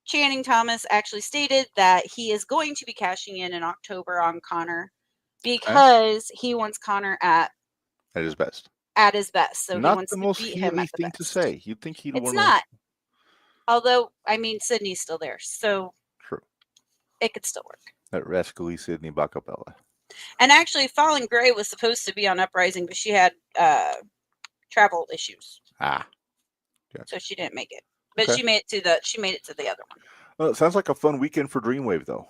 Channing Thomas actually stated that he is going to be cashing in October on Connor because he wants Connor at his best. So not he wants the to most beat him at the thing best. to say. You'd think he'd It's not. Although, I mean, Sydney's still there, so true. It could still work. That rascally Sydney Bacapella. And actually, Fallen Gray was supposed to be on Uprising, but she had travel issues. Gotcha. So she didn't make it. But she made it to the other one. Well, it sounds like a fun weekend for Dreamwave, though.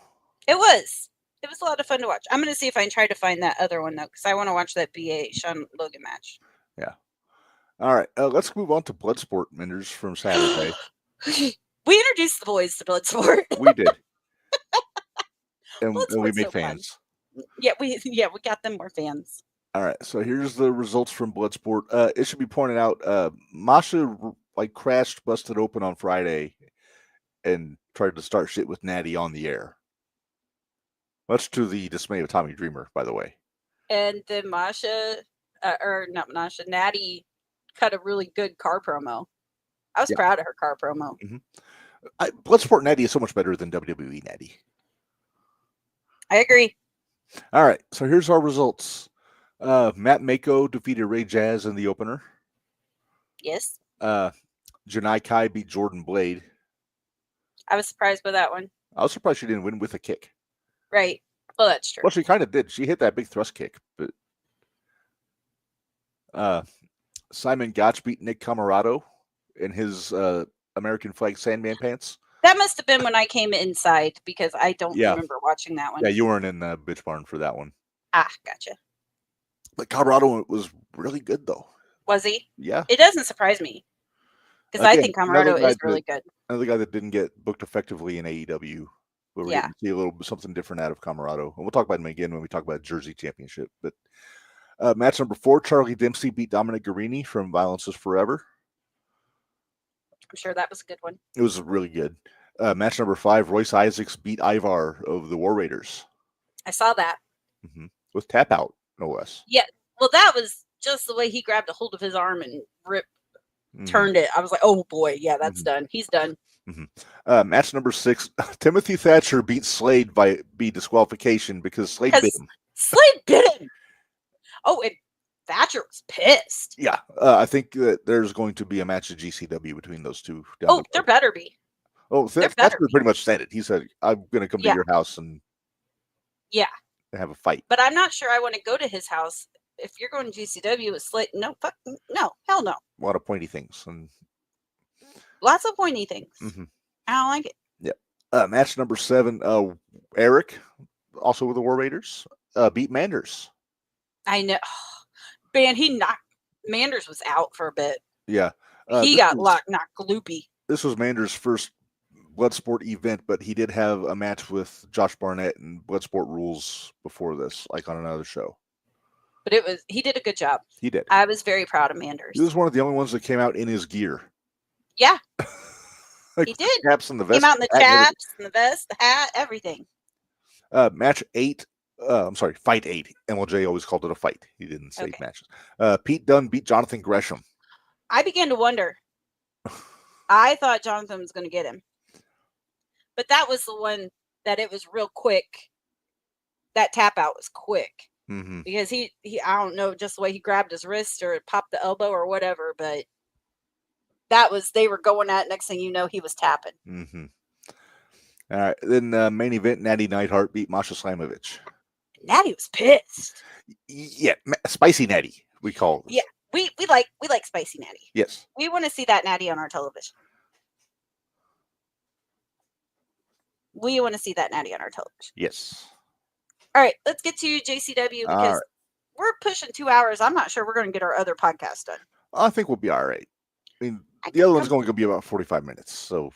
It was. It was a lot of fun to watch. I'm going to see if I can try to find that other one, though, because I want to watch that BA Sean Logan match. Yeah. All right. Let's move on to Bloodsport, Minderz, from Saturday. We introduced the boys to Bloodsport. We did. and we made fans. Fun. Yeah, we got them more fans. All right. So here's the results from Bloodsport. It should be pointed out, Masha crashed, busted open on Friday, and tried to start shit with Natty on the air. Much to the dismay of Tommy Dreamer, by the way. And then Natty cut a really good car promo. I was proud of her car promo. Mm-hmm. Bloodsport Natty is so much better than WWE Natty. I agree. All right, so here's our results. Matt Mako defeated Ray Jazz in the opener. Yes. Janai Kai beat Jordan Blade. I was surprised by that one. I was surprised she didn't win with a kick. Right. Well, that's true. Well, she kind of did. She hit that big thrust kick. But Simon Gotch beat Nick Camarado in his American flag Sandman pants. That must have been when I came inside because I don't remember watching that one. Yeah, you weren't in the Bitch Barn for that one. Ah, gotcha. But Camarado was really good, though. Was he? Yeah. It doesn't surprise me because I think Camarado is really good. Another guy that didn't get booked effectively in AEW. We're going to see a little something different out of Camarado. And we'll talk about him again when we talk about Jersey Championship. But match number 4, Charlie Dempsey beat Dominic Guarini from Violence is Forever. I'm sure that was a good one. It was really good. Match number 5, Royce Isaacs beat Ivar of the War Raiders. I saw that. Mm-hmm. With tap out, no less. Yeah. Well, that was just the way he grabbed a hold of his arm and turned it. I was like, oh boy, yeah, that's done. He's done. Mm-hmm. Match number 6, Timothy Thatcher beat Slade by disqualification because Slade bit him. Slade bit him. Oh, and Thatcher was pissed. Yeah, I think that there's going to be a match of GCW between those two. There better be. Oh, They're Thatcher better. pretty much said it. He said, "I'm going to come to Yeah. your house and have a fight." But I'm not sure I want to go to his house. If you're going to GCW, it's like no, no, hell no. A lot of pointy things and Lots of pointy things. Mhm. I don't like it. Match number 7. Eric, also with the War Raiders, beat Minderz. I know. Man, Minderz was out for a bit. Yeah, He got knocked gloopy. This was Minderz' first Bloodsport event, but he did have a match with Josh Barnett and Bloodsport Rules before this, like on another show. But he did a good job. He did. I was very proud of Minderz. He was one of the only ones that came out in his gear. Yeah. Like He did. Caps and the vest. Came out in the chaps, and the vest, the hat, everything. Match 8. I'm sorry, fight 8. MLJ always called it a fight. He didn't say matches. Pete Dunne beat Jonathan Gresham. I began to wonder. I thought Jonathan was going to get him. But that was the one that it was real quick. That tap out was quick. Mm-hmm. Because he I don't know, just the way he grabbed his wrist or popped the elbow or whatever, but they were going at it. Next thing you know, he was tapping. Mm-hmm. All right. Then main event, Natty Neidhart beat Masha Slamovich. Natty was pissed. Yeah, spicy Natty, we call it. Yeah, we like spicy Natty. Yes. We want to see that Natty on our television. We want to see that Natty on our television. Yes. All right, let's get to JCW because we're pushing 2 hours. I'm not sure we're going to get our other podcast done. I think we'll be all right. I mean, the other one's going to be about 45 minutes. So.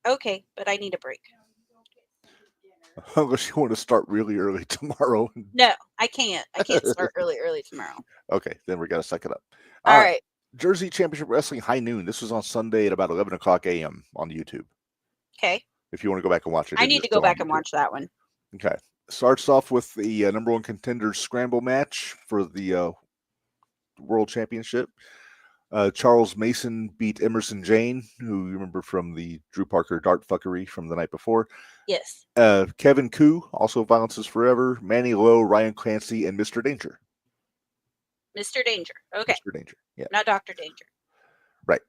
Okay, but I need a break. Unless you want to start really early tomorrow. No, I can't. I can't start early tomorrow. Okay, then we got to suck it up. All right. Jersey Championship Wrestling High Noon. This was on Sunday at about 11 o'clock a.m. on YouTube. Okay. If you want to go back and watch it. I need to go back and watch that one. Okay. Starts off with the number 1 contender scramble match for the World Championship. Charles Mason beat Emerson Jane, who you remember from the Drew Parker dart fuckery from the night before. Yes. Kevin Koo, also Violence is Forever. Manny Lowe, Ryan Clancy, and Mr. Danger. Mr. Danger. Okay. Mr. Danger. Yeah. Not Dr. Danger. Right.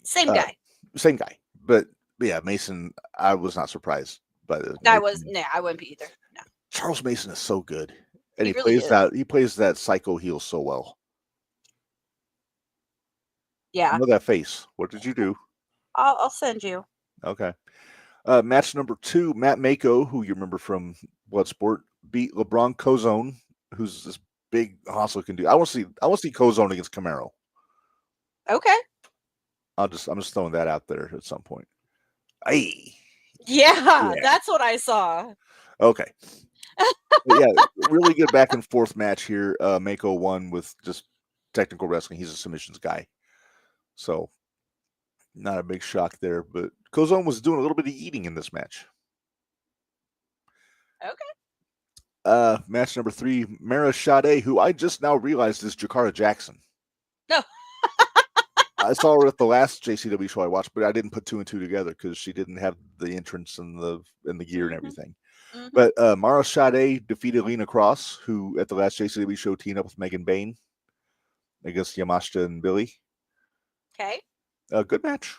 Same guy. Same guy. But yeah, Mason, I was not surprised by this. I wouldn't be either. No. Charles Mason is so good. And he really plays that psycho heel so well. Yeah. I know that face. What did you do? I'll send you. Okay. Match number 2, Matt Mako, who you remember from Bloodsport, beat LeBron Cozone, who's this big hustle can do. I want to see Cozone against Camaro. Okay. I'm just throwing that out there at some point. Hey. Yeah, that's what I saw. Okay. Yeah, really good back and forth match here. Mako won with just technical wrestling. He's a submissions guy. So, not a big shock there. But Cozone was doing a little bit of eating in this match. Okay. Match number 3, Mara Sade, who I just now realized is Jakara Jackson. No. I saw her at the last JCW show I watched, but I didn't put 2 and 2 together because she didn't have the entrance and the gear and everything. Mm-hmm. But Mara Sade defeated Lena Cross, who at the last JCW show teamed up with Megan Bain against Yamashita and Billy. Okay. Good match.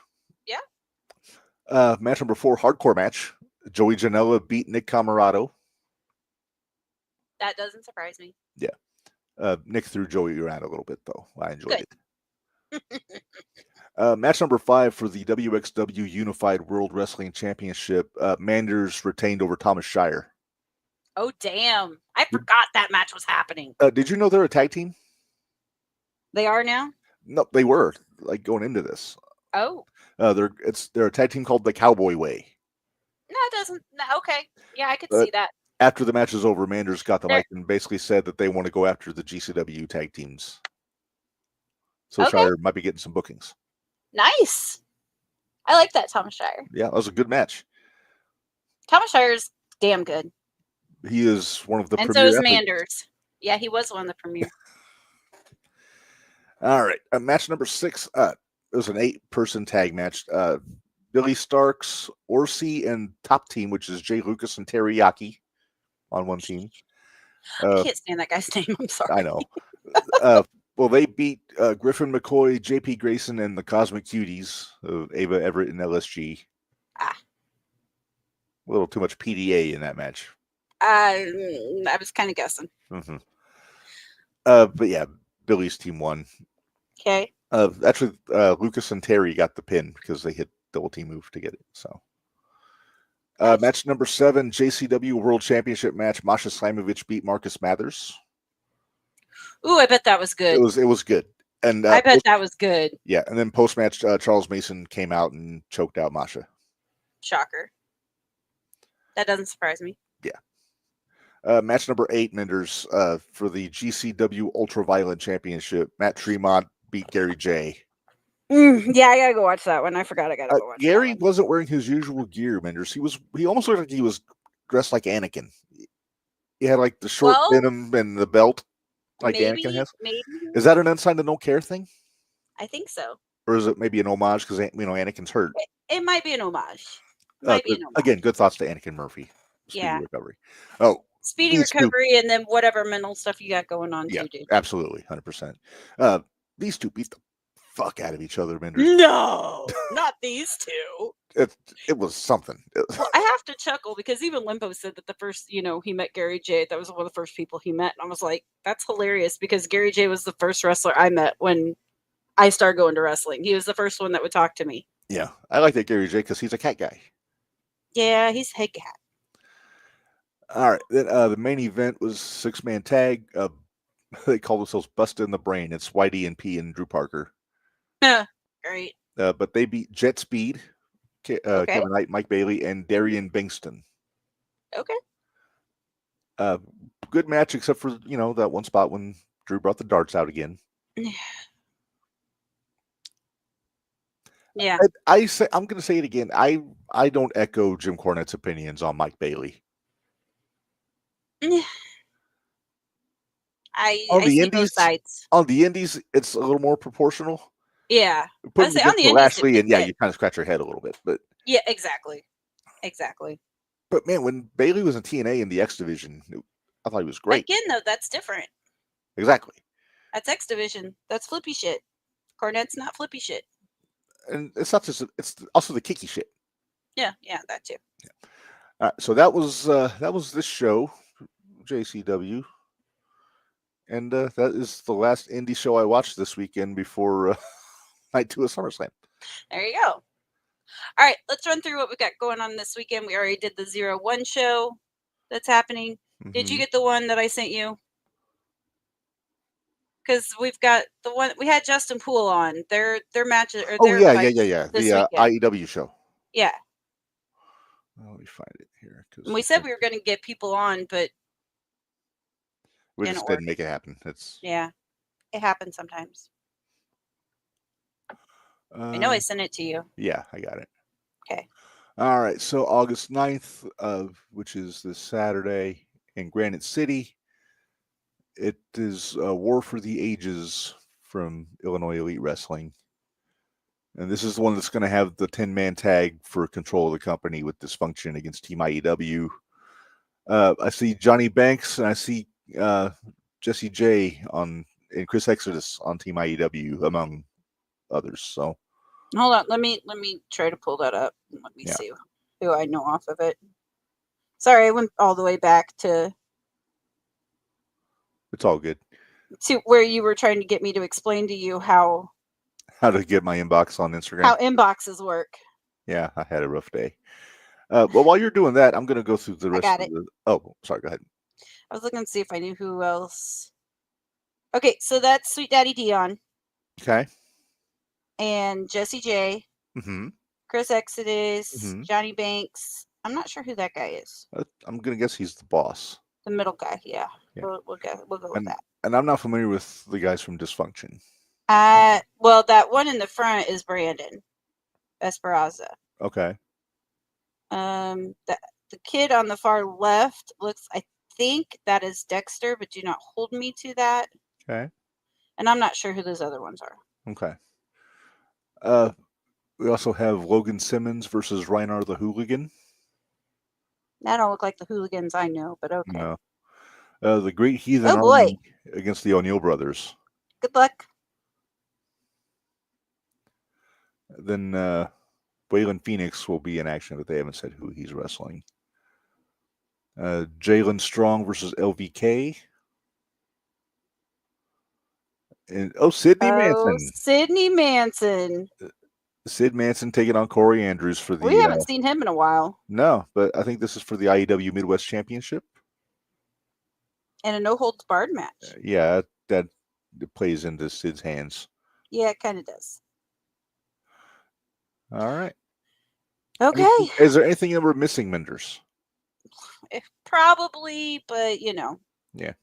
Yeah. Match number 4, hardcore match. Joey Janela beat Nick Camarado. That doesn't surprise me. Yeah. Nick threw Joey around a little bit, though. I enjoyed it. Match number 5 for the WXW Unified World Wrestling Championship. Minderz retained over Thomas Shire. Oh, damn. I forgot that match was happening. Did you know they're a tag team? They are now? No, they were, like, going into this. Oh. They're a tag team called the Cowboy Way. No, it doesn't. No, okay. Yeah, I could see that. After the match is over, Minderz got the mic and basically said that they want to go after the GCW tag teams. So Shire might be getting some bookings. Nice. I like that, Thomas Shire. Yeah, that was a good match. Thomas Shire's damn good. He is one of the premier. And so is Minderz. Yeah, he was one of the premier. All right. Match number 6. It was an 8-person tag match. Billy Starks, Orsi, and Top Team, which is Jay Lucas and Teriyaki on one team. I can't stand that guy's name. I'm sorry. I know. Well, they beat Griffin McCoy, JP Grayson, and the Cosmic Cuties of Ava Everett and LSG. A little too much PDA in that match. I was kind of guessing. Mm-hmm. But yeah, Billy's team won. Okay. Actually, Lucas and Terry got the pin because they hit double team move to get it. So, Nice. match number 7, JCW World Championship match. Masha Slamovich beat Marcus Mathers. Ooh, I bet that was good. It was good. And I bet that was good. Yeah, and then post match, Charles Mason came out and choked out Masha. Shocker. That doesn't surprise me. Yeah. Match number 8, Minderz, for the GCW Ultraviolent Championship. Matt Tremont beat Gary J. Yeah, I gotta go watch that one. I forgot I gotta go watch Gary that one. wasn't wearing his usual gear, Minderz. He almost looked like he was dressed like Anakin. He had like the short denim and the belt, like Anakin has. Maybe. Is that an unsigned and no care thing, I think so. or is it maybe an homage because Anakin's hurt? It might be an homage. Again, good thoughts to Anakin Murphy. Speedy recovery. Oh, speedy recovery, and then whatever mental stuff you got going on too, dude. Absolutely, 100%. These two beat the fuck out of each other, Minderz. No, not these two. It was something. Well, I have to chuckle because even Lim-Bo said that the first, he met Gary J. That was one of the first people he met, and I was like, that's hilarious because Gary J. was the first wrestler I met when I started going to wrestling. He was the first one that would talk to me. Yeah, I like that Gary J. because he's a cat guy. Yeah, he's a head cat. All right, then the main event was 6-man tag. They call themselves Bustin' the Brain. It's Whitey and P and Drew Parker. Great. But they beat Jet Speed, Kevin Knight, Mike Bailey, and Darian Bingston. Okay. Good match, except for that one spot when Drew brought the darts out again. Yeah. I'm going to say it again. I don't echo Jim Cornette's opinions on Mike Bailey. I see both sides. On the indies, it's a little more proportional. Yeah. Put him against Lashley, and you kind of scratch your head a little bit. But yeah, exactly. But man, when Bailey was in TNA in the X division, I thought he was great. Again, though, that's different. Exactly. That's X division. That's flippy shit. Cornette's not flippy shit. And it's not just; it's also the kicky shit. Yeah, that too. Yeah. So that was this show, JCW, and that is the last indie show I watched this weekend before night 2 of SummerSlam. There you go. All right, let's run through what we got going on this weekend. We already did the 0-1 show that's happening. Mm-hmm. Did you get the one that I sent you? Because we've got the one we had Justin Poole on their matches. Or their the IEW show. Yeah. Let me find it here. And we said we were going to get people on, but we just didn't make it happen. It happens sometimes. I know I sent it to you. Yeah, I got it. Okay. All right. So August 9th, which is this Saturday in Granite City, it is a War for the Ages from Illinois Elite Wrestling. And this is the one that's going to have the 10-man tag for control of the company with Dysfunction against Team IEW. I see Johnny Banks and I see Jesse J and Chris Exodus on Team IEW, among others. So hold on, let me try to pull that up. Let me see who I know off of it. Sorry, I went all the way back to. It's all good. To where you were trying to get me to explain to you how to get my inbox on Instagram. How inboxes work. Yeah, I had a rough day. But while you're doing that, I'm going to go through the rest of the... Oh, sorry, go ahead. I was looking to see if I knew who else. Okay, so that's Sweet Daddy Dion. Okay. And Jesse J. Mm-hmm. Chris Exodus. Mm-hmm. Johnny Banks. I'm not sure who that guy is. I'm going to guess he's the boss. The middle guy, yeah. We'll go with that. And I'm not familiar with the guys from Dysfunction. Well, that one in the front is Brandon Esperanza. Okay. The kid on the far left looks, I think that is Dexter, but do not hold me to that. Okay. And I'm not sure who those other ones are. Okay. We also have Logan Simmons versus Reinar the Hooligan. That don't look like the hooligans I know, but okay. No. The Great Heathen Army against the O'Neill brothers. Good luck. Then Waylon Phoenix will be in action, but they haven't said who he's wrestling. Jalen Strong versus LVK. And Sydney Manson. Sydney Manson. Sid Manson taking on Corey Andrews for the. We haven't seen him in a while. No, but I think this is for the IEW Midwest Championship. And a no holds barred match. Yeah, that plays into Sid's hands. Yeah, it kind of does. All right. Okay. Is there anything that we're missing, Minderz? Probably, but you know. Yeah.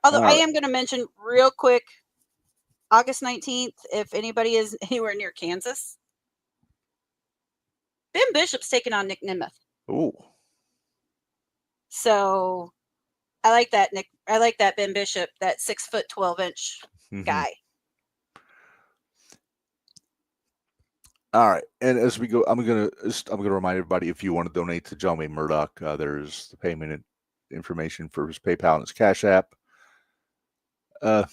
Although I am going to mention real quick, August 19th, if anybody is anywhere near Kansas, Ben Bishop's taking on Nick Nemeth. Oh. So I like that, Nick. I like that Ben Bishop, that 6'12" guy. All right, and as we go, I'm gonna remind everybody, if you want to donate to John Wayne Murdoch, there's the payment information for his PayPal and his Cash App. And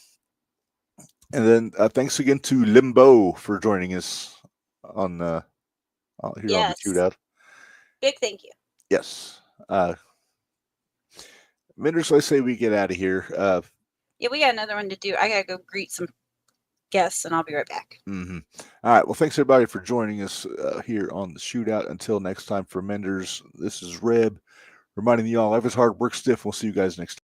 then thanks again to Lim-Bo for joining us on here on the shootout. Big thank you. Yes. Minderz, I say we get out of here. Yeah, we got another one to do. I gotta go greet some guests, and I'll be right back. All right. Well, thanks everybody for joining us here on the shootout. Until next time, for Minderz, this is Reb reminding you all, life is hard, work stiff. We'll see you guys next time.